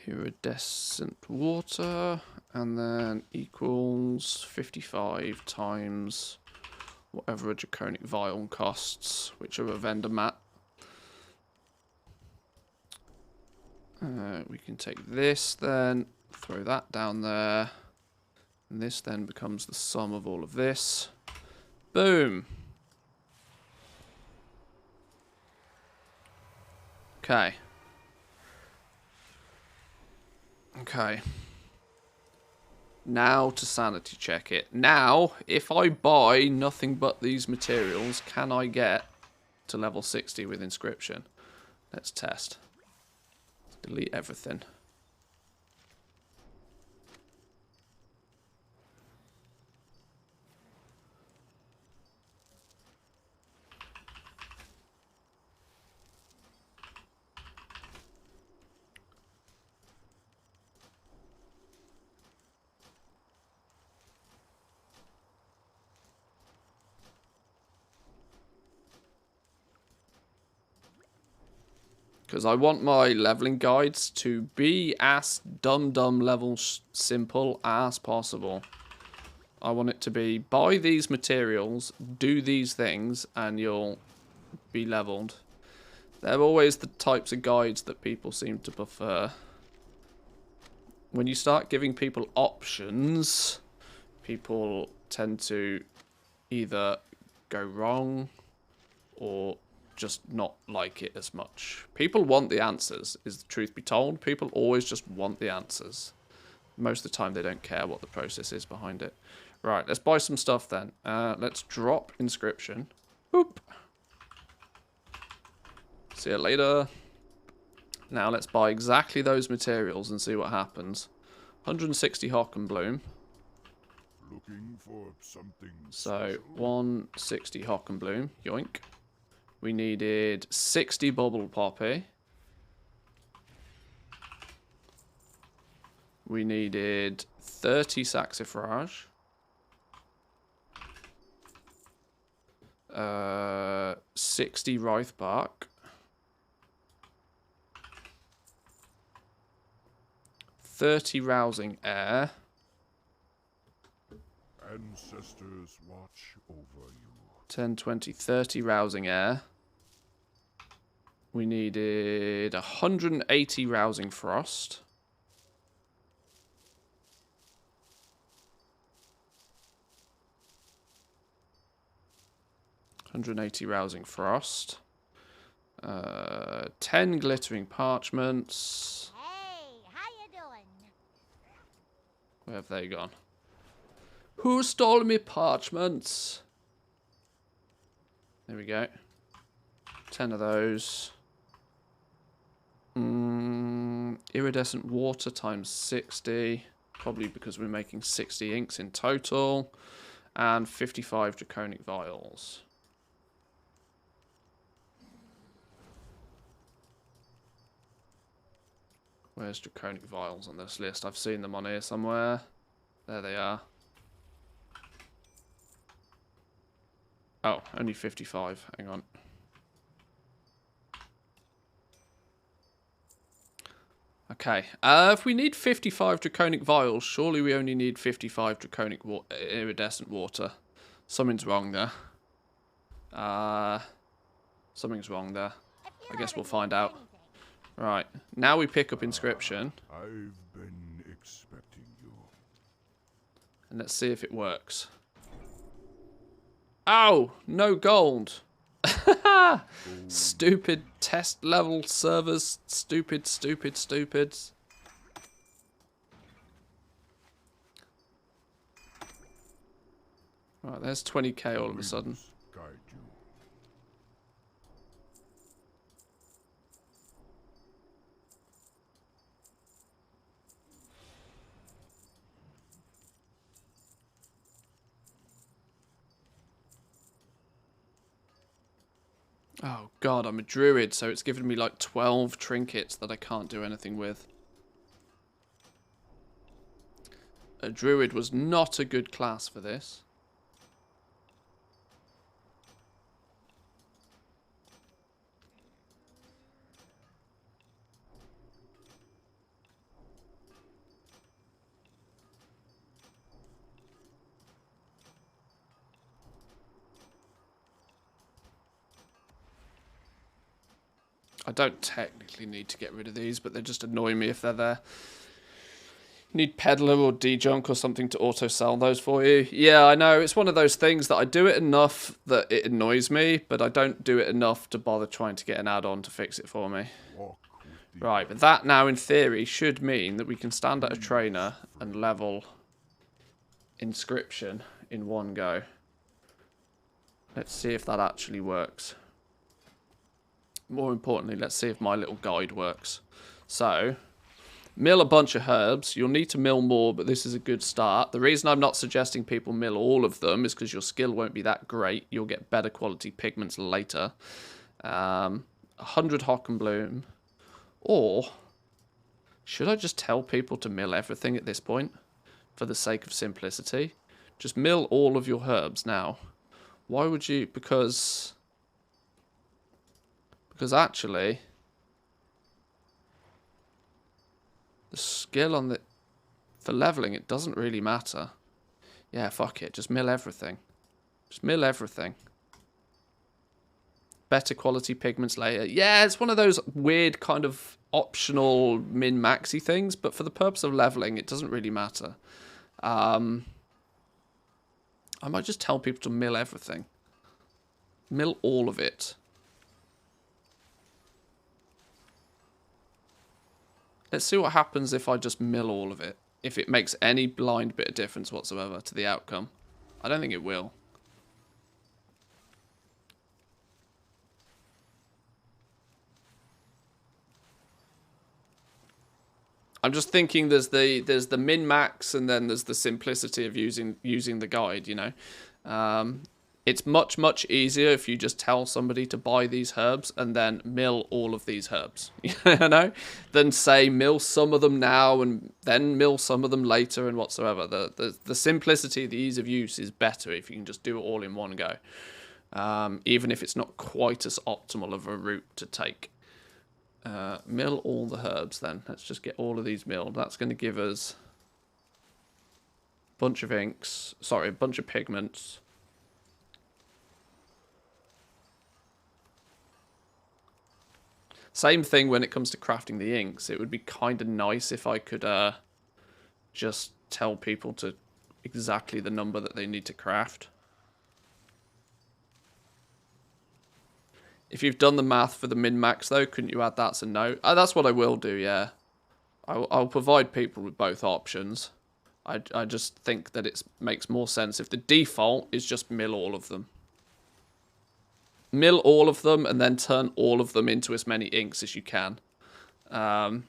Iridescent water, and then equals 55 times whatever a draconic vial costs, whichever vendor mat. We can take this then, throw that down there, and this then becomes the sum of all of this. Boom! Okay. Okay. Now to sanity check it. Now, if I buy nothing but these materials, can I get to level 60 with Inscription? Let's test. Delete everything. Because I want my leveling guides to be as dumb level simple as possible. I want it to be buy these materials, do these things, and you'll be leveled. They're always the types of guides that people seem to prefer. When you start giving people options, people tend to either go wrong or just not like it as much. People want the answers, is the truth be told. People always just want the answers. Most of the time they don't care what the process is behind it. Right, let's buy some stuff then. Let's drop Inscription. Boop. See you later. Now let's buy exactly those materials and see what happens. 160 Hock and Bloom. Looking for something So, special? 160 Hock and Bloom. Yoink. We needed 60 Bubble Poppy. We needed 30 Saxifrage. 60 Writhe Bark. 30 Rousing Air. Ancestors watch over you. 10, 20, 30 Rousing Air. We needed 180 Rousing Frost. Rousing Frost. 10 Glittering Parchments. Hey, how you doing? Where have they gone? Who stole me parchments? There we go. 10 of those. Iridescent water times 60. Probably because we're making 60 inks in total. And 55 draconic vials. Where's draconic vials on this list? I've seen them on here somewhere. There they are. Oh, only 55. Hang on. Okay. If we need 55 draconic vials, surely we only need 55 draconic iridescent water. Something's wrong there. Something's wrong there. I guess we'll find out. Right. Now we pick up Inscription. I've been expecting you. And let's see if it works. Oh, no gold. Stupid test level servers. Stupid. Right, there's 20k all of a sudden. Winds guide you. Oh god, I'm a druid, so it's given me like 12 trinkets that I can't do anything with. A druid was not a good class for this. I don't technically need to get rid of these, but they just annoy me if they're there. You need peddler or D-junk or something to auto-sell those for you. Yeah, I know. It's one of those things that I do it enough that it annoys me, but I don't do it enough to bother trying to get an add-on to fix it for me. Walk with the Right, but that now, in theory, should mean that we can stand at a trainer and level Inscription in one go. Let's see if that actually works. More importantly, let's see if my little guide works. So, mill a bunch of herbs. You'll need to mill more, but this is a good start. The reason I'm not suggesting people mill all of them is because your skill won't be that great. You'll get better quality pigments later. 100 hock and bloom. Or, should I just tell people to mill everything at this point? For the sake of simplicity. Just mill all of your herbs now. Why would you? Because actually, the skill on for leveling, it doesn't really matter. Yeah, fuck it. Just mill everything. Just mill everything. Better quality pigments later. Yeah, it's one of those weird kind of optional min-maxy things, but for the purpose of leveling, it doesn't really matter. I might just tell people to mill everything. Mill all of it. Let's see what happens if I just mill all of it. If it makes any blind bit of difference whatsoever to the outcome. I don't think it will. I'm just thinking there's the min-max and then there's the simplicity of using the guide, you know. It's much easier if you just tell somebody to buy these herbs and then mill all of these herbs, you know, than say mill some of them now and then mill some of them later and whatsoever. The simplicity, the ease of use is better if you can just do it all in one go, even if it's not quite as optimal of a route to take. Mill all the herbs then. Let's just get all of these milled. That's going to give us a bunch of inks. Sorry, a bunch of pigments. Same thing when it comes to crafting the inks. It would be kind of nice if I could just tell people to exactly the number that they need to craft. If you've done the math for the min-max, though, couldn't you add that as a note? That's what I will do, yeah. I'll provide people with both options. I just think that it makes more sense if the default is just mill all of them. Mill all of them and then turn all of them into as many inks as you can. So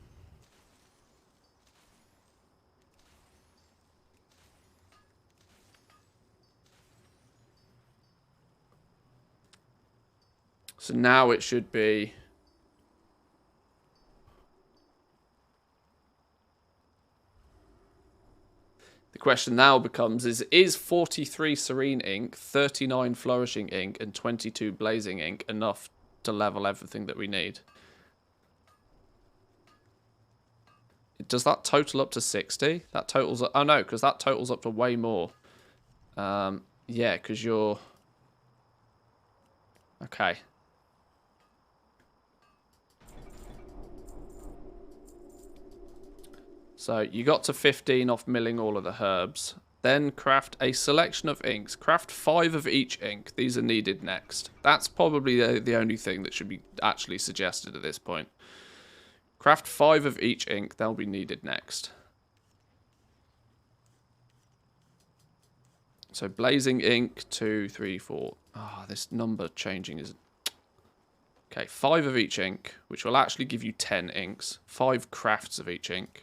now it should be... The question now becomes, is 43 Serene ink, 39 Flourishing ink, and 22 Blazing ink enough to level everything that we need? Does that total up to 60? That totals... Oh no, because that totals up to way more. Yeah, because you're... Okay. So you got to 15 off milling all of the herbs. Then craft a selection of inks. Craft 5 of each ink. These are needed next. That's probably the only thing that should be actually suggested at this point. Craft 5 of each ink. They'll be needed next. So blazing ink, 2, 3, 4. Ah, this number changing is... Okay, 5 of each ink, which will actually give you 10 inks. 5 crafts of each ink.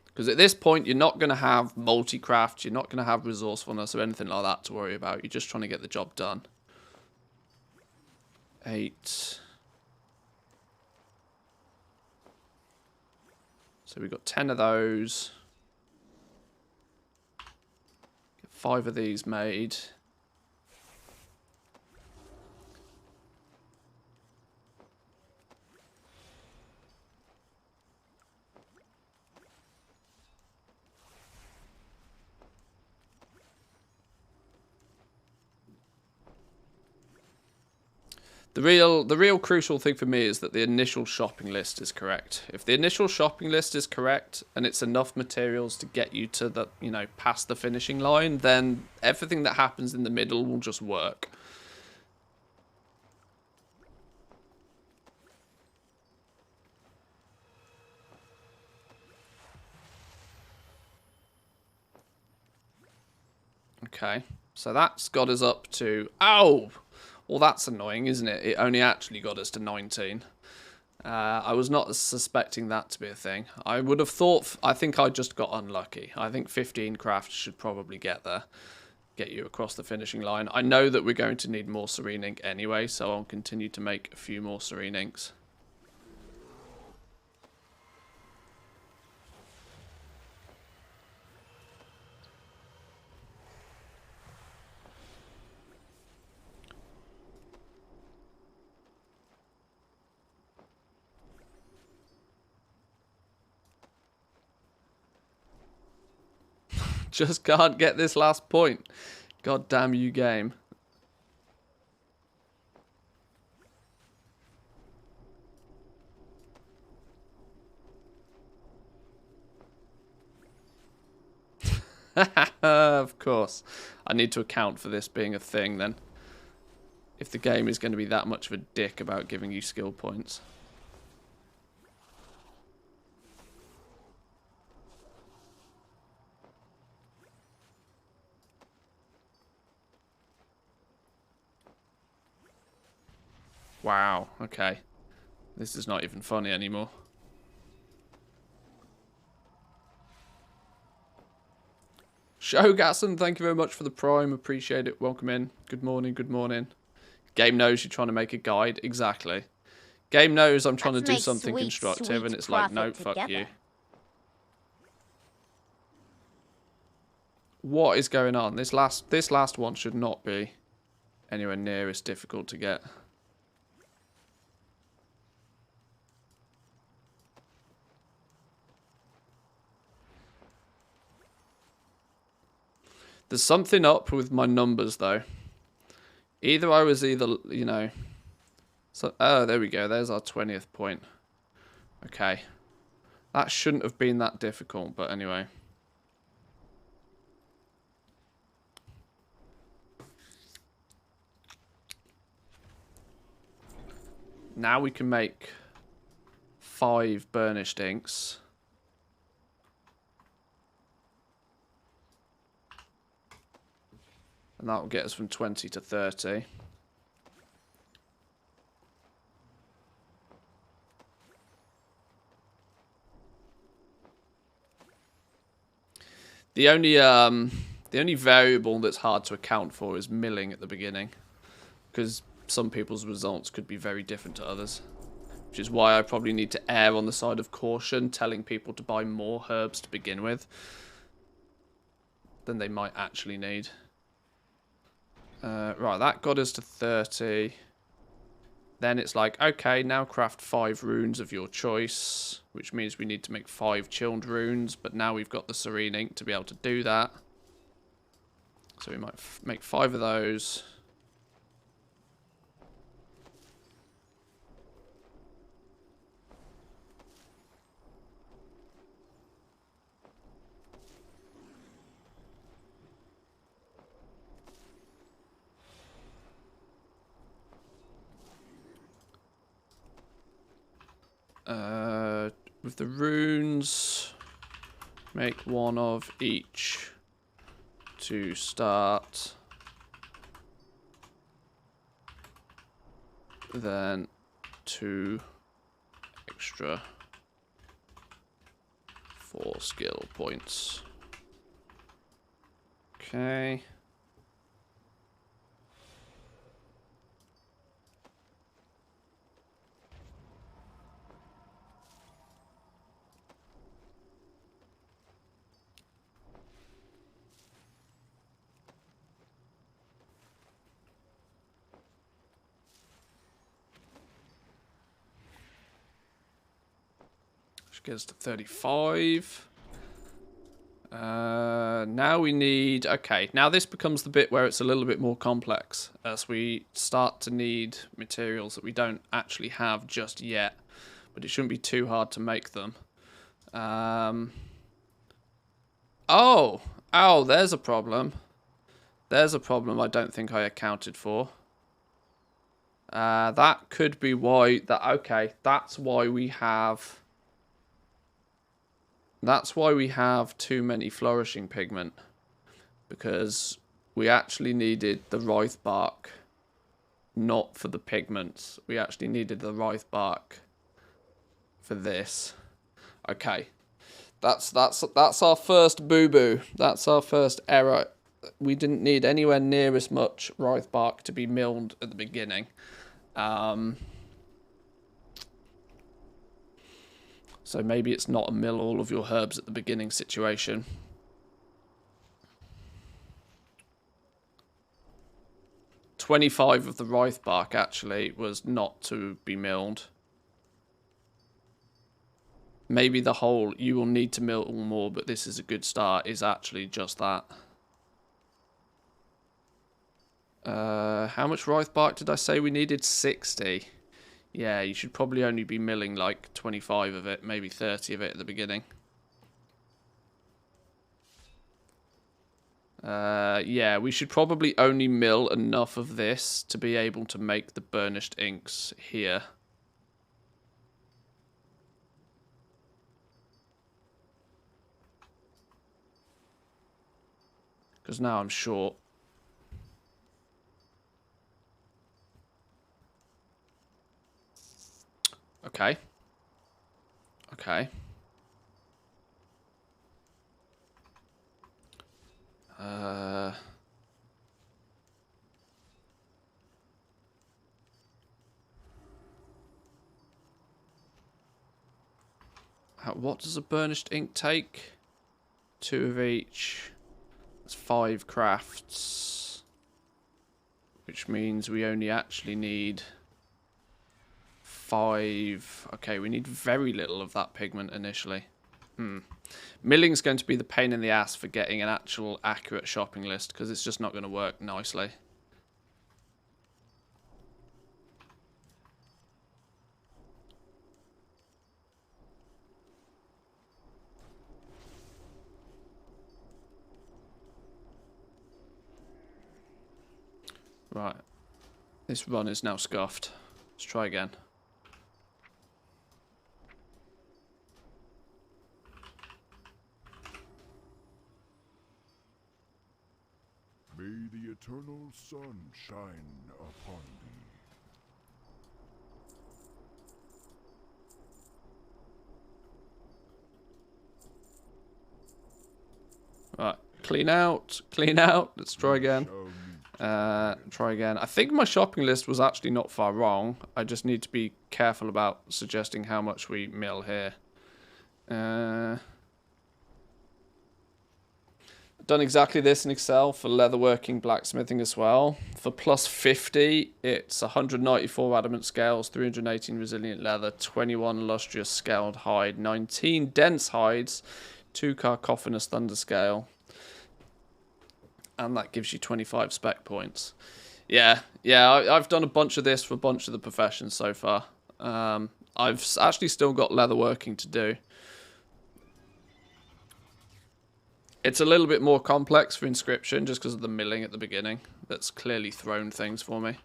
Because at this point, you're not going to have multi-craft, you're not going to have resourcefulness or anything like that to worry about. You're just trying to get the job done. 8. So we've got 10 of those. Get 5 of these made. The real crucial thing for me is that the initial shopping list is correct. If the initial shopping list is correct and it's enough materials to get you to the, you know, past the finishing line, then everything that happens in the middle will just work. Okay, so that's got us up to... Ow! Well, that's annoying, isn't it? It only actually got us to 19. I was not suspecting that to be a thing. I would have thought... I think I just got unlucky. I think 15 crafts should probably get there. Get you across the finishing line. I know that we're going to need more serene ink anyway, so I'll continue to make a few more serene inks. Just can't get this last point. God damn you, game. Of course. I need to account for this being a thing then. If the game is going to be that much of a dick about giving you skill points. Wow, okay. This is not even funny anymore. Shogatson, thank you very much for the prime. Appreciate it. Welcome in. Good morning, good morning. Game knows you're trying to make a guide. Exactly. Game knows I'm trying to do something constructive, and it's like, no, fuck you. What is going on? This last one should not be anywhere near as difficult to get. There's something up with my numbers, though. You know... So, oh, there we go. There's our 20th point. Okay. That shouldn't have been that difficult, but anyway. Now we can make 5 burnished inks. And that will get us from 20 to 30. The only variable that's hard to account for is milling at the beginning, because some people's results could be very different to others. Which is why I probably need to err on the side of caution, telling people to buy more herbs to begin with than they might actually need. Right, that got us to 30. Then it's like, okay, now craft 5 runes of your choice, which means we need to make 5 chilled runes, but now we've got the serene ink to be able to do that. So we might make 5 of those. With the runes, make one of each to start. Then 2 extra 4 skill points. Okay. Which gets to 35. Now we need... Okay, now this becomes the bit where it's a little bit more complex as we start to need materials that we don't actually have just yet. But it shouldn't be too hard to make them. Oh, there's a problem. There's a problem I don't think I accounted for. That could be why... Okay, that's why we have... That's why we have too many flourishing pigment. Because we actually needed the Writhe bark, not for the pigments. We actually needed the Writhe bark for this. Okay. That's our first boo-boo. That's our first error. We didn't need anywhere near as much Writhe bark to be milled at the beginning. So maybe it's not a mill all of your herbs at the beginning situation. $25 of the Writhe bark actually was not to be milled. Maybe the whole you will need to mill more, but this is a good start is actually just that. How much Writhe bark did I say we needed? 60. Yeah, you should probably only be milling like 25 of it, maybe 30 of it at the beginning. Yeah, we should probably only mill enough of this to be able to make the burnished inks here. Because now I'm short. Okay. Okay. What does a burnished ink take? 2 of each. That's 5 crafts. Which means we only actually need 5. Okay, we need very little of that pigment initially. Milling's going to be the pain in the ass for getting an actual accurate shopping list because it's just not going to work nicely. Right. This run is now scuffed. Let's try again. May the eternal sun shine upon thee. Right, clean out, let's try again. Try again. I think my shopping list was actually not far wrong. I just need to be careful about suggesting how much we mill here. Done exactly this in Excel for leatherworking, blacksmithing as well. For plus 50, it's 194 adamant scales, 318 resilient leather, 21 lustrous scaled hide, 19 dense hides, 2 cacophonous thunder scale. And that gives you 25 spec points. Yeah, I've done a bunch of this for a bunch of the professions so far. I've actually still got leatherworking to do. It's a little bit more complex for Inscription just because of the milling at the beginning. That's clearly thrown things for me.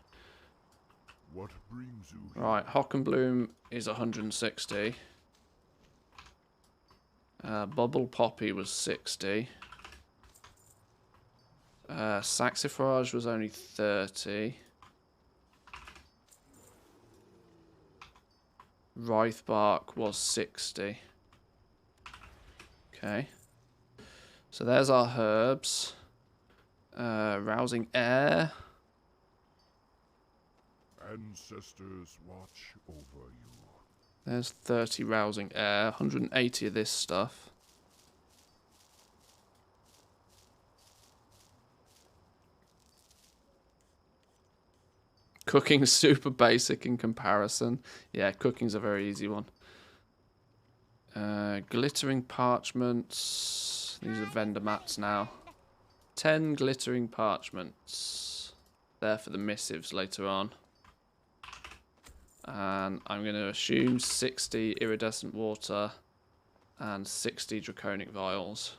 What brings you here? Right, Hockenbloom is 160. Bubble Poppy was 60. Saxifrage was only 30. Wraithbark was 60. Okay. So there's our herbs. Rousing Air. Ancestors watch over you. There's 30 Rousing Air. 180 of this stuff. Cooking's super basic in comparison. Yeah, cooking's a very easy one. Glittering parchments. These are vendor mats now. 10 glittering parchments. There for the missives later on. And I'm going to assume 60 iridescent water and 60 draconic vials.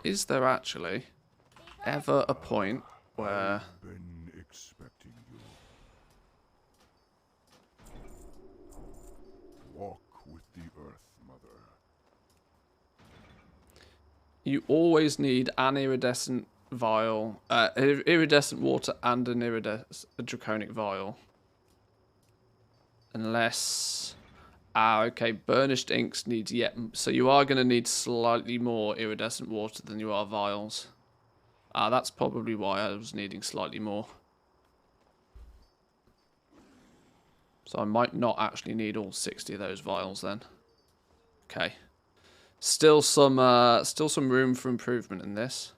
Is there actually ever a point where... Been expecting you. Walk with the Earth Mother. You always need an iridescent vial, iridescent water and an a draconic vial. Unless... Ah, okay, burnished inks needs yet... So you are going to need slightly more iridescent water than you are vials. Ah, that's probably why I was needing slightly more. So I might not actually need all 60 of those vials then. Okay. Still some room for improvement in this.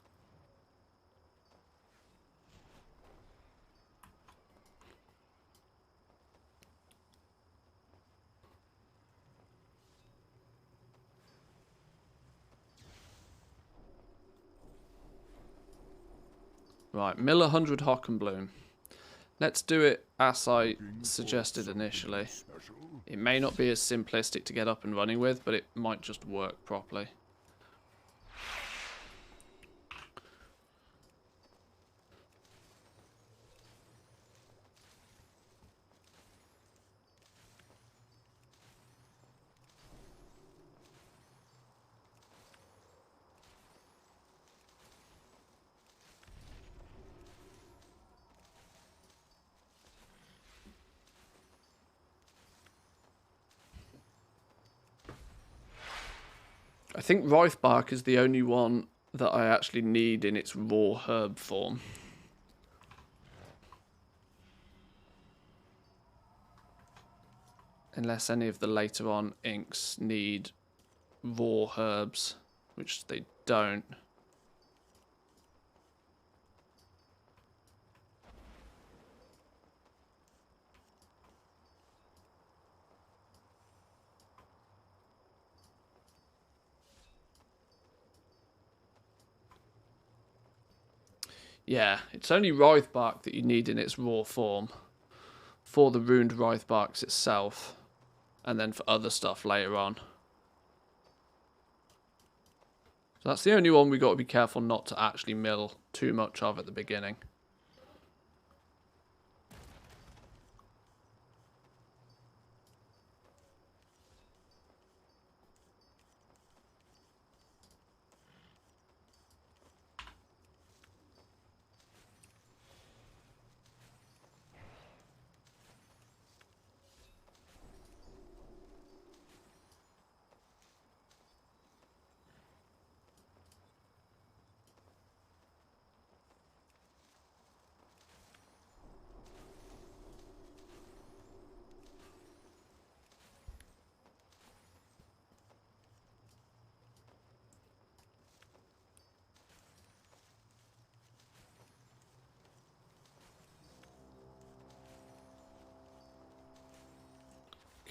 Right, mill 100 Hockenbloom. Let's do it as I suggested initially. Special? It may not be as simplistic to get up and running with, but it might just work properly. I think Wraithbark is the only one that I actually need in its raw herb form. Unless any of the later on inks need raw herbs, which they don't. Yeah, it's only Wraithbark that you need in its raw form. For the runed Wraithbarks itself. And then for other stuff later on. So that's the only one we got to be careful not to actually mill too much of at the beginning.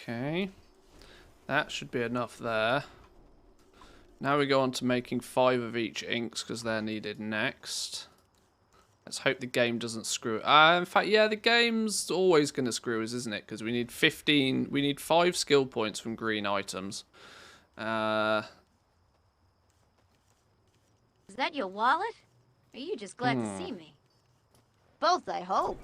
Okay, that should be enough there. Now we go on to making 5 of each inks because they're needed next. Let's hope the game doesn't screw it. In fact, yeah, the game's always going to screw us, isn't it? Because we need 15... We need 5 skill points from green items. Is that your wallet? Or are you just glad to see me? Both, I hope.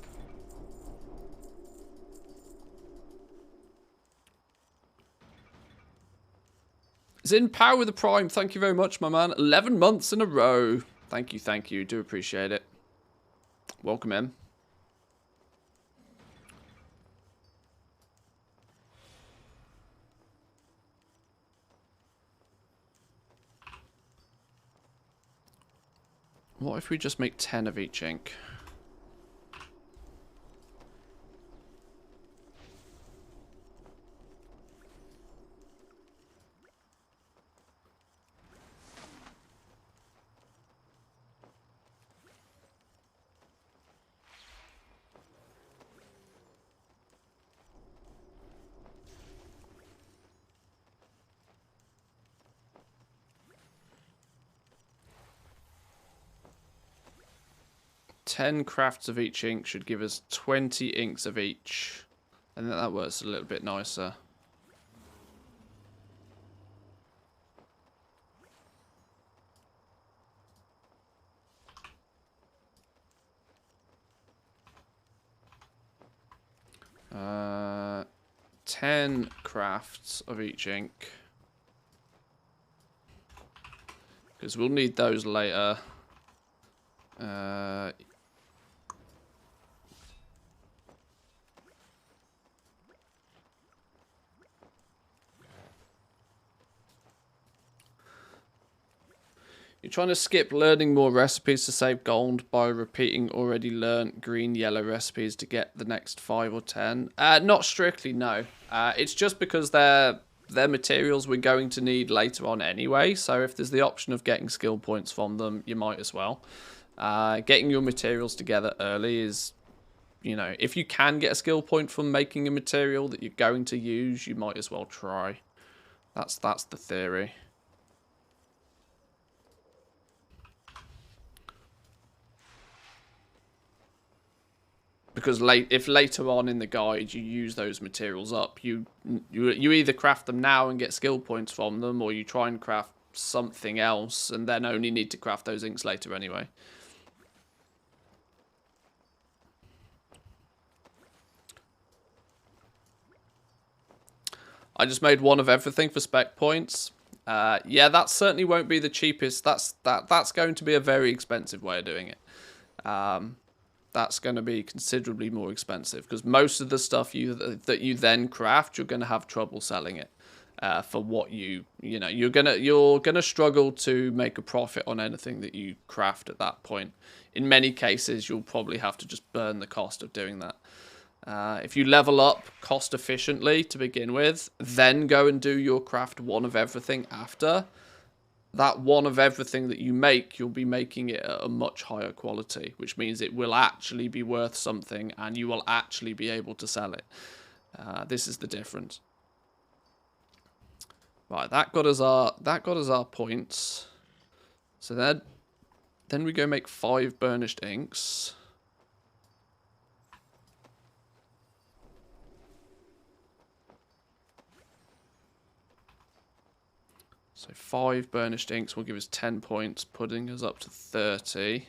Zin Power with the Prime. Thank you very much, my man. 11 months in a row. Thank you, thank you. Do appreciate it. Welcome in. What if we just make 10 of each ink? Ten crafts of each ink should give us 20 inks of each. I think that works a little bit nicer. Uh, 10 crafts of each ink. Because we'll need those later. You're trying to skip learning more recipes to save gold by repeating already learnt green, yellow recipes to get the next 5 or 10. Not strictly, no. It's just because they're materials we're going to need later on anyway. So if there's the option of getting skill points from them, you might as well. Getting your materials together early is, you know, if you can get a skill point from making a material that you're going to use, you might as well try. That's the theory. Because if later on in the guide you use those materials up, you either craft them now and get skill points from them, or you try and craft something else and then only need to craft those inks later anyway. I just made one of everything for spec points. Yeah, that certainly won't be the cheapest. That's going to be a very expensive way of doing it. That's going to be considerably more expensive because most of the stuff that you then craft, you're going to have trouble selling it for what you know. You're gonna struggle to make a profit on anything that you craft at that point. In many cases, you'll probably have to just burn the cost of doing that. If you level up cost efficiently to begin with, then go and do your craft one of everything after. That one of everything that you make, you'll be making it at a much higher quality, which means it will actually be worth something and you will actually be able to sell it. This is the difference. Right, that got us our points. So then we go make 5 burnished inks. So 5 burnished inks will give us 10 points, putting us up to 30.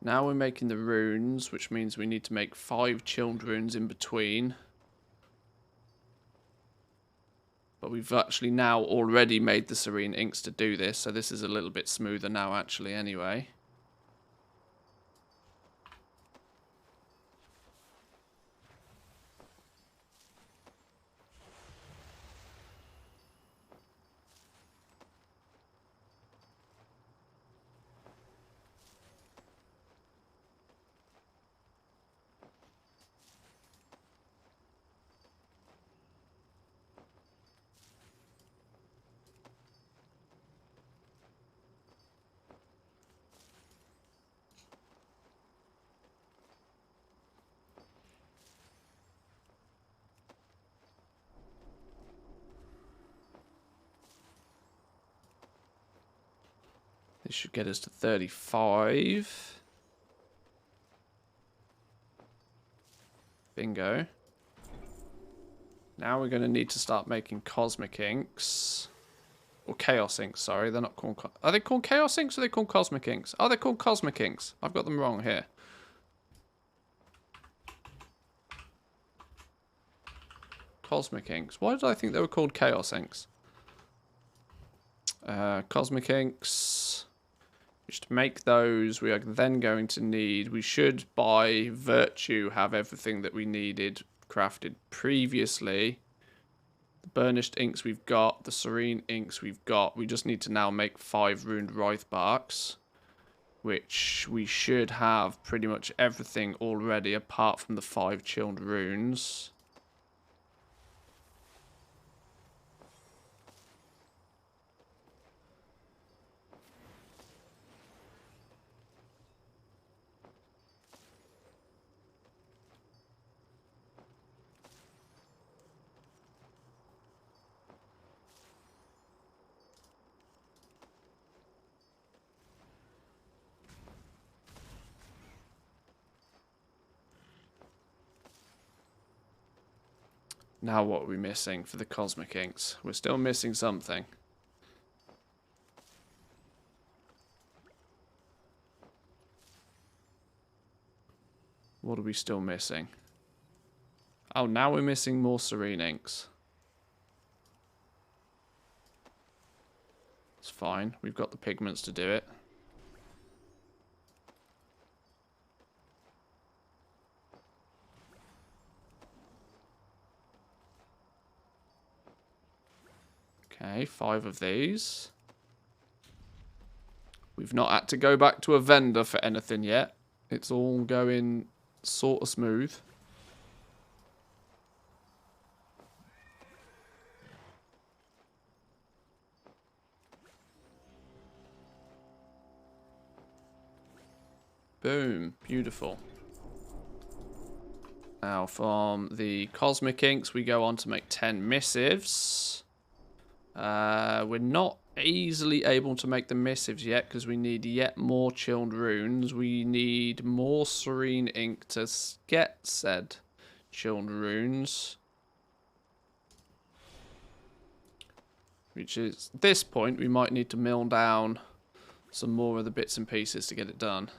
Now we're making the runes, which means we need to make 5 chilled runes in between. But we've actually now already made the serene inks to do this, so this is a little bit smoother now actually anyway. This should get us to 35. Bingo. Now we're going to need to start making cosmic inks. Or chaos inks, sorry. They're not called... Are they called chaos inks or are they called cosmic inks? Oh, they're called cosmic inks. I've got them wrong here. Cosmic inks. Why did I think they were called chaos inks? Cosmic inks. Just to make those, we are then going to need... We should, by virtue, have everything that we needed crafted previously. The burnished inks we've got, the serene inks we've got. We just need to now make 5 runed Wraith barks, which we should have pretty much everything already apart from the 5 chilled runes. Now what are we missing for the cosmic inks? We're still missing something. What are we still missing? Oh, now we're missing more serene inks. It's fine. We've got the pigments to do it. Okay, 5 of these. We've not had to go back to a vendor for anything yet. It's all going sort of smooth. Boom. Beautiful. Now from the cosmic inks we go on to make 10 missives. We're not easily able to make the missives yet because we need yet more chilled runes. We need more serene ink to get said chilled runes. Which is, at this point, we might need to mill down some more of the bits and pieces to get it done.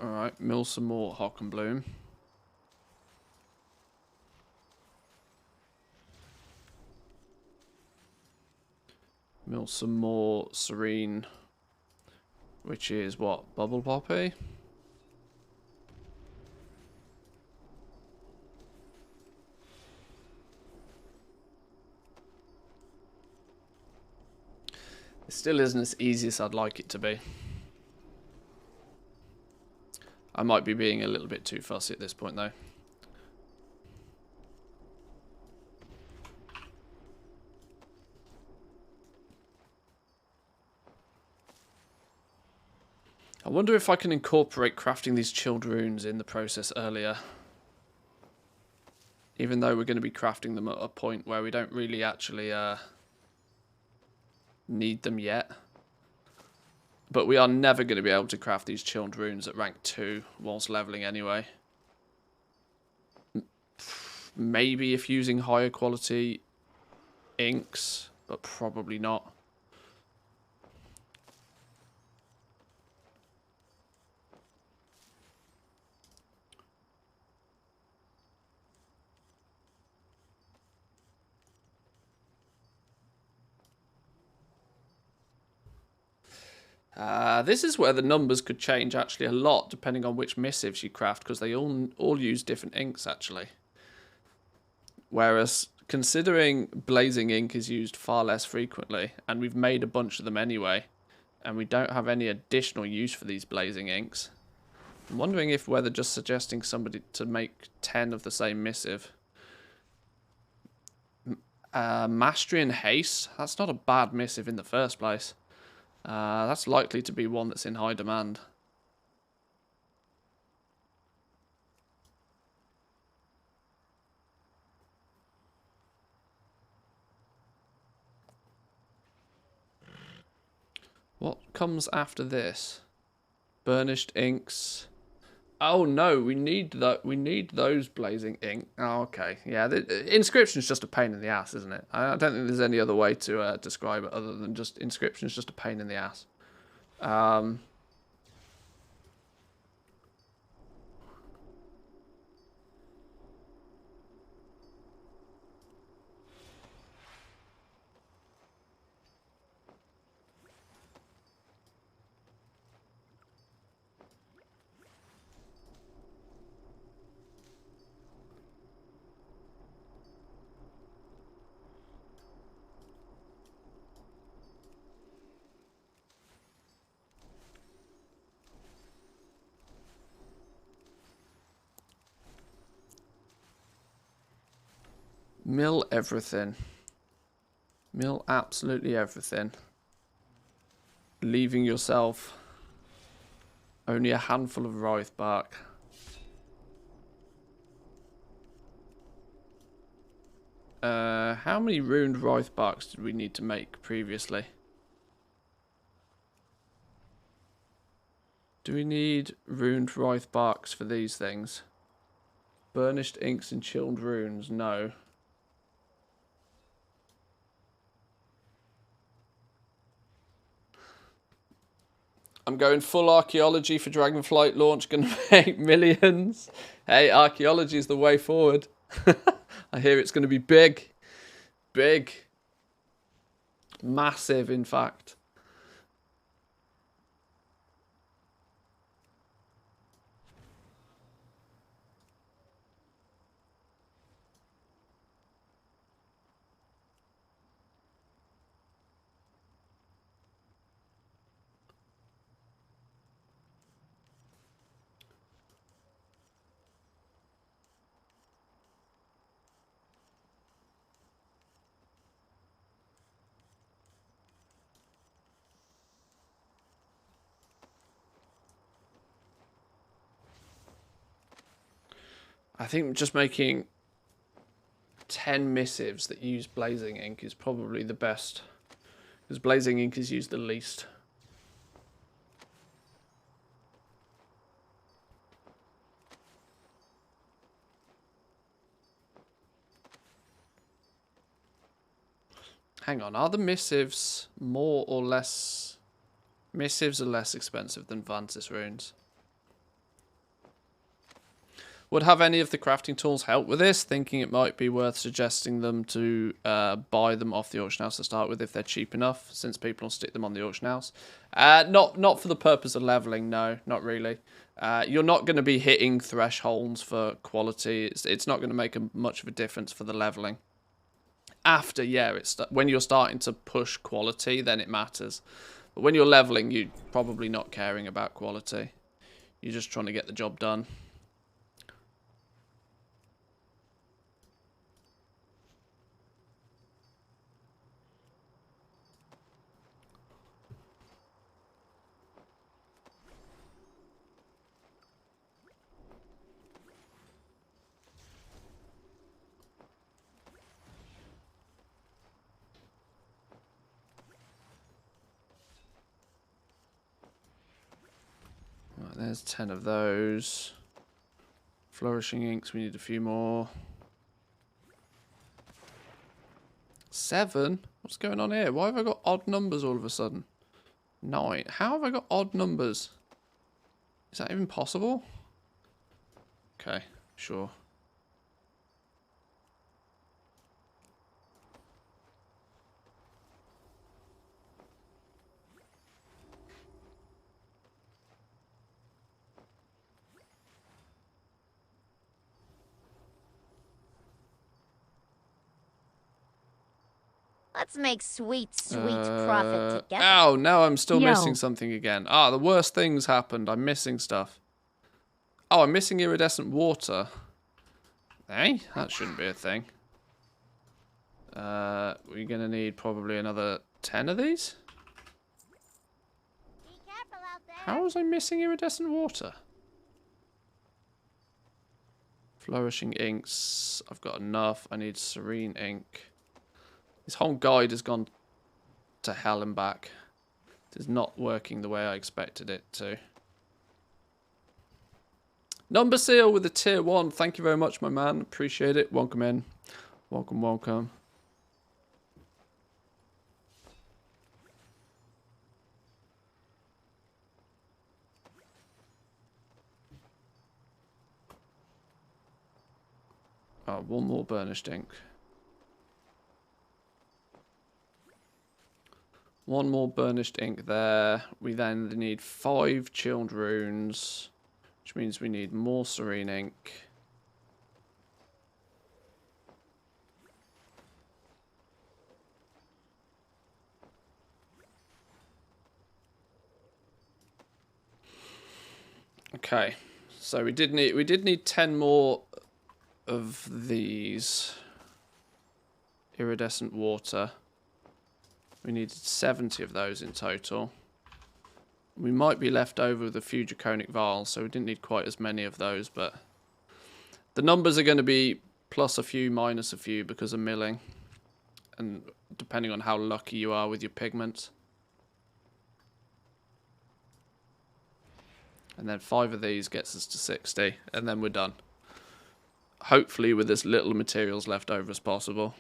Alright, mill some more Hock and Bloom. Mill some more Serene, which is what? Bubble Poppy? It still isn't as easy as I'd like it to be. I might be being a little bit too fussy at this point, though. I wonder if I can incorporate crafting these chilled runes in the process earlier. Even though we're going to be crafting them at a point where we don't really actually need them yet. But we are never going to be able to craft these chilled runes at rank 2 whilst leveling anyway. Maybe if using higher quality inks, but probably not. This is where the numbers could change actually a lot depending on which missives you craft, because they all use different inks actually. Whereas considering blazing ink is used far less frequently, and we've made a bunch of them anyway, and we don't have any additional use for these blazing inks, I'm wondering if whether just suggesting somebody to make 10 of the same missive. Mastery and Haste, that's not a bad missive in the first place. That's likely to be one that's in high demand. What comes after this? Burnished inks. Oh no, we need that. We need those blazing ink. Oh, okay. Yeah, the inscription's just a pain in the ass, isn't it? I don't think there's any other way to describe it other than just inscription's just a pain in the ass. Mill everything. Mill absolutely everything. Leaving yourself only a handful of Writhe bark. How many ruined Writhe barks did we need to make previously? Do we need ruined Writhe barks for these things? Burnished inks and chilled runes? No. I'm going full archaeology for Dragonflight launch. Gonna make millions. Hey, archaeology is the way forward. I hear it's going to be big. Big. Massive, in fact. I think just making 10 missives that use blazing ink is probably the best. Because blazing ink is used the least. Hang on, are the missives more or less... Missives are less expensive than Vantis runes. Would have any of the crafting tools help with this? Thinking it might be worth suggesting them to buy them off the auction house to start with if they're cheap enough, since people will stick them on the auction house. Not for the purpose of leveling, no, not really. You're not going to be hitting thresholds for quality. It's not going to make much of a difference for the leveling. After, yeah, when you're starting to push quality, then it matters. But when you're leveling, you're probably not caring about quality. You're just trying to get the job done. Right, there's 10 of those. Flourishing inks, we need a few more. 7? What's going on here? Why have I got odd numbers all of a sudden? 9. How have I got odd numbers? Is that even possible? Okay, sure. Let's make sweet profit together. Ow, now I'm still missing something again. Ah, the worst things happened. I'm missing stuff. Oh, I'm missing iridescent water. Hey, that shouldn't be a thing. We're going to need probably another 10 of these. Be careful out there. How was I missing iridescent water? Flourishing inks. I've got enough. I need serene ink. This whole guide has gone to hell and back. is not working the way I expected it to. Number Seal with a tier 1. Thank you very much, my man. Appreciate it. Welcome in. Welcome, welcome. Oh, one more burnished ink. One more burnished ink there. We then need 5 chilled runes, which means we need more serene ink. Okay, so we did need 10 more of these iridescent water. We needed 70 of those in total. We might be left over with a few draconic vials, so we didn't need quite as many of those, but the numbers are going to be plus a few, minus a few because of milling, and depending on how lucky you are with your pigments. And then 5 of these gets us to 60, and then we're done. Hopefully with as little materials left over as possible.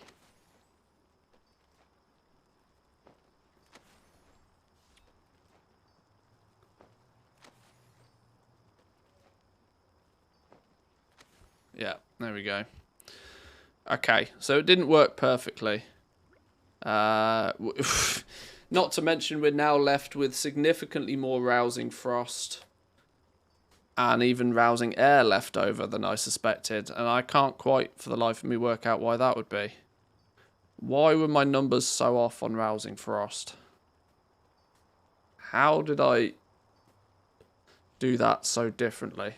Yeah, there we go. Okay, so it didn't work perfectly. Not to mention we're now left with significantly more rousing frost and even rousing air left over than I suspected, and I can't quite for the life of me work out why that would be. Why were my numbers so off on rousing frost? How did I do that so differently?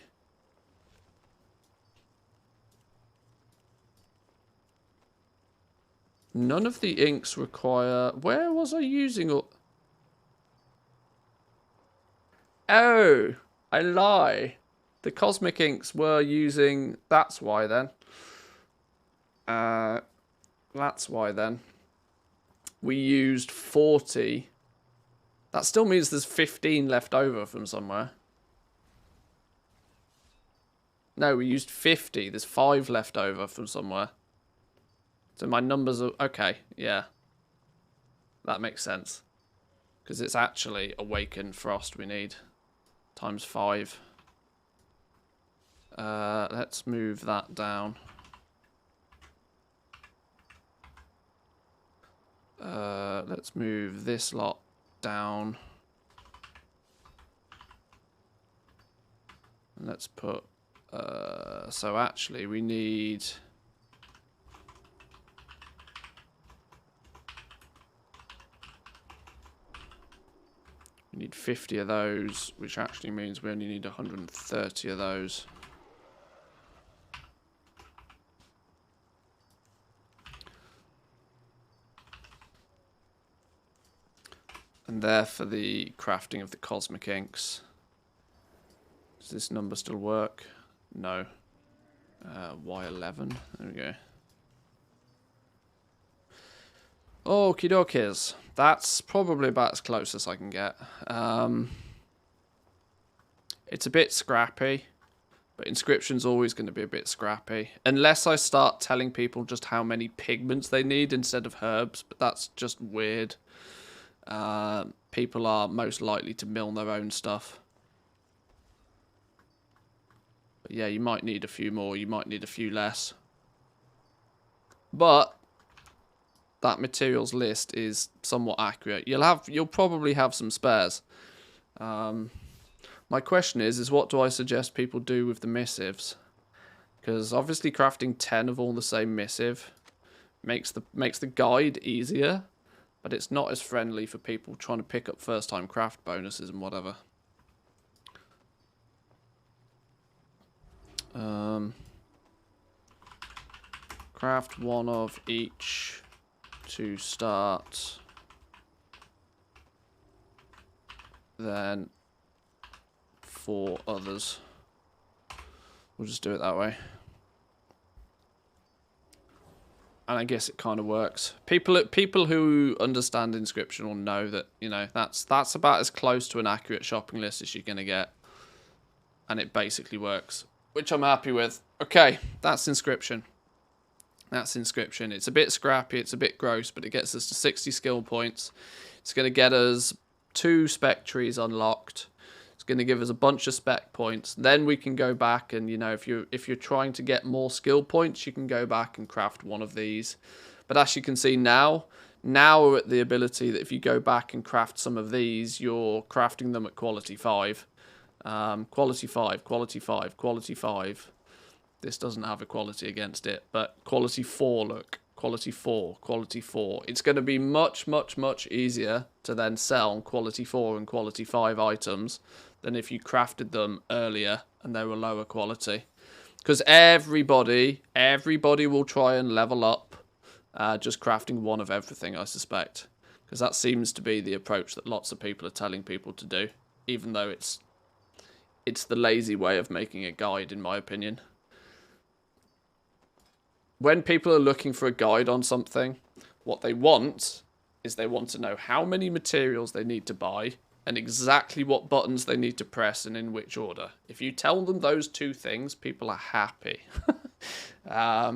None of the inks require... Where was I using all... Oh, I lie. The cosmic inks were using... That's why then. That's why then. We used 40. That still means there's 15 left over from somewhere. No, we used 50. There's 5 left over from somewhere. So my numbers are... Okay, yeah. That makes sense. Because it's actually awakened frost we need. Times 5. Let's move that down. Let's move this lot down. And let's put... so actually we need... We need 50 of those, which actually means we only need 130 of those. And there for the crafting of the cosmic inks. Does this number still work? No. Y11. There we go. Okie dokies. That's probably about as close as I can get. It's a bit scrappy, but Inscription's always going to be a bit scrappy. Unless I start telling people just how many pigments they need instead of herbs, but that's just weird. People are most likely to mill their own stuff. But yeah, you might need a few more, you might need a few less. But that materials list is somewhat accurate. You'll probably have some spares. My question is what do I suggest people do with the missives? Because obviously crafting 10 of all the same missive makes the guide easier, but it's not as friendly for people trying to pick up first time craft bonuses and whatever. Craft 1 of each to start, then 4 others. We'll just do it that way. And I guess it kind of works. People who understand Inscription will know that, you know, that's about as close to an accurate shopping list as you're going to get. And it basically works, which I'm happy with. Okay, that's Inscription. That's Inscription. It's a bit scrappy, it's a bit gross, but it gets us to 60 skill points. It's going to get us 2 spec trees unlocked. It's going to give us a bunch of spec points. Then we can go back and, you know, if you're trying to get more skill points, you can go back and craft one of these. But as you can see now we're at the ability that if you go back and craft some of these, you're crafting them at quality 5. Quality 5, quality 5, quality 5. This doesn't have a quality against it, but quality 4, look. Quality 4, quality 4. It's going to be much, much, much easier to then sell quality 4 and quality 5 items than if you crafted them earlier and they were lower quality. Because everybody will try and level up just crafting one of everything, I suspect. Because that seems to be the approach that lots of people are telling people to do, even though it's the lazy way of making a guide, in my opinion. When people are looking for a guide on something, what they want is they want to know how many materials they need to buy and exactly what buttons they need to press and in which order. If you tell them those 2 things, people are happy.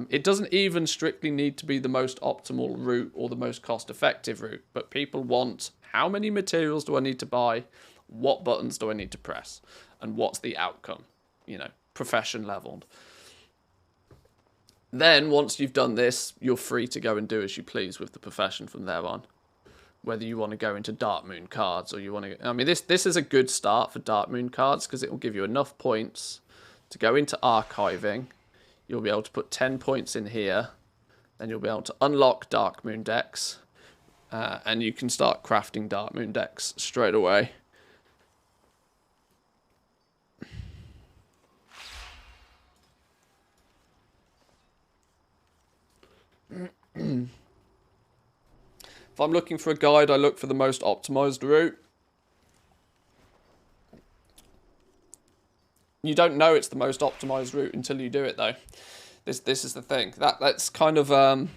It doesn't even strictly need to be the most optimal route or the most cost-effective route, but people want how many materials do I need to buy, what buttons do I need to press, and what's the outcome, you know, profession leveled. Then, once you've done this, you're free to go and do as you please with the profession from there on. Whether you want to go into Dark Moon cards or you want to... I mean, this is a good start for Dark Moon cards because it will give you enough points to go into archiving. You'll be able to put 10 points in here. Then you'll be able to unlock Dark Moon decks. And you can start crafting Dark Moon decks straight away. If I'm looking for a guide, I look for the most optimized route. You don't know it's the most optimized route until you do it, though. This is the thing. That's kind of the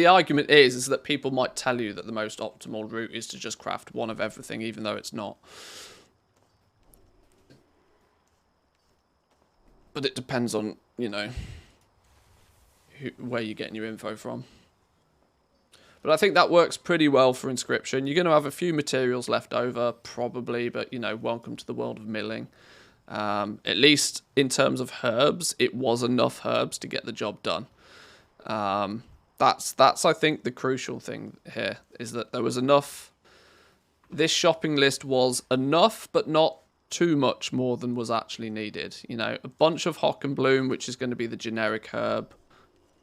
argument is that people might tell you that the most optimal route is to just craft one of everything, even though it's not. But it depends on, you know, where you're getting your info from. But I think that works pretty well for Inscription. You're going to have a few materials left over, probably, but, you know, welcome to the world of milling. At least in terms of herbs, it was enough herbs to get the job done. That's I think, the crucial thing here, is that there was enough... This shopping list was enough, but not too much more than was actually needed. You know, a bunch of Hock and Bloom, which is going to be the generic herb.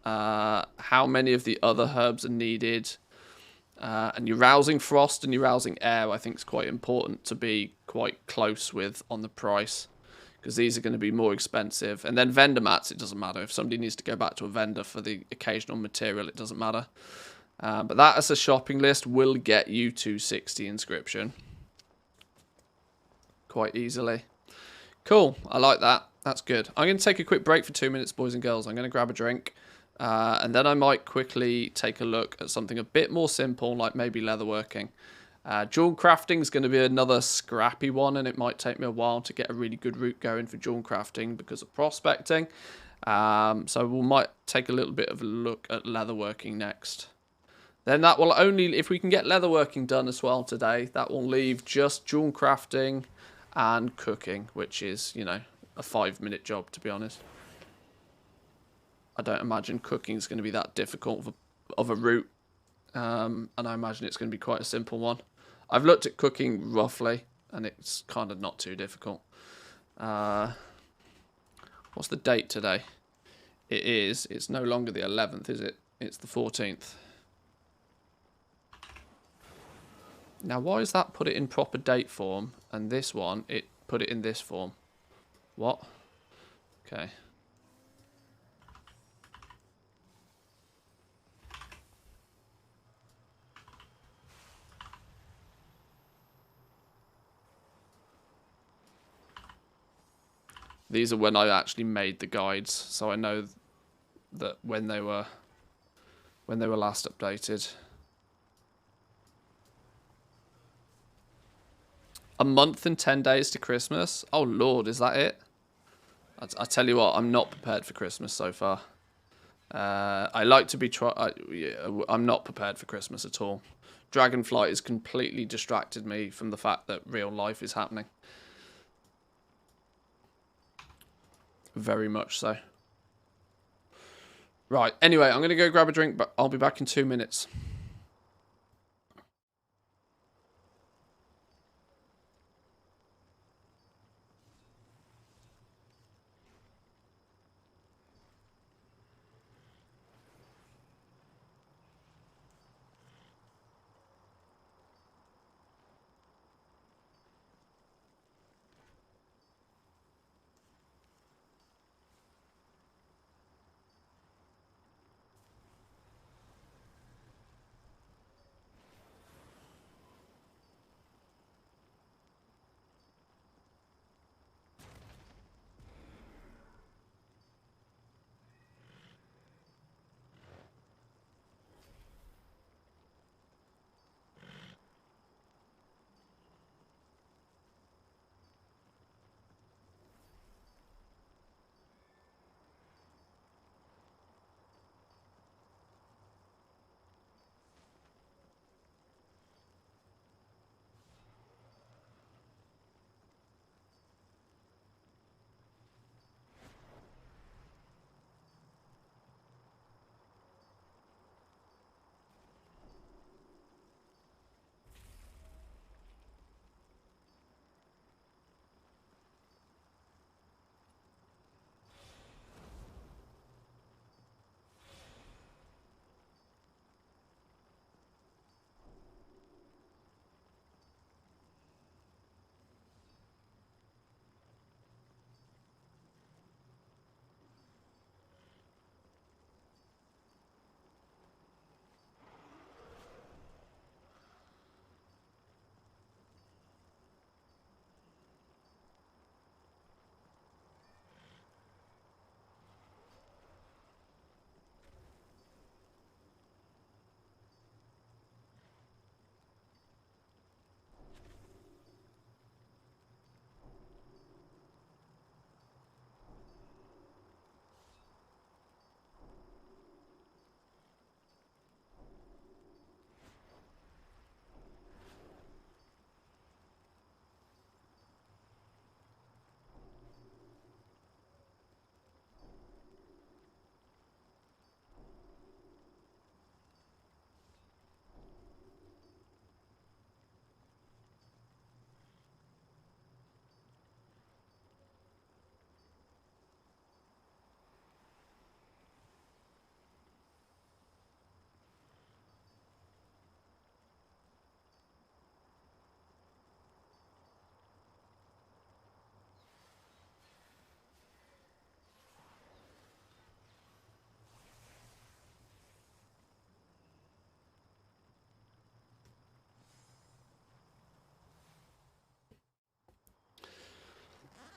How many of the other herbs are needed, and your Rousing Frost and your Rousing Air I think is quite important to be quite close with on the price, because these are going to be more expensive. And then vendor mats, it doesn't matter. If somebody needs to go back to a vendor for the occasional material, it doesn't matter. But that as a shopping list will get you to 60 Inscription quite easily. Cool, I like that. That's good. I'm going to take a quick break for 2 minutes, boys and girls. I'm going to grab a drink. And then I might quickly take a look at something a bit more simple, like maybe leatherworking. Jewel crafting is going to be another scrappy one, and it might take me a while to get a really good route going for jewel crafting because of prospecting. So we might take a little bit of a look at leatherworking next. Then that will only, if we can get leatherworking done as well today, that will leave just jewel crafting and cooking, which is, you know, a 5-minute job, to be honest. I don't imagine cooking is going to be that difficult of a route, and I imagine it's going to be quite a simple one. I've looked at cooking roughly, and it's kind of not too difficult. What's the date today? It's no longer the 11th, is it? It's the 14th. Now, why is that put it in proper date form, and this one, it put it in this form? What? Okay. These are when I actually made the guides, so I know that when they were last updated. A month and 10 days to Christmas. Oh Lord, is that it? I tell you what, I'm not prepared for Christmas so far. I like to be I'm not prepared for Christmas at all. Dragonflight has completely distracted me from the fact that real life is happening. Very much so. Right, anyway, I'm going to go grab a drink, but I'll be back in 2 minutes.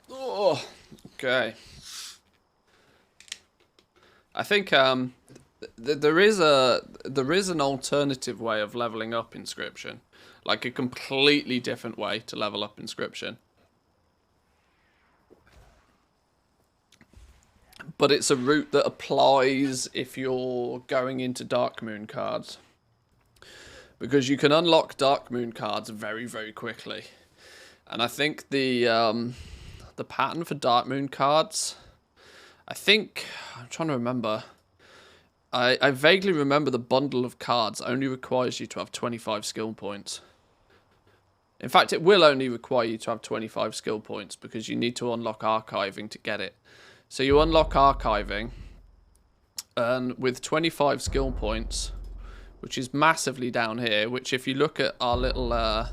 Oh, okay. I think there is an alternative way of leveling up Inscription, like a completely different way to level up Inscription. But it's a route that applies if you're going into Dark Moon cards, because you can unlock Dark Moon cards very, very quickly. And I think the pattern for Dark Moon cards, I'm trying to remember. I vaguely remember the bundle of cards only requires you to have 25 skill points. In fact, it will only require you to have 25 skill points because you need to unlock archiving to get it. So you unlock archiving, and with 25 skill points, which is massively down here, which if you look at our little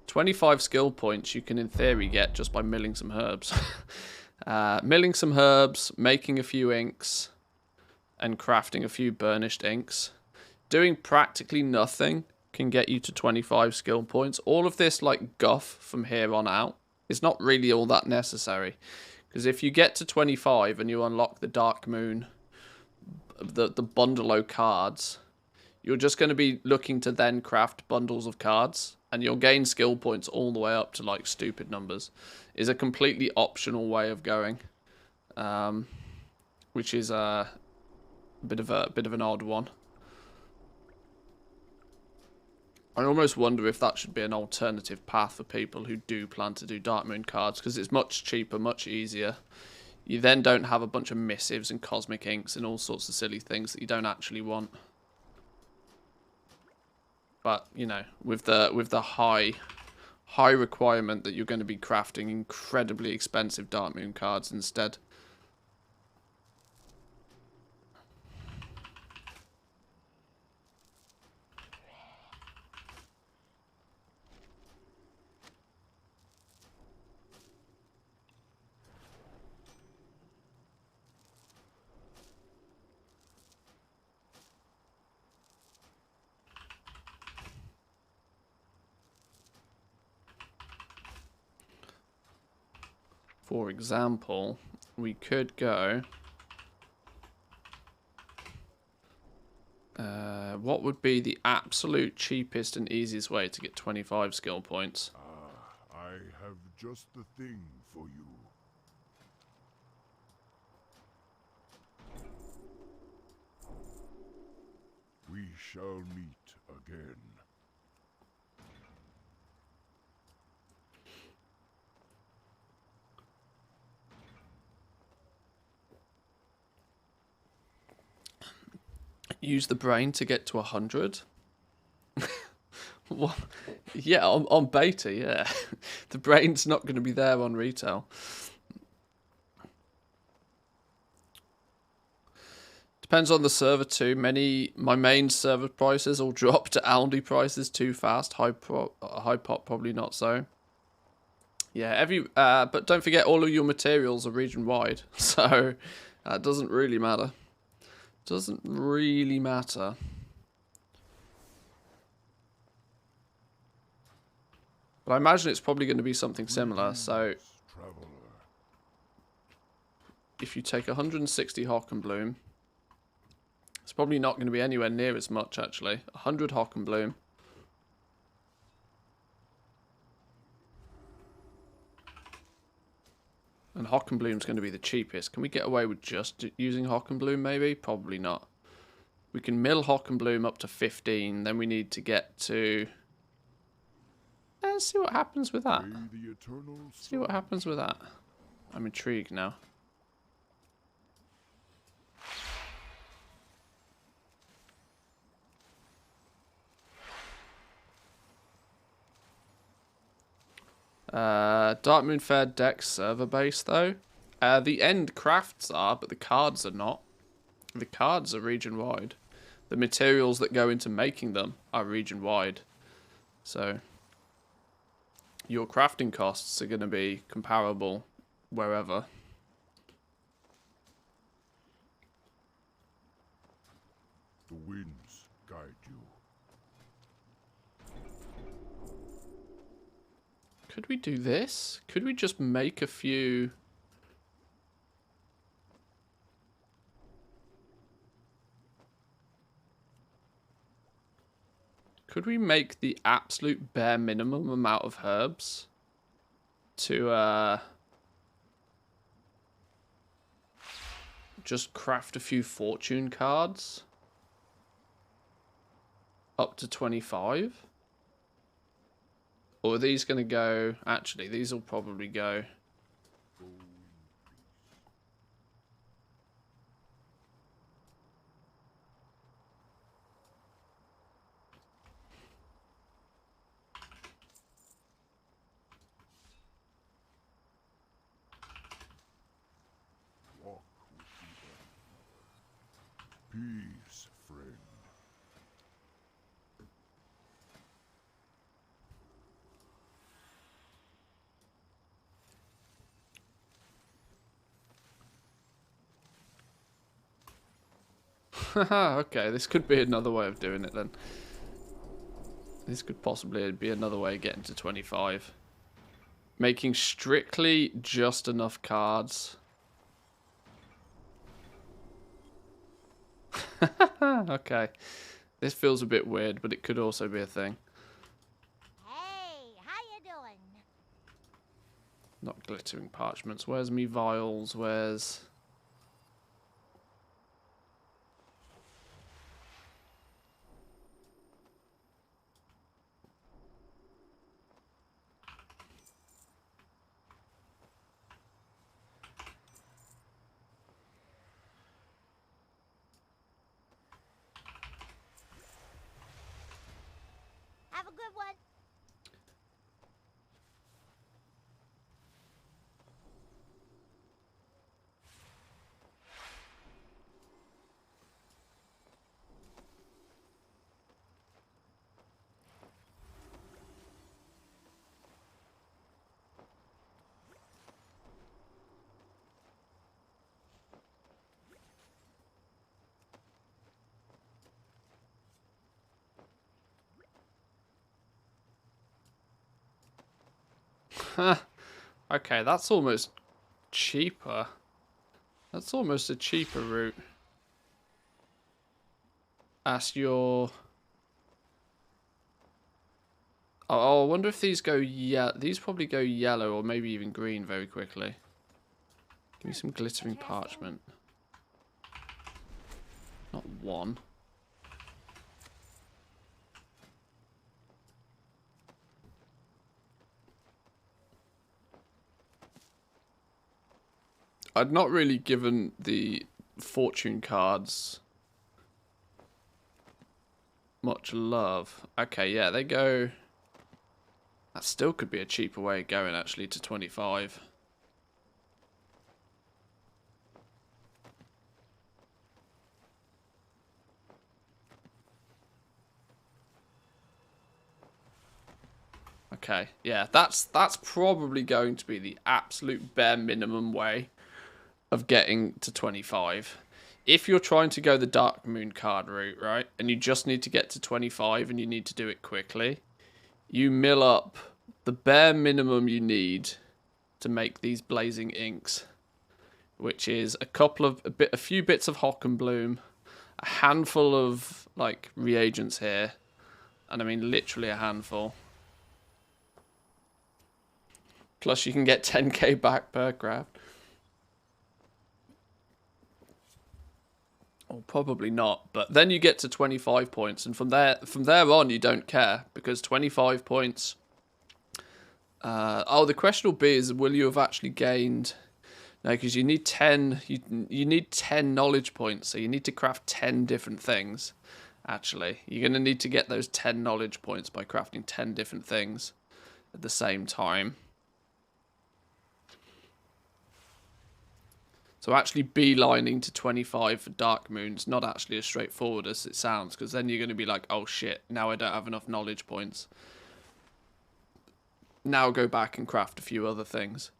25 skill points you can in theory get just by milling some herbs. Milling some herbs, making a few inks, and crafting a few burnished inks. Doing practically nothing can get you to 25 skill points. All of this like guff from here on out is not really all that necessary, Because if you get to 25 and you unlock the Dark Moon, the bundle cards, you're just going to be looking to then craft bundles of cards, and you'll gain skill points all the way up to like stupid numbers. Is a completely optional way of going, which is a bit of an odd one. I almost wonder if that should be an alternative path for people who do plan to do Dark Moon cards, because it's much cheaper, much easier. You then don't have a bunch of missives and cosmic inks and all sorts of silly things that you don't actually want. But, you know, with the high requirement that you're going to be crafting incredibly expensive Dark Moon cards instead. For example, we could go... what would be the absolute cheapest and easiest way to get 25 skill points? I have just the thing for you. We shall meet again. Use the brain to get to 100? What? Yeah, on beta, yeah. The brain's not going to be there on retail. Depends on the server too. My main server prices will drop to Aldi prices too fast. High pop probably not so. Yeah, but don't forget all of your materials are region wide, so that doesn't really matter. Doesn't really matter. But I imagine it's probably going to be something similar. So if you take 160 Hockenbloom, it's probably not going to be anywhere near as much actually. 100 Hockenbloom. And Hockenbloom's going to be the cheapest. Can we get away with just using Hockenbloom maybe? Probably not. We can mill Hockenbloom up to 15. Then we need to get to... Let's see what happens with that. See what happens with that. I'm intrigued now. Dark Moon Fair deck server base though. The end crafts are, but the cards are not. The cards are region wide. The materials that go into making them are region wide. So your crafting costs are going to be comparable wherever. The winds guide you. Could we do this? Could we just make a few... Could we make the absolute bare minimum amount of herbs to just craft a few fortune cards up to 25? Or are these going to go... Actually, these will probably go... Walk with the earth, mother. Peace, friend. Okay, this could be another way of doing it then. This could possibly be another way of getting to 25. Making strictly just enough cards. Okay. This feels a bit weird, but it could also be a thing. Hey, how you doing? Not glittering parchments. Where's me vials? Where's... Have a good one. Okay, that's almost cheaper. That's almost a cheaper route. As your... Oh, I wonder if these go these probably go yellow or maybe even green very quickly. Give me some glittering parchment. Not one. I'd not really given the fortune cards much love. Okay, yeah, they go... That still could be a cheaper way of going, actually, to 25. Okay, yeah, that's probably going to be the absolute bare minimum way of getting to 25. If you're trying to go the Dark Moon card route, right, and you just need to get to 25 and you need to do it quickly, you mill up the bare minimum you need to make these blazing inks, which is a few bits of Hock and Bloom, a handful of like reagents here, and I mean literally a handful. Plus you can get 10k back per craft. Or probably not, but then you get to 25 points, and from there on you don't care, because 25 points. The question will be is, will you have actually gained? No, because you need 10. You need 10 knowledge points, so you need to craft 10 different things. Actually, you're going to need to get those 10 knowledge points by crafting 10 different things at the same time. So actually beelining to 25 for Dark Moon's not actually as straightforward as it sounds, because then you're going to be like, oh shit, now I don't have enough knowledge points. Now go back and craft a few other things.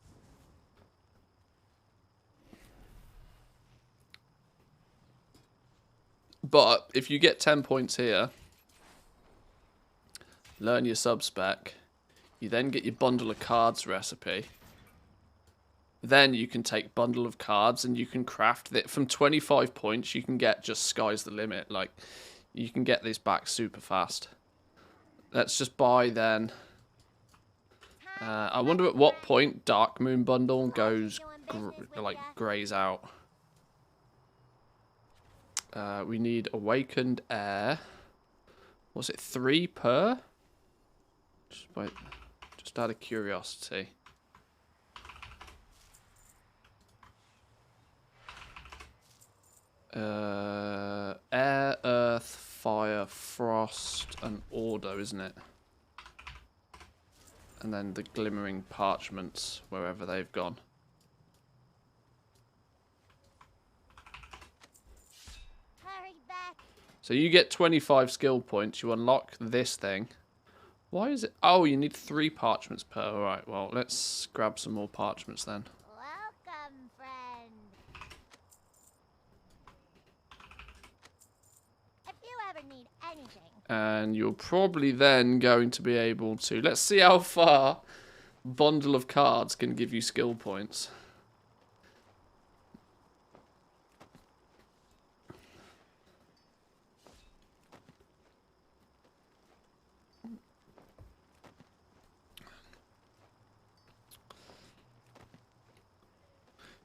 But if you get 10 points here, learn your sub-spec, you then get your bundle of cards recipe. Then you can take bundle of cards and you can craft it. From 25 points, you can get just sky's the limit. Like, you can get this back super fast. Let's just buy then. I wonder at what point Dark Moon bundle goes, grays out. We need Awakened Air. Was it 3 per? Just out of curiosity. Air, Earth, Fire, Frost, and Order, isn't it? And then the glimmering parchments, wherever they've gone. Hurry back. So you get 25 skill points, you unlock this thing. Why is it? Oh, you need 3 parchments per. Alright, well, let's grab some more parchments then. Welcome, friend. If you ever need anything. And you're probably then going to be able to... Let's see how far bundle of cards can give you skill points.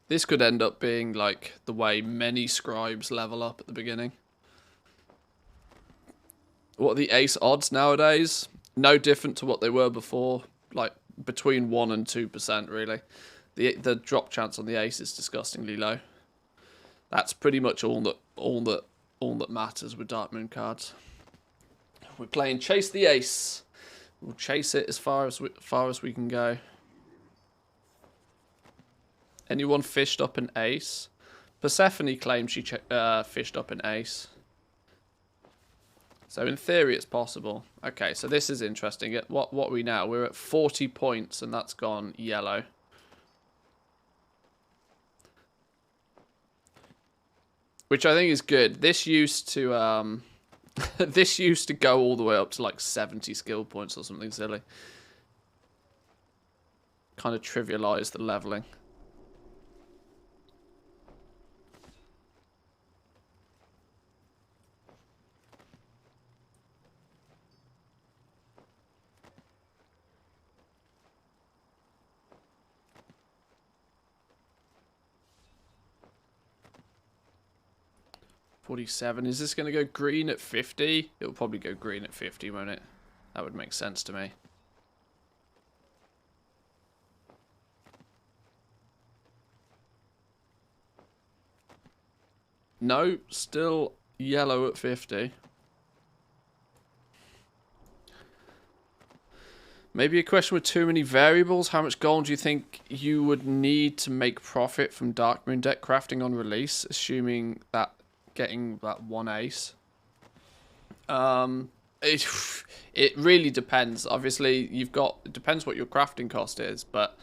This could end up being like the way many scribes level up at the beginning. What are the ace odds nowadays? No different to what they were before, like between 1 and 2% really. The drop chance on the ace is disgustingly low. That's pretty much all that matters with Dark Moon cards. We're playing Chase the Ace. We'll chase it as far as we can go. Anyone fished up an ace? Persephone claims she fished up an ace. So in theory it's possible. Okay, so this is interesting. What are we now? We're at 40 points and that's gone yellow. Which I think is good. This used to this used to go all the way up to like 70 skill points or something silly. Kind of trivialized the leveling. $47. Is this going to go green at 50? It'll probably go green at 50, won't it? That would make sense to me. No, still yellow at 50. Maybe a question with too many variables. How much gold do you think you would need to make profit from Dark Moon deck crafting on release, assuming that getting that one ace? It really depends. Obviously, it depends what your crafting cost is, but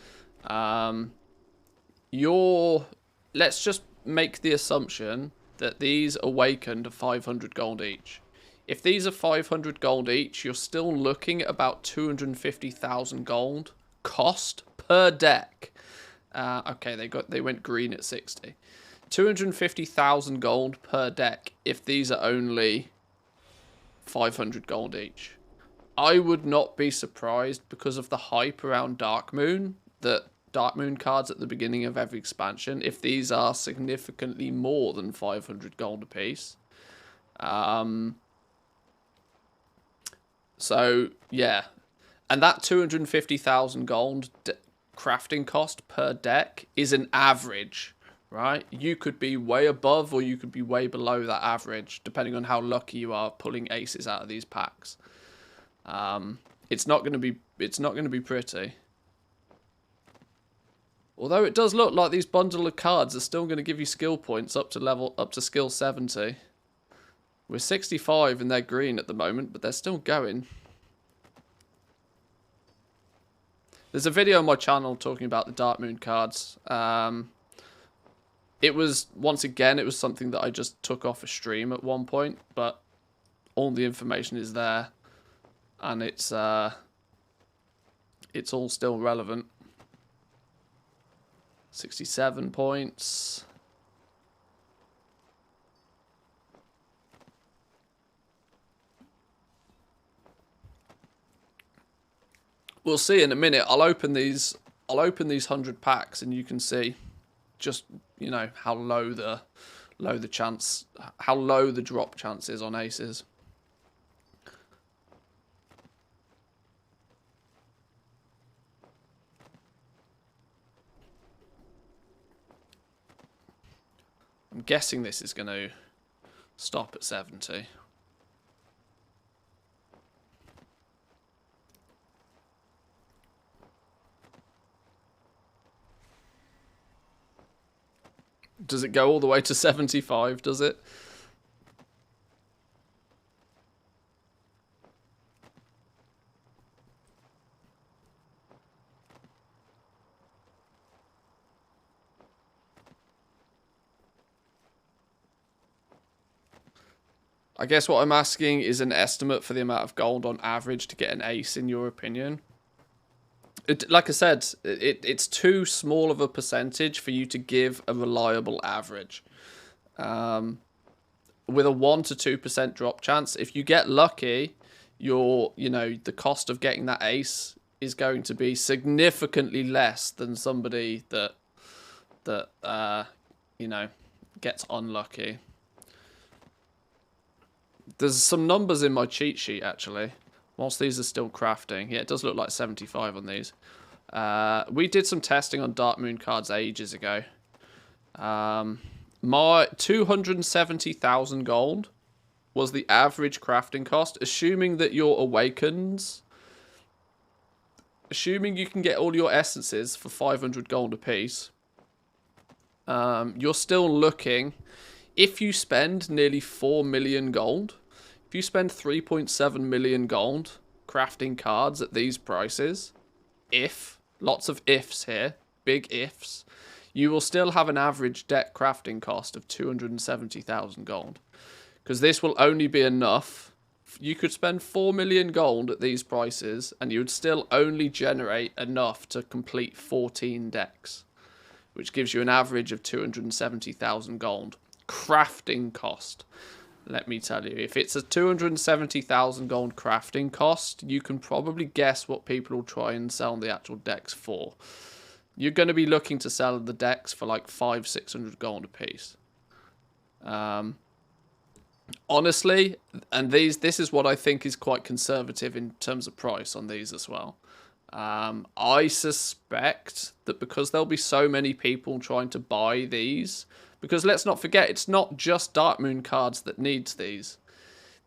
let's just make the assumption that these awakened are 500 gold each. If these are 500 gold each, you're still looking at about 250,000 gold cost per deck. Okay, they went green at 60. 250,000 gold per deck if these are only 500 gold each. I would not be surprised because of the hype around Dark Moon, that Dark Moon cards at the beginning of every expansion, if these are significantly more than 500 gold apiece. So, yeah. And that 250,000 gold crafting cost per deck is an average, right? You could be way above or you could be way below that average, depending on how lucky you are pulling aces out of these packs. It's not going to be pretty. Although it does look like these bundle of cards are still going to give you skill points up to skill 70. We're 65 and they're green at the moment, but they're still going. There's a video on my channel talking about the Dark Moon cards. It was something that I just took off a stream at one point, but all the information is there, and it's all still relevant. 67 points. We'll see in a minute. I'll open these 100 packs and you can see just, you know, how low the drop chance is on aces. I'm guessing this is going to stop at 70. Does it go all the way to 75, does it? I guess what I'm asking is an estimate for the amount of gold on average to get an ace, in your opinion. like I said, it's too small of a percentage for you to give a reliable average. With a 1 to 2% drop chance, if you get lucky, the cost of getting that ace is going to be significantly less than somebody that gets unlucky. There's some numbers in my cheat sheet, actually. Whilst these are still crafting. Yeah, it does look like 75 on these. We did some testing on Dark Moon cards ages ago. My 270,000 gold was the average crafting cost, assuming that your awakens... Assuming you can get all your essences for 500 gold apiece. You're still looking... If you spend nearly 4 million gold... If you spend 3.7 million gold crafting cards at these prices, lots of ifs here, big ifs, you will still have an average deck crafting cost of 270,000 gold. Because this will only be enough. You could spend 4 million gold at these prices, and you would still only generate enough to complete 14 decks, which gives you an average of 270,000 gold. Crafting cost. Let me tell you, if it's a 270,000 gold crafting cost, you can probably guess what people will try and sell the actual decks for. You're going to be looking to sell the decks for like 500-600 gold a piece. Honestly, and this is what I think is quite conservative in terms of price on these as well. I suspect that because there'll be so many people trying to buy these, because let's not forget, it's not just Dark Moon cards that needs these.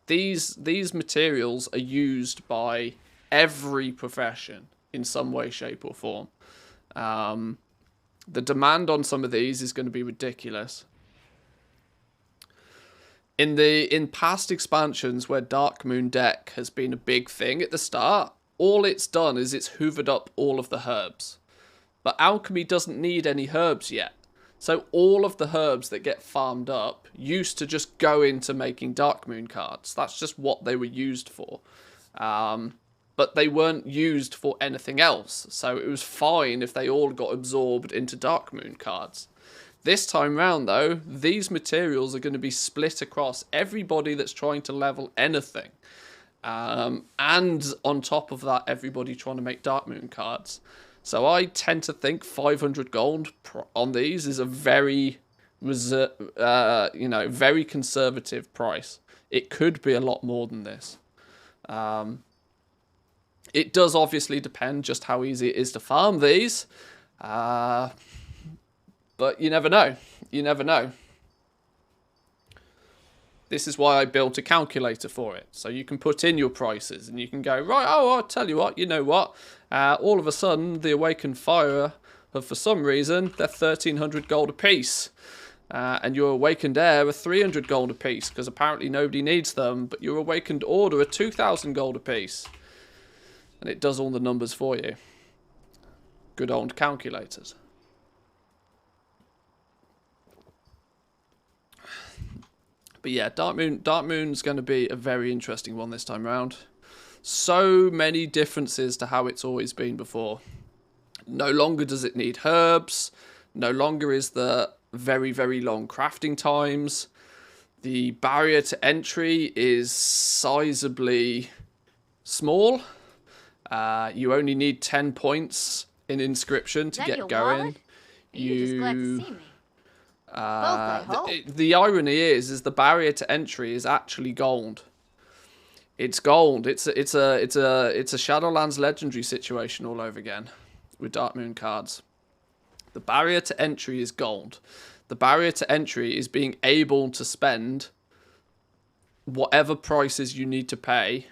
These materials are used by every profession in some way, shape or form. The demand on some of these is going to be ridiculous. In past expansions where Dark Moon deck has been a big thing at the start, all it's done is it's hoovered up all of the herbs. But alchemy doesn't need any herbs yet. So all of the herbs that get farmed up used to just go into making Dark Moon cards. That's just what they were used for. But they weren't used for anything else. So it was fine if they all got absorbed into Dark Moon cards. This time round, though, these materials are going to be split across everybody that's trying to level anything. And on top of that, everybody trying to make Dark Moon cards. So I tend to think 500 gold on these is a very, very conservative price. It could be a lot more than this. It does obviously depend just how easy it is to farm these. But you never know. You never know. This is why I built a calculator for it. So you can put in your prices and you can go, right, I'll tell you what, you know what? All of a sudden, the Awakened Fire, for some reason, they're 1,300 gold apiece. And your Awakened Air are 300 gold apiece, because apparently nobody needs them. But your Awakened Order are 2,000 gold apiece. And it does all the numbers for you. Good old calculators. But yeah, Dark Moon's going to be a very interesting one this time around. So many differences to how it's always been before. No longer does it need herbs. No longer is there very, very long crafting times. The barrier to entry is sizably small. You only need 10 points in Inscription to get going. Wallet? Are you just glad to see me? The irony is the barrier to entry is actually gold. It's gold. It's a Shadowlands Legendary situation all over again with Dark Moon cards. The barrier to entry is gold. The barrier to entry is being able to spend whatever prices you need to pay,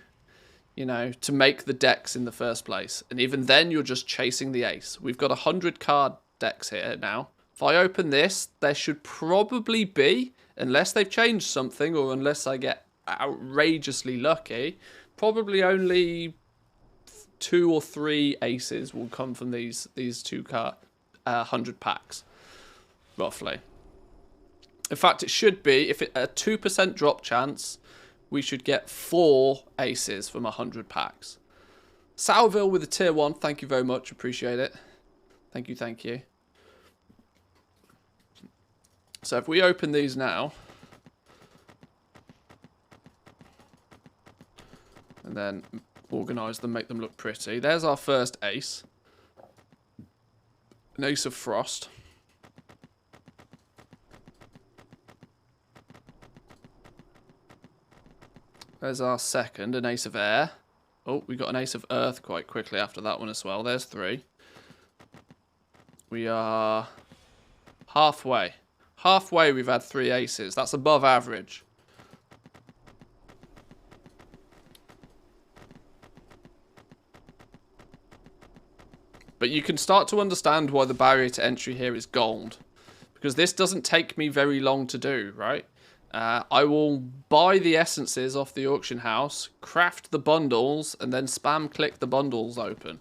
to make the decks in the first place. And even then, you're just chasing the ace. We've got 100 card decks here now. If I open this, there should probably be, unless they've changed something or unless I get outrageously lucky, probably only 2 or 3 aces will come from these 100 packs, roughly. In fact, it should be, if a 2% drop chance, we should get 4 aces from 100 packs. Salville with a tier 1. Thank you very much. Appreciate it. Thank you, thank you. So if we open these now, and then organise them, make them look pretty. There's our first ace. An ace of frost. There's our second, an ace of air. Oh, we got an ace of earth quite quickly after that one as well. There's 3. We are halfway. Halfway we've had 3 aces. That's above average. But you can start to understand why the barrier to entry here is gold. Because this doesn't take me very long to do, right? I will buy the essences off the auction house, craft the bundles, and then spam click the bundles open.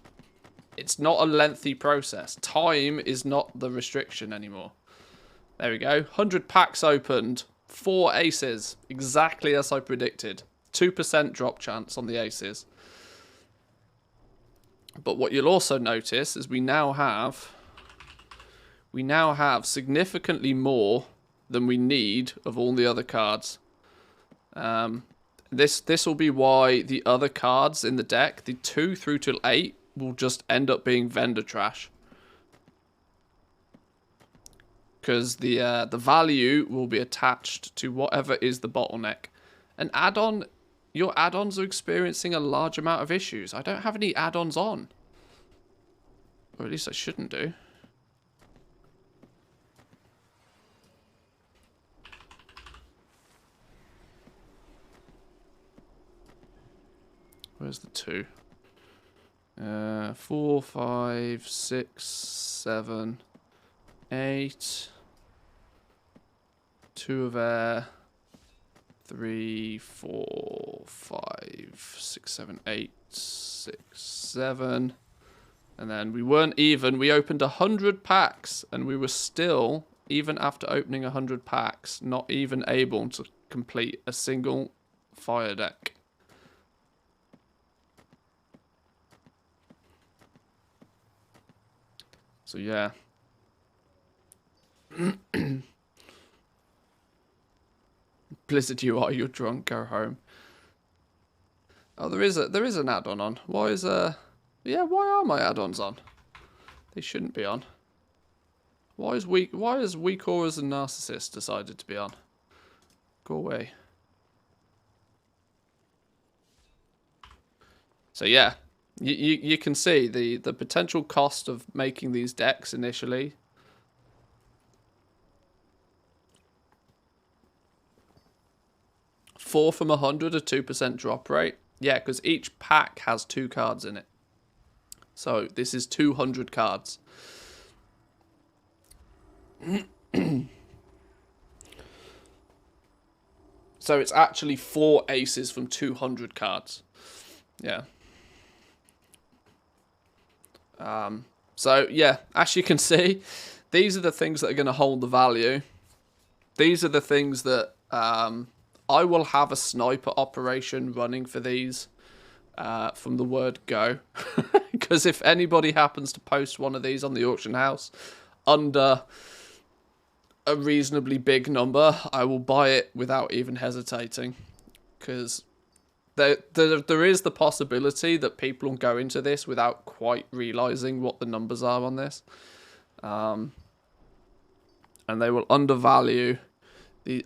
It's not a lengthy process. Time is not the restriction anymore. There we go. 100 packs opened. 4 aces. Exactly as I predicted. 2% drop chance on the aces. But what you'll also notice is we now have significantly more than we need of all the other cards. This will be why the other cards in the deck, the 2 through till 8, will just end up being vendor trash. Because the value will be attached to whatever is the bottleneck. An add-on, your add-ons are experiencing a large amount of issues. I don't have any add-ons on. Or at least I shouldn't do. Where's the 2? 4, 5, 6, 7, 8. 2 of air. 3, 4, 5, 6, 7, 8, 6, 7. And then we weren't even. We opened 100 packs, and we were still, even after opening 100 packs, not even able to complete a single fire deck. So yeah. Blizzard, you are, you're drunk, go home. Oh, there is an add-on on. Why is yeah, why are my add-ons on? They shouldn't be on. Why has weak auras and narcissists decided to be on? Go away. So yeah, you can see the potential cost of making these decks initially. Four from 100, a 2% drop rate. Yeah, because each pack has 2 cards in it. So this is 200 cards. So it's actually 4 aces from 200 cards. Yeah. So yeah, as you can see, these are the things that are going to hold the value. These are the things that I will have a sniper operation running for these from the word go. Because if anybody happens to post one of these on the auction house under a reasonably big number, I will buy it without even hesitating. Because there is the possibility that people will go into this without quite realising what the numbers are on this. And they will undervalue...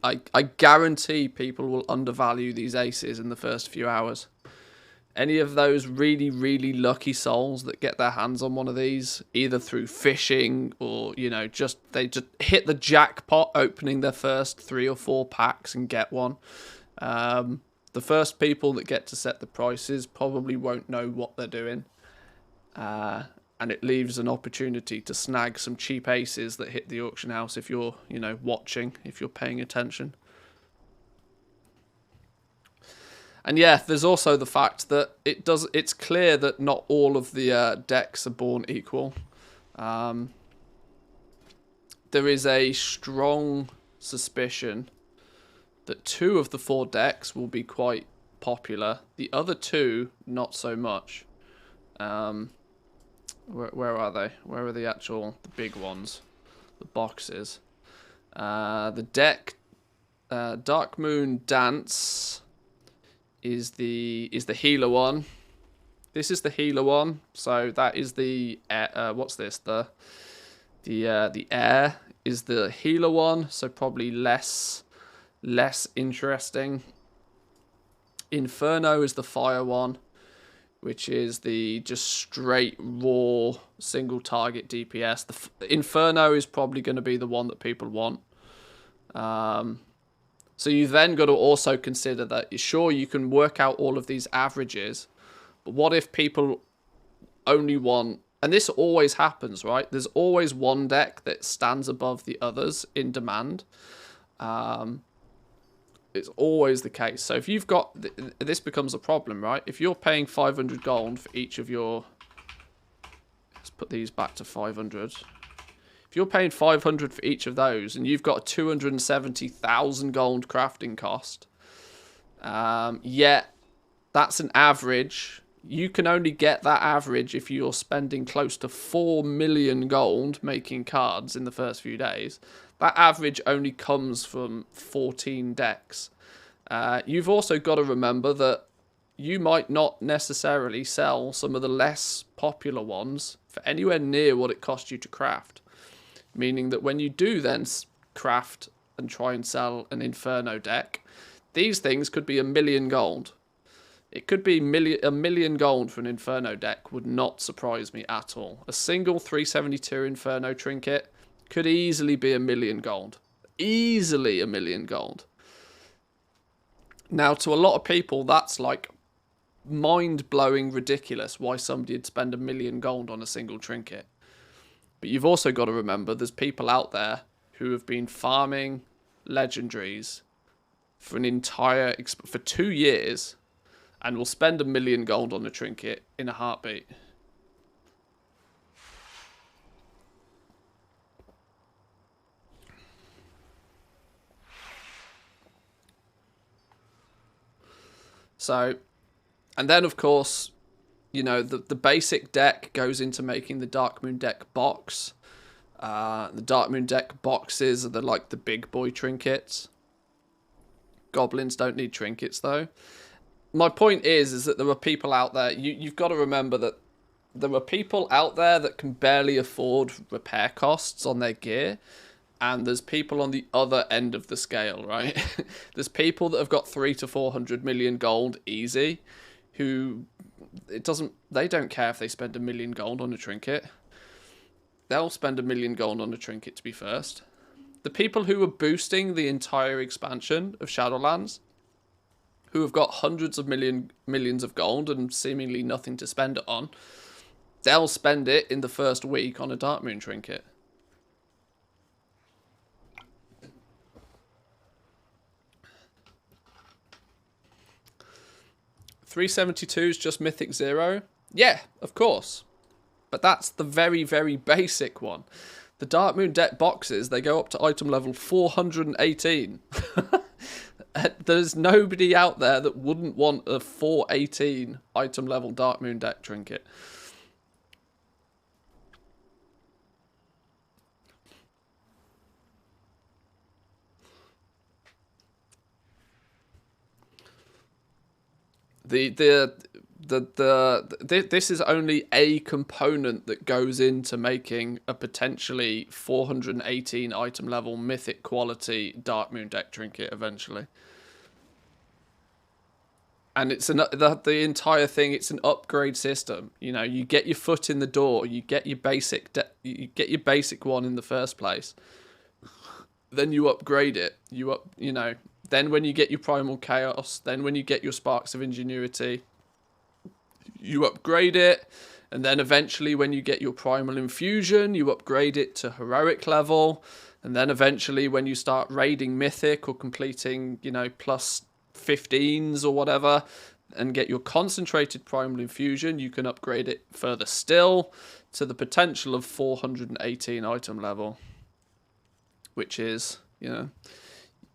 I guarantee people will undervalue these aces in the first few hours. Any of those really, really lucky souls that get their hands on one of these, either through fishing or, you know, they just hit the jackpot opening their first 3 or 4 packs and get one. The first people that get to set the prices probably won't know what they're doing. And it leaves an opportunity to snag some cheap aces that hit the auction house if you're, you know, watching, if you're paying attention. And yeah, there's also the fact that it's clear that not all of the decks are born equal. There is a strong suspicion that 2 of the 4 decks will be quite popular. The other 2, not so much. Where are they? Where are the big ones? The boxes. The deck, Dark Moon Dance is the healer one. This is the healer one. So that is the what's this? The air is the healer one. So probably less interesting. Inferno is the fire one, which is the just straight raw single target DPS. The Inferno is probably going to be the one that people want. So you then got to also consider that, sure, you can work out all of these averages, but what if people only want, and this always happens, right? There's always one deck that stands above the others in demand. It's always the case. So if you've got, this becomes a problem, right? If you're paying 500 gold for each of your, let's put these back to 500. If you're paying 500 for each of those and you've got a 270,000 gold crafting cost, yet that's an average. You can only get that average if you're spending close to 4 million gold making cards in the first few days. That average only comes from 14 decks. You've also got to remember that you might not necessarily sell some of the less popular ones for anywhere near what it cost you to craft. Meaning that when you do then craft and try and sell an Inferno deck, these things could be 1 million gold. It could be a million gold for an Inferno deck would not surprise me at all. A single 372 Inferno trinket could easily be 1 million gold. Easily 1 million gold. Now, to a lot of people, that's like mind-blowing ridiculous why somebody would spend 1 million gold on a single trinket. But you've also got to remember there's people out there who have been farming legendaries for for 2 years and will spend 1 million gold on a trinket in a heartbeat. So, and then of course, you know, the basic deck goes into making the Dark Moon deck box. The Dark Moon deck boxes are like the big boy trinkets. Goblins don't need trinkets though. My point is that there are people out there, you've got to remember that there are people out there that can barely afford repair costs on their gear. And there's people on the other end of the scale, right? There's people that have got 300 to 400 million gold easy, who they don't care if they spend 1 million gold on a trinket. They'll spend 1 million gold on a trinket to be first. The people who are boosting the entire expansion of Shadowlands, who have got hundreds of millions of gold and seemingly nothing to spend it on, they'll spend it in the first week on a Dark Moon trinket. $372 is just Mythic 0? Yeah, of course. But that's the very, very basic one. The Dark Moon deck boxes, they go up to item level 418. There's nobody out there that wouldn't want a 418 item level Dark Moon deck trinket. This is only a component that goes into making a potentially 418 item level mythic quality Dark Moon deck trinket eventually. And it's the entire thing. It's an upgrade system. You know, you get your foot in the door. You get your basic one in the first place. Then you upgrade it. Then when you get your Primal Chaos, then when you get your Sparks of Ingenuity, you upgrade it. And then eventually when you get your Primal Infusion, you upgrade it to Heroic level. And then eventually when you start raiding Mythic or completing, plus 15s or whatever, and get your Concentrated Primal Infusion, you can upgrade it further still to the potential of 418 item level. Which is,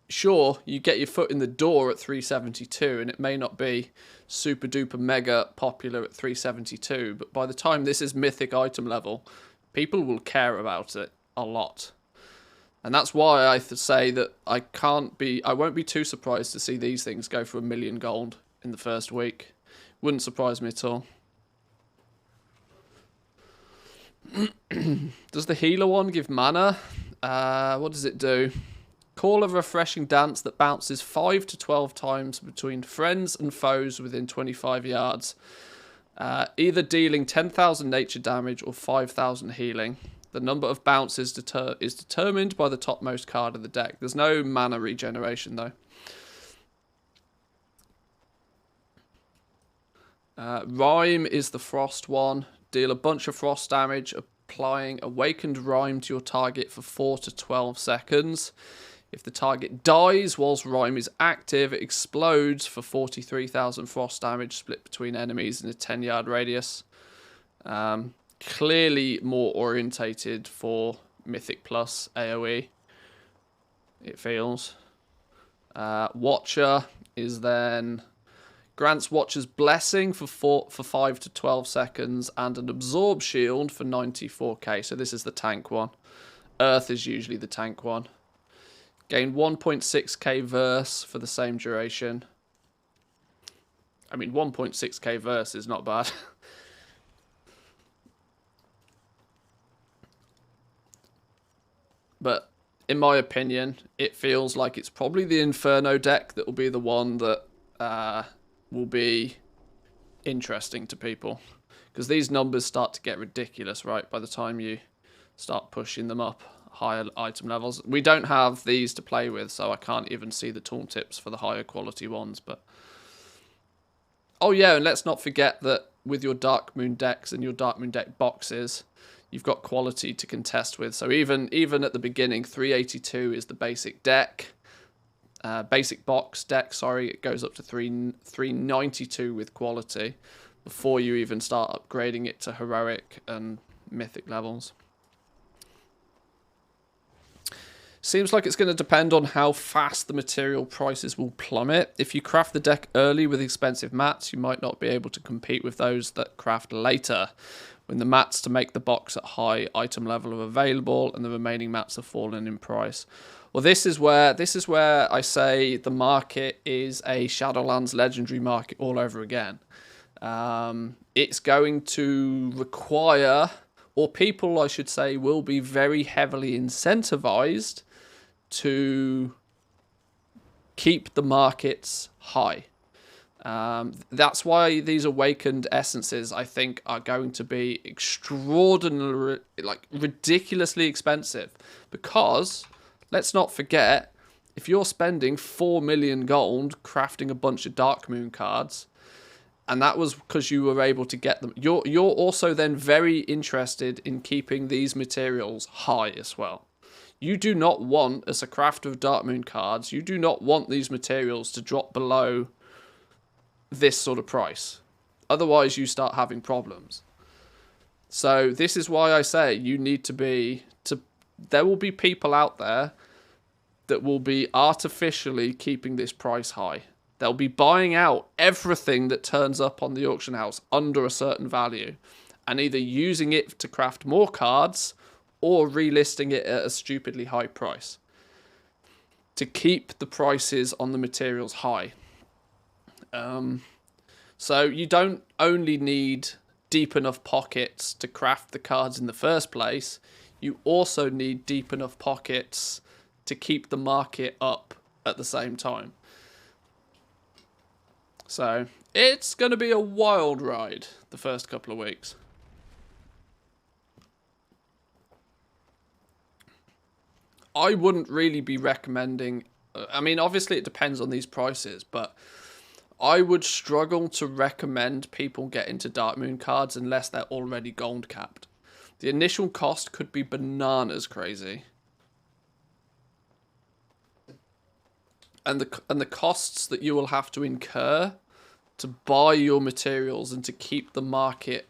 sure, you get your foot in the door at 372, and it may not be super duper mega popular at 372, but by the time this is mythic item level, people will care about it a lot. And that's why I say that I won't be too surprised to see these things go for 1 million gold in the first week. Wouldn't surprise me at all. Does the healer one give mana? What does it do? Call a refreshing dance that bounces 5 to 12 times between friends and foes within 25 yards. Either dealing 10,000 nature damage or 5,000 healing. The number of bounces is determined by the topmost card of the deck. There's no mana regeneration though. Rhyme is the frost one. Deal a bunch of frost damage, applying awakened rhyme to your target for 4 to 12 seconds. If the target dies whilst rhyme is active, it explodes for 43,000 frost damage split between enemies in a 10-yard radius. Clearly more orientated for Mythic Plus AoE, it feels. Watcher is then grants Watcher's Blessing for 5 to 12 seconds and an Absorb Shield for 94k. So this is the tank one. Earth is usually the tank one. Gain 1.6k verse for the same duration. I mean, 1.6k verse is not bad. But in my opinion, it feels like it's probably the Inferno deck that will be the one that will be interesting to people. Because these numbers start to get ridiculous, right? By the time you start pushing them up higher item levels. We don't have these to play with, so I can't even see the tooltips for the higher quality ones. But oh yeah, and let's not forget that with your Dark Moon decks and your Dark Moon deck boxes, you've got quality to contest with. So even at the beginning, 382 is the basic deck. Basic box deck, sorry, it goes up to 392 with quality before you even start upgrading it to heroic and mythic levels. Seems like it's going to depend on how fast the material prices will plummet. If you craft the deck early with expensive mats, you might not be able to compete with those that craft later, when the mats to make the box at high item level are available and the remaining mats have fallen in price. Well, this is where I say the market is a Shadowlands Legendary market all over again. It's going to require, or people I should say, will be very heavily incentivized to keep the markets high. That's why these awakened essences, I think, are going to be extraordinarily, like ridiculously expensive. Because, let's not forget, if you're spending 4 million gold crafting a bunch of Dark Moon cards, and that was because you were able to get them, you're also then very interested in keeping these materials high as well. You do not want, as a crafter of Dark Moon cards, you do not want these materials to drop below this sort of price. Otherwise, you start having problems. So this is why I say you need to be... There will be people out there that will be artificially keeping this price high. They'll be buying out everything that turns up on the auction house under a certain value and either using it to craft more cards or relisting it at a stupidly high price to keep the prices on the materials high. So you don't only need deep enough pockets to craft the cards in the first place, you also need deep enough pockets to keep the market up at the same time. So it's going to be a wild ride the first couple of weeks. I wouldn't really be recommending... I mean, obviously it depends on these prices, but I would struggle to recommend people get into Dark Moon cards unless they're already gold capped. The initial cost could be bananas crazy. And the costs that you will have to incur to buy your materials and to keep the market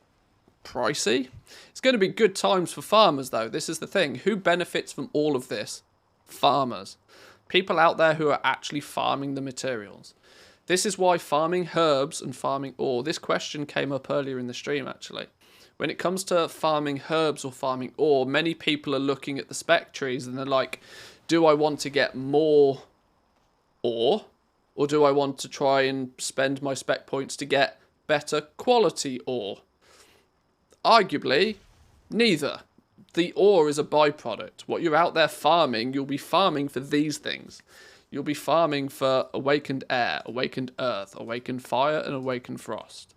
pricey. It's going to be good times for farmers, though. This is the thing. Who benefits from all of this? Farmers. People out there who are actually farming the materials. This is why farming herbs and farming ore, this question came up earlier in the stream actually. When it comes to farming herbs or farming ore, many people are looking at the spec trees and they're like, do I want to get more ore? Or do I want to try and spend my spec points to get better quality ore? Arguably, neither. The ore is a byproduct. What you're out there farming, you'll be farming for these things. You'll be farming for awakened air, awakened earth, awakened fire, and awakened frost.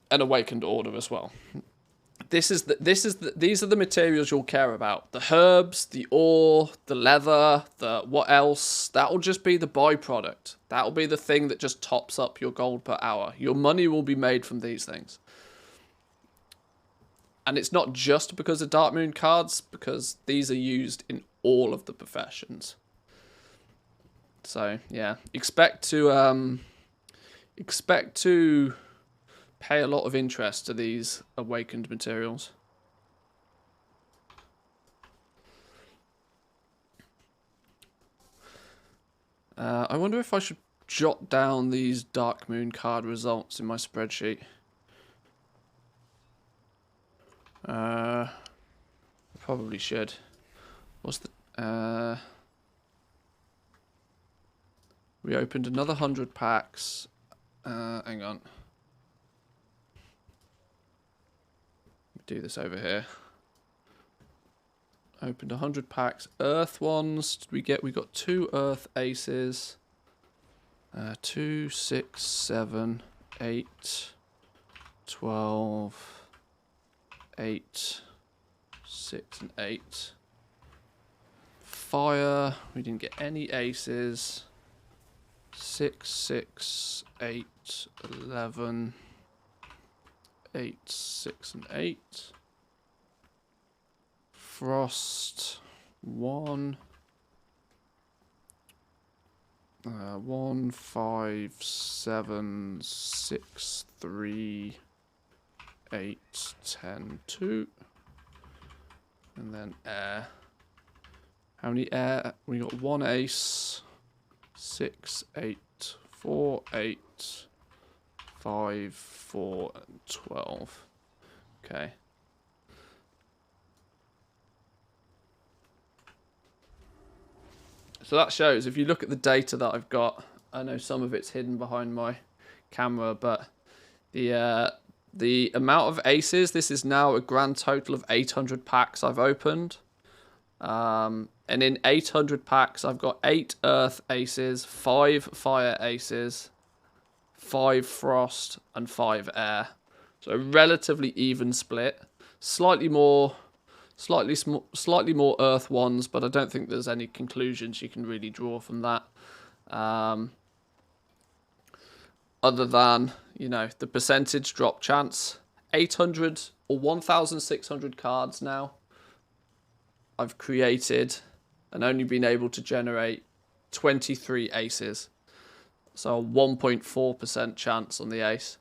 And awakened order as well. These are the materials you'll care about. The herbs, the ore, the leather, the what else. That'll just be the byproduct. That'll be the thing that just tops up your gold per hour. Your money will be made from these things. And it's not just because of Dark Moon cards, because these are used in all of the professions. So yeah, expect to pay a lot of interest to these awakened materials. I wonder if I should jot down these Dark Moon card results in my spreadsheet. Probably should. What's the... we opened another 100 packs. Hang on. Do this over here. Opened 100 packs. Earth ones. We got 2 Earth aces. 2, 6, 7, 8, 12, 8, 6, and 8. Fire. We didn't get any aces. 6, 6, 8, 11. 8, 6, and 8. Frost. 1. 1, 5, 7, 6, 3, 8, 10, 2. And then air. How many air? We got 1 ace. 6, 8, 4, 8. 5, 4, and 12. Okay. So that shows, if you look at the data that I've got, I know some of it's hidden behind my camera, but the amount of aces, this is now a grand total of 800 packs I've opened. And in 800 packs, I've got 8 earth aces, 5 fire aces, 5 frost, and 5 air. So a relatively even split. Slightly more earth ones, but I don't think there's any conclusions you can really draw from that. Other than, you know, the percentage drop chance. 800 or 1,600 cards now I've created and only been able to generate 23 aces. So a 1.4% chance on the ace.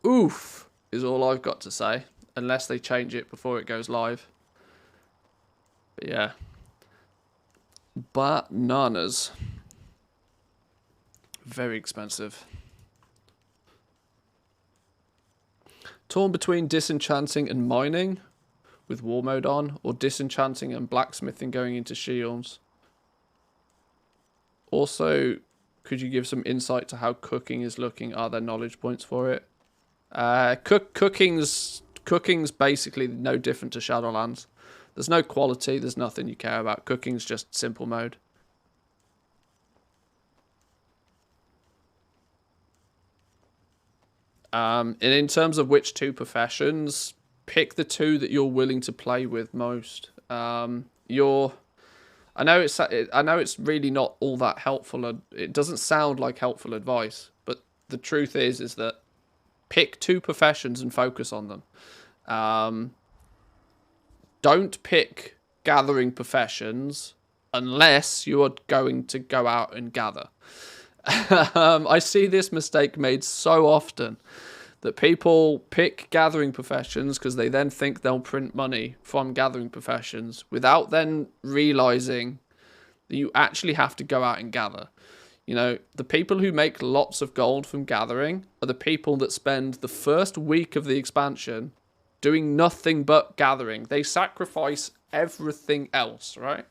Oof, is all I've got to say. Unless they change it before it goes live. But yeah. Bananas. Very expensive. Torn between disenchanting and mining with war mode on, or disenchanting and blacksmithing going into shields. Also, could you give some insight to how cooking is looking? Are there knowledge points for it? Cooking's basically no different to Shadowlands. There's no quality, there's nothing you care about. Cooking's just simple mode. And in terms of which 2 professions, pick the 2 that you're willing to play with most. I know it's really not all that helpful. It doesn't sound like helpful advice, but the truth is that pick 2 professions and focus on them. Don't pick gathering professions unless you are going to go out and gather. I see this mistake made so often. that people pick gathering professions because they then think they'll print money from gathering professions without then realizing that you actually have to go out and gather. You know, the people who make lots of gold from gathering are the people that spend the first week of the expansion doing nothing but gathering. They sacrifice everything else, right?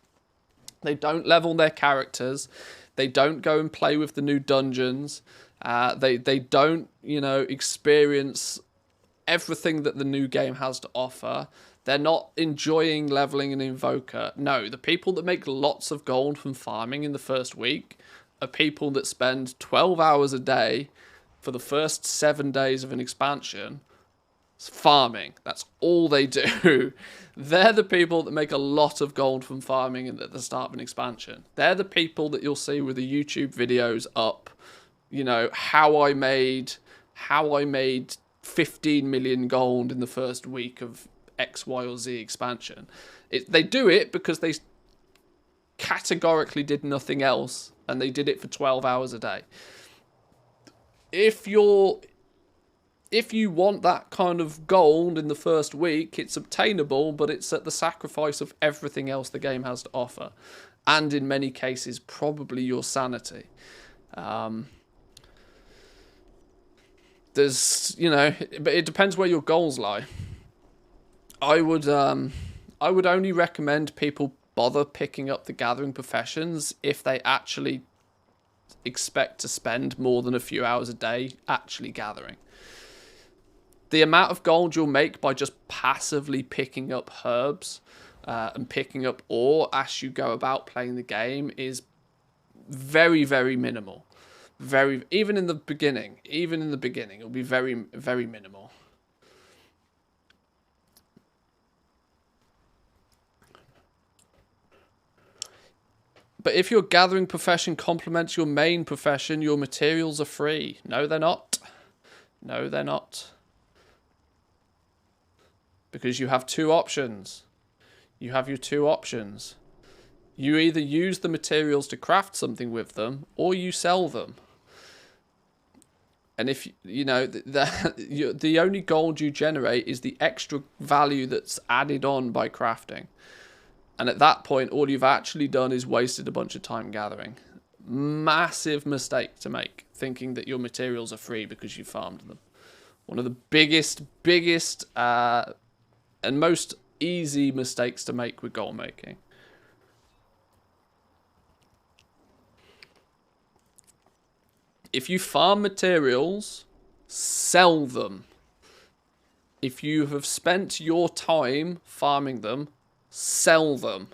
They don't level their characters. They don't go and play with the new dungeons. They don't, you know, experience everything that the new game has to offer. They're not enjoying leveling an invoker. No, the people that make lots of gold from farming in the first week are people that spend 12 hours a day for the first 7 days of an expansion farming. That's all they do. They're the people that make a lot of gold from farming at the start of an expansion. They're the people that you'll see with the YouTube videos up, you know, how I made 15 million gold in the first week of X, Y, or Z expansion. They do it because they categorically did nothing else, and they did it for 12 hours a day. If you want that kind of gold in the first week, it's obtainable, but it's at the sacrifice of everything else the game has to offer. And in many cases, probably your sanity. There's, you know, but it depends where your goals lie. I would only recommend people bother picking up the gathering professions if they actually expect to spend more than a few hours a day actually gathering. The amount of gold you'll make by just passively picking up herbs and picking up ore as you go about playing the game is very, very minimal. Even in the beginning, it'll be very, very minimal. But if your gathering profession complements your main profession, your materials are free. No, they're not. No, they're not. Because you have two options. You have your two options. You either use the materials to craft something with them, or you sell them. And if, you know, the only gold you generate is the extra value that's added on by crafting. And at that point, all you've actually done is wasted a bunch of time gathering. Massive mistake to make, thinking that your materials are free because you farmed them. One of the biggest, and most easy mistakes to make with gold making. If you farm materials, sell them. If you have spent your time farming them, sell them.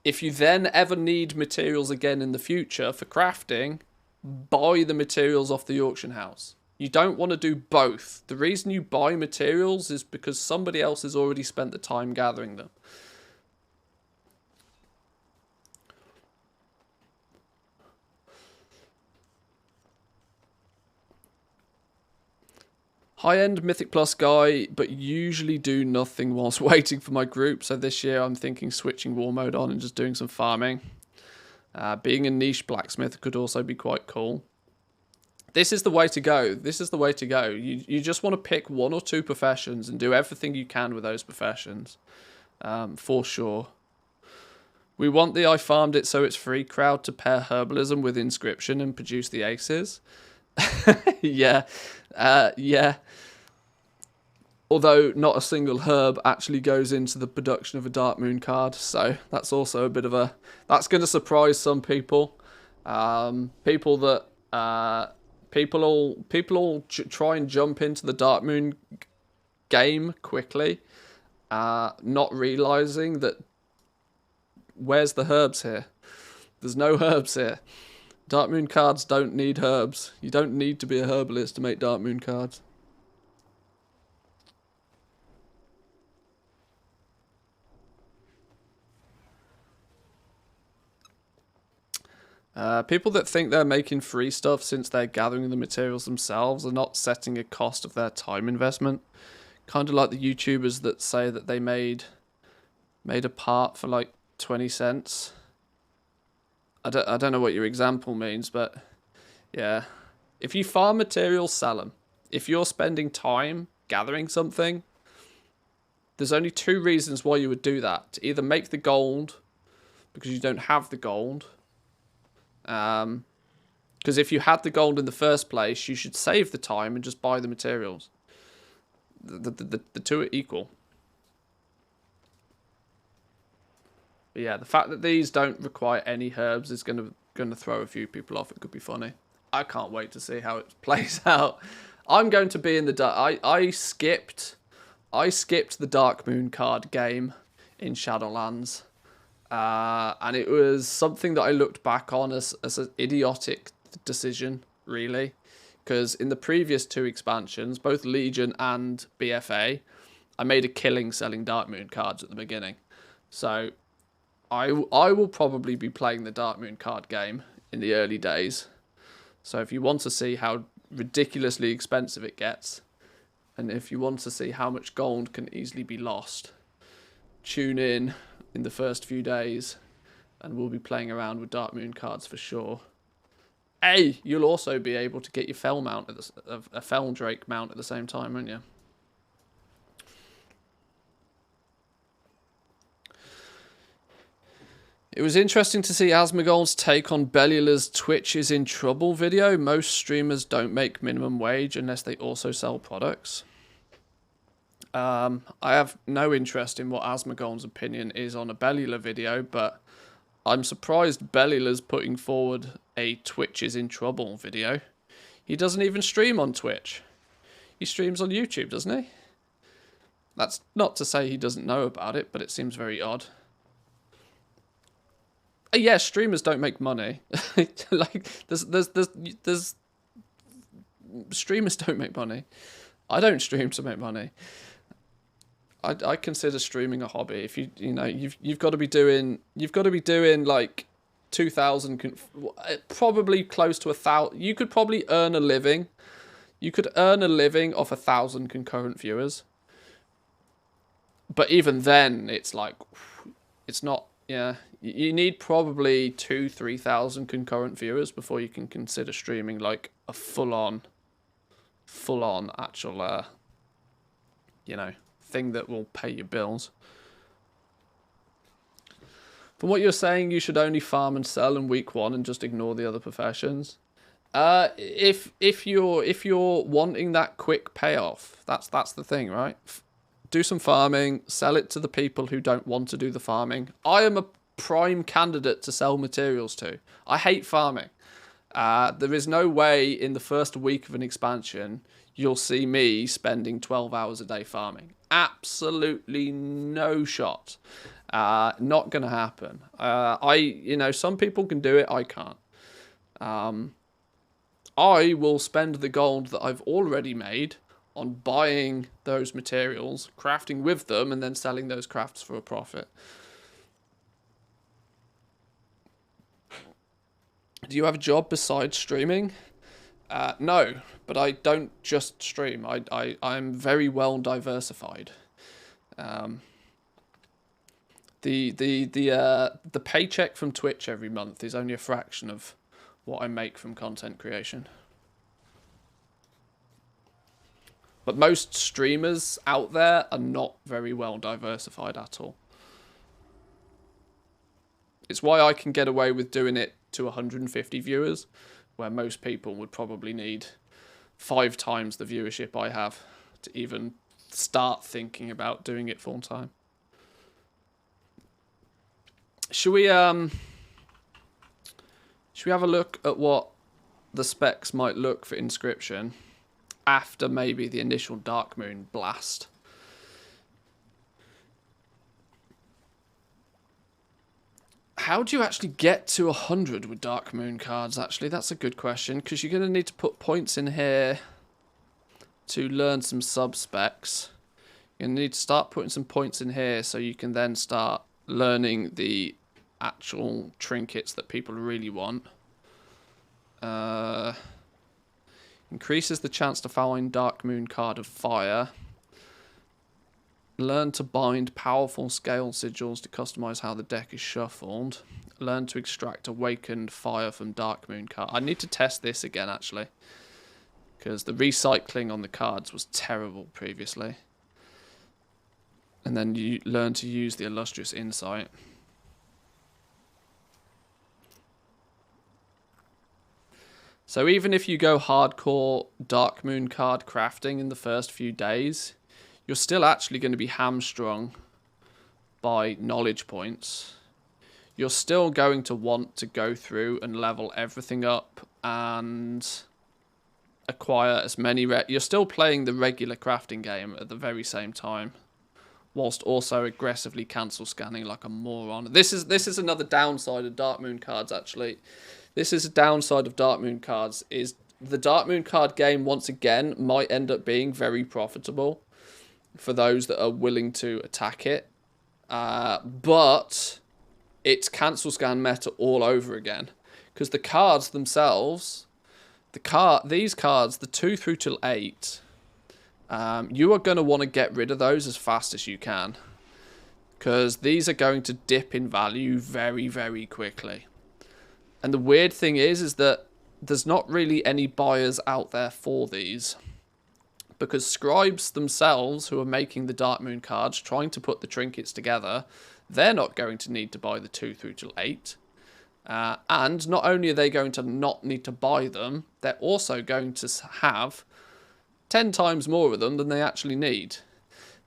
If you then ever need materials again in the future for crafting, buy the materials off the auction house. You don't want to do both. The reason you buy materials is because somebody else has already spent the time gathering them. High-end Mythic Plus guy, but usually do nothing whilst waiting for my group. So this year I'm thinking switching war mode on and just doing some farming. Being a niche blacksmith could also be quite cool. This is the way to go. This is the way to go. You just want to pick one or two professions and do everything you can with those professions. For sure. We want the I farmed it so it's free crowd to pair herbalism with inscription and produce the aces. Yeah. Yeah. Although not a single herb actually goes into the production of a Dark Moon card. So that's also a bit of a... That's going to surprise some people. People all try and jump into the Dark Moon game quickly, not realizing that where's the herbs here? There's no herbs here. Dark Moon cards don't need herbs. You don't need to be a herbalist to make Dark Moon cards. People that think they're making free stuff since they're gathering the materials themselves are not setting a cost of their time investment. Kind of like the YouTubers that say that they made a part for like 20 cents. I don't know what your example means, but yeah. If you farm materials, sell them. If you're spending time gathering something, there's only 2 reasons why you would do that. To either make the gold because you don't have the gold. Because if you had the gold in the first place, you should save the time and just buy the materials. The 2 are equal. But yeah, the fact that these don't require any herbs is gonna throw a few people off. It could be funny. I can't wait to see how it plays out. I'm going to be in the dark. I skipped the Dark Moon card game in Shadowlands. And it was something that I looked back on as an idiotic decision, really. Because in the previous 2 expansions, both Legion and BFA, I made a killing selling Dark Moon cards at the beginning. So I will probably be playing the Dark Moon card game in the early days. So if you want to see how ridiculously expensive it gets, and if you want to see how much gold can easily be lost, tune in the first few days, and we'll be playing around with Dark Moon cards for sure. You'll also be able to get your Fell mount a Fell Drake mount at the same time, won't you? It was interesting to see Asmagol's take on Bellula's Twitch is in trouble video. Most streamers don't make minimum wage unless they also sell products. I have no interest in what Asmagol's opinion is on a Bellula video, but I'm surprised Bellula's putting forward a Twitch is in trouble video. He doesn't even stream on Twitch. He streams on YouTube, doesn't he? That's not to say he doesn't know about it, but it seems very odd. Yeah, streamers don't make money. Like, there's streamers don't make money. I don't stream to make money. I consider streaming a hobby. If you've got to be doing like 2,000, probably close to 1,000. You could probably earn a living. You could earn a living off 1,000 concurrent viewers. But even then, it's like, it's not. Yeah, you need probably 2,000-3,000 concurrent viewers before you can consider streaming like a full-on actual, thing that will pay your bills. From what you're saying, you should only farm and sell in week 1 and just ignore the other professions. If you're wanting that quick payoff, that's the thing, right? Do some farming, sell it to the people who don't want to do the farming. I am a prime candidate to sell materials to. I hate farming. There is no way in the first week of an expansion you'll see me spending 12 hours a day farming. Absolutely no shot. Not going to happen. Some people can do it, I can't. I will spend the gold that I've already made on buying those materials, crafting with them, and then selling those crafts for a profit. Do you have a job besides streaming? No, but I don't just stream. I'm very well diversified. The paycheck from Twitch every month is only a fraction of what I make from content creation. But most streamers out there are not very well diversified at all. It's why I can get away with doing it to 150 viewers, where most people would probably need 5 times the viewership I have to even start thinking about doing it full time. Should we have a look at what the specs might look for Inscription after maybe the initial Dark Moon blast? How do you actually get to 100 with Dark Moon cards, actually? That's a good question, because you're going to need to put points in here to learn some sub-specs. You're going to need to start putting some points in here so you can then start learning the actual trinkets that people really want. Increases the chance to find Dark Moon card of fire. Learn to bind powerful scale sigils to customize how the deck is shuffled. Learn to extract awakened fire from Dark Moon card. I need to test this again, actually. because the recycling on the cards was terrible previously. And then you learn to use the illustrious insight. So even if you go hardcore Dark Moon card crafting in the first few days, you're still actually going to be hamstrung by knowledge points. You're still going to want to go through and level everything up and acquire as many... You're still playing the regular crafting game at the very same time, whilst also aggressively cancel scanning like a moron. This is another downside of Dark Moon cards, actually. This is a downside of Dark Moon cards, is the Dark Moon card game, once again, might end up being very profitable for those that are willing to attack it. But it's cancel scan meta all over again. Because the cards themselves, these cards, the 2 through till 8, you are going to want to get rid of those as fast as you can. Because these are going to dip in value very, very quickly. And the weird thing is that there's not really any buyers out there for these. Because scribes themselves, who are making the Dark Moon cards, trying to put the trinkets together, they're not going to need to buy the 2 through till 8. And not only are they going to not need to buy them, they're also going to have 10 times more of them than they actually need.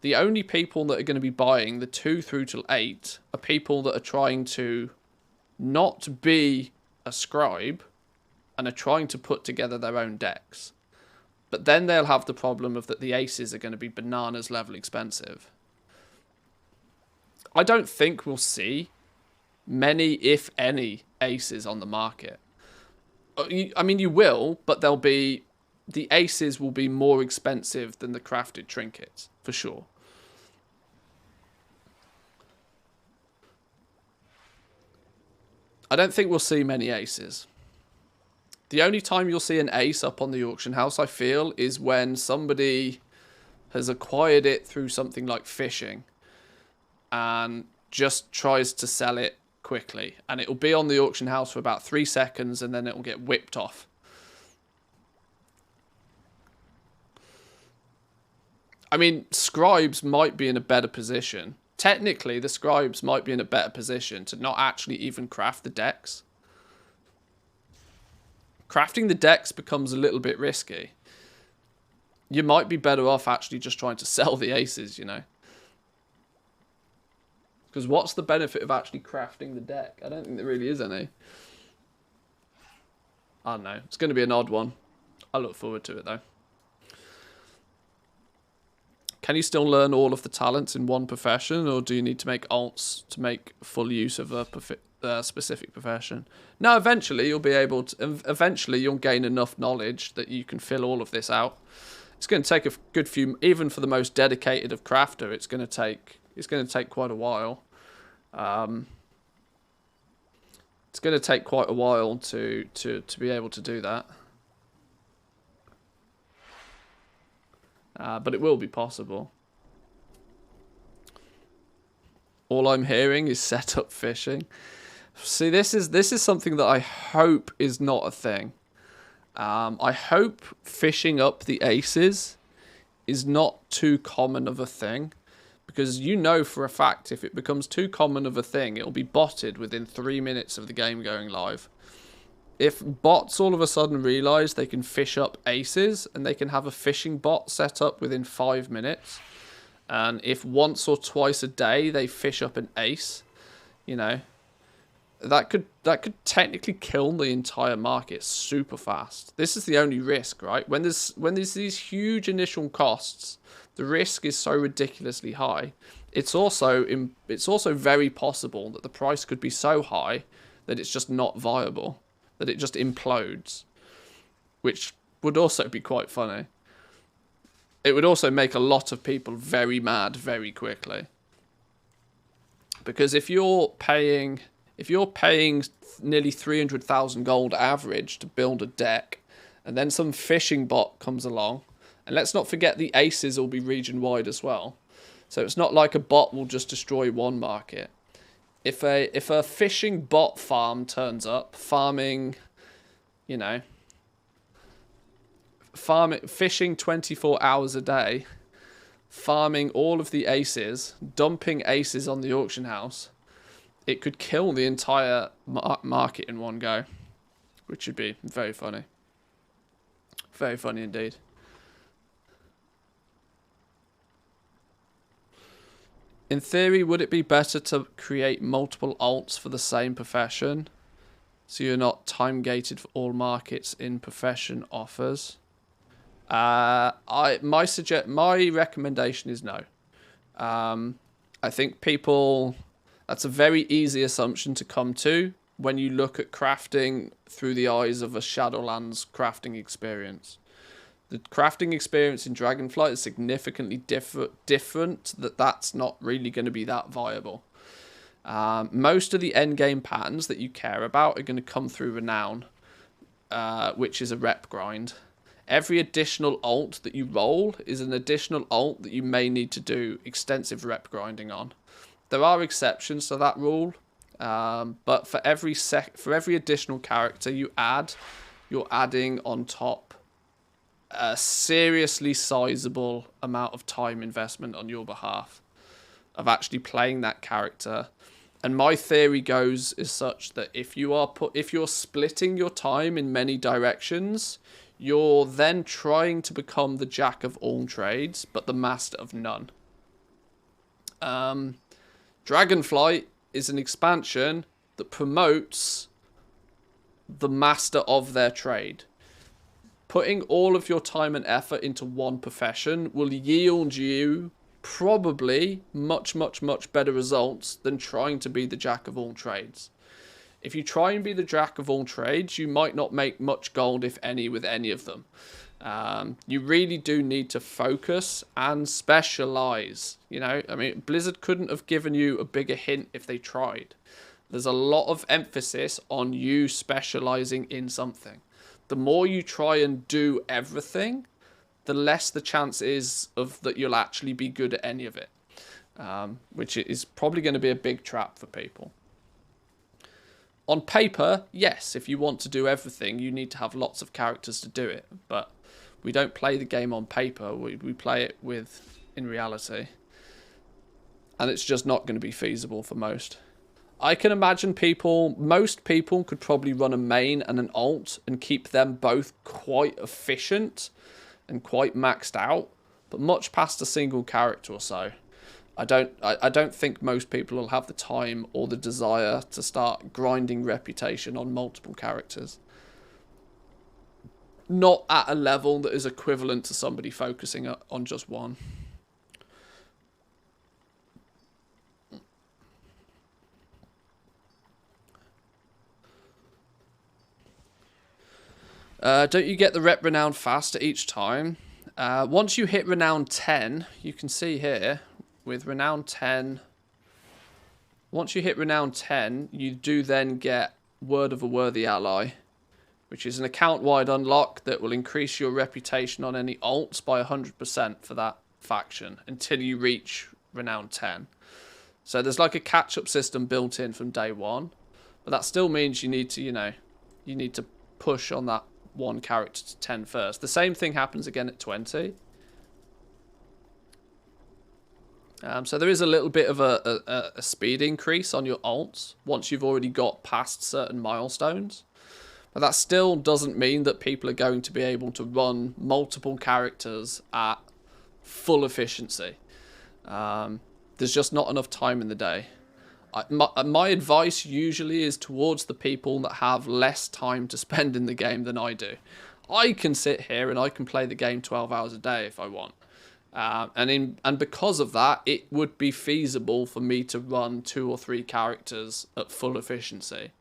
The only people that are going to be buying the 2 through till 8 are people that are trying to not be a scribe and are trying to put together their own decks. But then they'll have the problem of that the aces are going to be bananas level expensive. I don't think we'll see many, if any, aces on the market. I mean, you will, but they'll be... The aces will be more expensive than the crafted trinkets, for sure. I don't think we'll see many aces. The only time you'll see an ace up on the auction house, I feel, is when somebody has acquired it through something like fishing and just tries to sell it quickly. And it'll be on the auction house for about 3 seconds and then it'll get whipped off. I mean, scribes might be in a better position. Technically, the scribes might be in a better position to not actually even craft the decks. Crafting the decks becomes a little bit risky. You might be better off actually just trying to sell the aces, you know. Because what's the benefit of actually crafting the deck? I don't think there really is any. I don't know. It's going to be an odd one. I look forward to it, though. Can you still learn all of the talents in one profession, or do you need to make alts to make full use of a specific profession? No, eventually you'll be able to. Eventually you'll gain enough knowledge that you can fill all of this out. It's going to take a good few, even for the most dedicated of crafter. It's going to take quite a while. It's going to take quite a while to be able to do that. But it will be possible. All I'm hearing is set up fishing. See, this is something that I hope is not a thing. I hope fishing up the aces is not too common of a thing. Because you know for a fact if it becomes too common of a thing, it'll be botted within 3 minutes of the game going live. If bots all of a sudden realise they can fish up aces and they can have a fishing bot set up within 5 minutes, and if once or twice a day they fish up an ace, you know, that could technically kill the entire market super fast. This is the only risk, right? When there's these huge initial costs, the risk is so ridiculously high. It's also very possible that the price could be so high that it's just not viable. That it just implodes, which would also be quite funny. It would also make a lot of people very mad very quickly. Because if you're paying nearly 300,000 gold average to build a deck, and then some fishing bot comes along, and let's not forget the aces will be region wide as well. So it's not like a bot will just destroy one market. If a fishing bot farm turns up, farming, you know, fishing 24 hours a day, farming all of the aces, dumping aces on the auction house, it could kill the entire market in one go, which would be very funny. Very funny indeed. In theory, would it be better to create multiple alts for the same profession, so you're not time gated for all markets in profession offers? My recommendation is no. I think that's a very easy assumption to come to when you look at crafting through the eyes of a Shadowlands crafting experience. The crafting experience in Dragonflight is significantly different. That's not really going to be that viable. Most of the endgame patterns that you care about are going to come through Renown, which is a rep grind. Every additional alt that you roll is an additional alt that you may need to do extensive rep grinding on. There are exceptions to that rule, but for every additional character you add, you're adding on top a seriously sizable amount of time investment on your behalf of actually playing that character. And my theory goes is such that if you're splitting your time in many directions, you're then trying to become the jack of all trades, but the master of none. Dragonflight is an expansion that promotes the master of their trade. Putting all of your time and effort into one profession will yield you probably much, much, much better results than trying to be the jack of all trades. If you try and be the jack of all trades, you might not make much gold, if any, with any of them. You really do need to focus and specialize. Blizzard couldn't have given you a bigger hint if they tried. There's a lot of emphasis on you specializing in something. The more you try and do everything, the less the chance is that you'll actually be good at any of it, which is probably going to be a big trap for people. On paper, yes, if you want to do everything, you need to have lots of characters to do it, but we don't play the game on paper, we play it in reality, and it's just not going to be feasible for most. I can imagine most people could probably run a main and an alt and keep them both quite efficient and quite maxed out, but much past a single character or so, I don't think most people will have the time or the desire to start grinding reputation on multiple characters. Not at a level that is equivalent to somebody focusing on just one. Don't you get the rep renown faster each time? Once you hit renown 10, you can see here, with renown 10, once you hit renown 10, you do then get Word of a Worthy Ally, which is an account-wide unlock that will increase your reputation on any alts by 100% for that faction until you reach renown 10. So there's like a catch-up system built in from day one, but that still means you need to, you need to push on that one character to 10 first. The same thing happens again at 20. So there is a little bit of a speed increase on your alts once you've already got past certain milestones. But that still doesn't mean that people are going to be able to run multiple characters at full efficiency. There's just not enough time in the day. My advice usually is towards the people that have less time to spend in the game than I do. I can sit here and I can play the game 12 hours a day if I want. And because of that, it would be feasible for me to run 2 or 3 characters at full efficiency.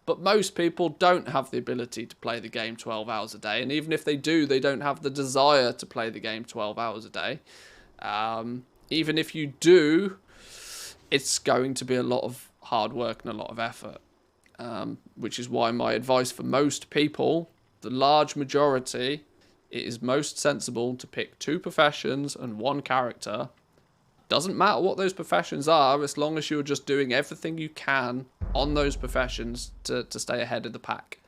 But most people don't have the ability to play the game 12 hours a day. And even if they do, they don't have the desire to play the game 12 hours a day. Even if you do, it's going to be a lot of hard work and a lot of effort. Which is why my advice for most people, the large majority, it is most sensible to pick 2 professions and 1 character. Doesn't matter what those professions are, as long as you're just doing everything you can on those professions to stay ahead of the pack.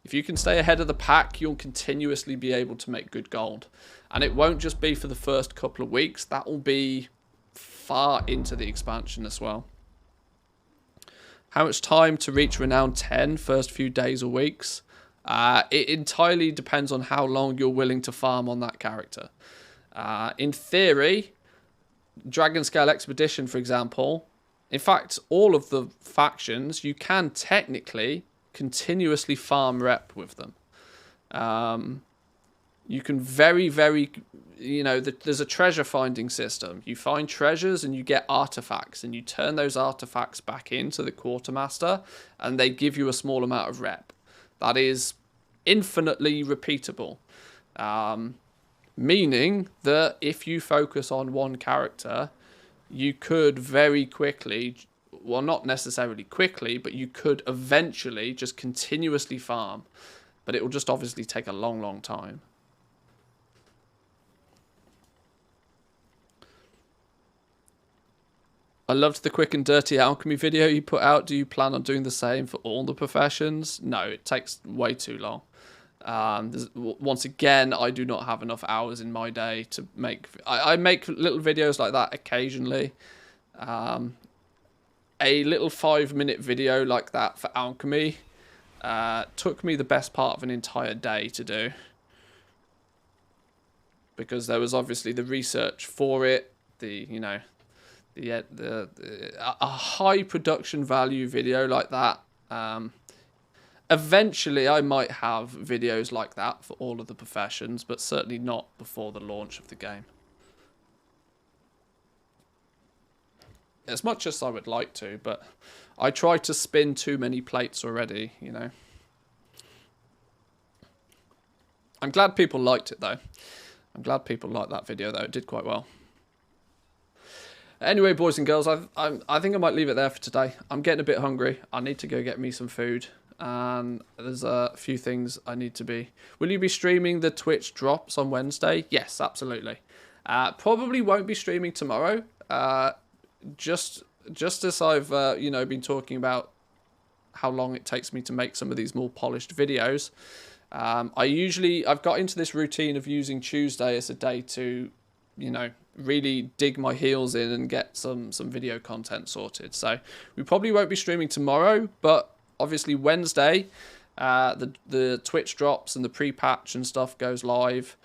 If you can stay ahead of the pack, you'll continuously be able to make good gold. And it won't just be for the first couple of weeks. That will be far into the expansion as well. How much time to reach Renown 10 first few days or weeks? It entirely depends on how long you're willing to farm on that character. In theory, Dragon Scale Expedition, for example, in fact, all of the factions, you can technically continuously farm rep with them. You can very, there's a treasure finding system. You find treasures and you get artifacts, and you turn those artifacts back into the quartermaster, and they give you a small amount of rep. That is infinitely repeatable. Meaning that if you focus on one character, you could very quickly, well, not necessarily quickly, but you could eventually just continuously farm. But it will just obviously take a long, long time. I loved the quick and dirty alchemy video you put out. Do you plan on doing the same for all the professions? No, it takes way too long. Once again, I do not have enough hours in my day to make... I make little videos like that occasionally. A little 5-minute video like that for alchemy took me the best part of an entire day to do. Because there was obviously the research for it, a high production value video like that. Eventually, I might have videos like that for all of the professions, but certainly not before the launch of the game. As much as I would like to, but I try to spin too many plates already, you know. I'm glad people liked it, though. I'm glad people liked that video, though. It did quite well. Anyway, boys and girls, I think I might leave it there for today. I'm getting a bit hungry. I need to go get me some food. And there's a few things I need to be... Will you be streaming the Twitch drops on Wednesday? Yes, absolutely. Probably won't be streaming tomorrow. Just as I've, been talking about how long it takes me to make some of these more polished videos. I've got into this routine of using Tuesday as a day to, really dig my heels in and get some video content sorted. So we probably won't be streaming tomorrow, but obviously Wednesday, the Twitch drops and the pre-patch and stuff goes live.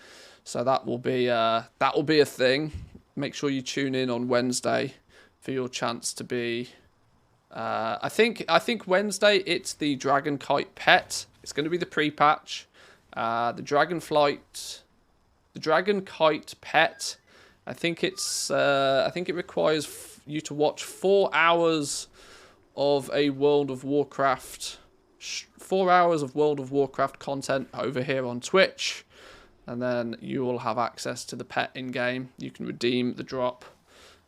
So that will be a thing. Make sure you tune in on Wednesday for your chance to be... I think Wednesday it's the Dragon Kite pet. It's going to be the pre-patch. The Dragon Kite pet. I think it requires you to watch 4 hours of a World of Warcraft, 4 hours of World of Warcraft content over here on Twitch, and then you will have access to the pet in game. You can redeem the drop.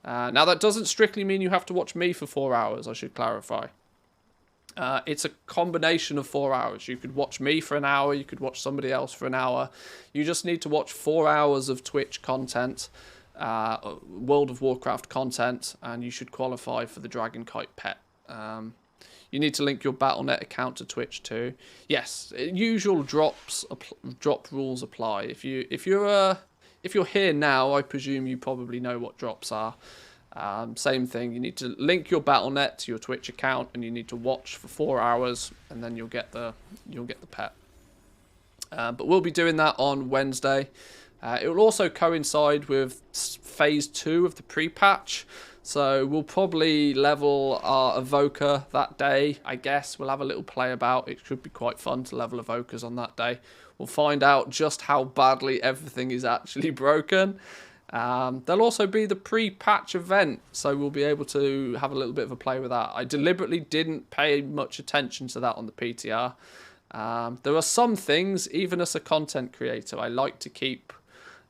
Now that doesn't strictly mean you have to watch me for 4 hours. I should clarify. It's a combination of 4 hours. You could watch me for an hour. You could watch somebody else for an hour. You just need to watch 4 hours of Twitch content, World of Warcraft content, and you should qualify for the Dragon Kite pet. You need to link your Battle.net account to Twitch too. Yes, usual drop rules apply. If you're here now, I presume you probably know what drops are. Same thing. You need to link your Battle.net to your Twitch account, and you need to watch for 4 hours, and then you'll get the pet. But we'll be doing that on Wednesday. It will also coincide with phase 2 of the pre-patch. So we'll probably level our evoker that day, I guess. We'll have a little play about. It should be quite fun to level evokers on that day. We'll find out just how badly everything is actually broken. There'll also be the pre-patch event, so we'll be able to have a little bit of a play with that. I deliberately didn't pay much attention to that on the PTR. There are some things, even as a content creator, I like to keep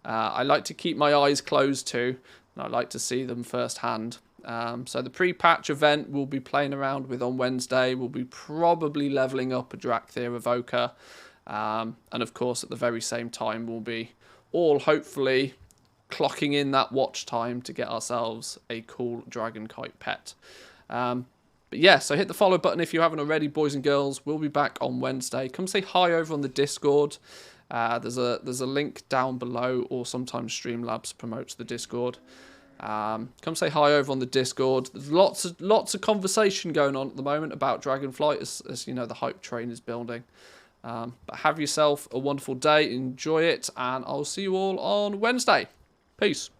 my eyes closed to, and I like to see them firsthand. So the pre-patch event we'll be playing around with on Wednesday. We'll be probably leveling up a Drakthir evoker. And of course, at the very same time, we'll be all hopefully clocking in that watch time to get ourselves a cool Dragon Kite pet. But yeah, so hit the follow button if you haven't already, boys and girls. We'll be back on Wednesday. Come say hi over on the Discord. There's a link down below, or sometimes Streamlabs promotes the Discord. Come say hi over on the Discord. There's lots of conversation going on at the moment about Dragonflight, as you know, the hype train is building. But have yourself a wonderful day, enjoy it, and I'll see you all on Wednesday. Peace.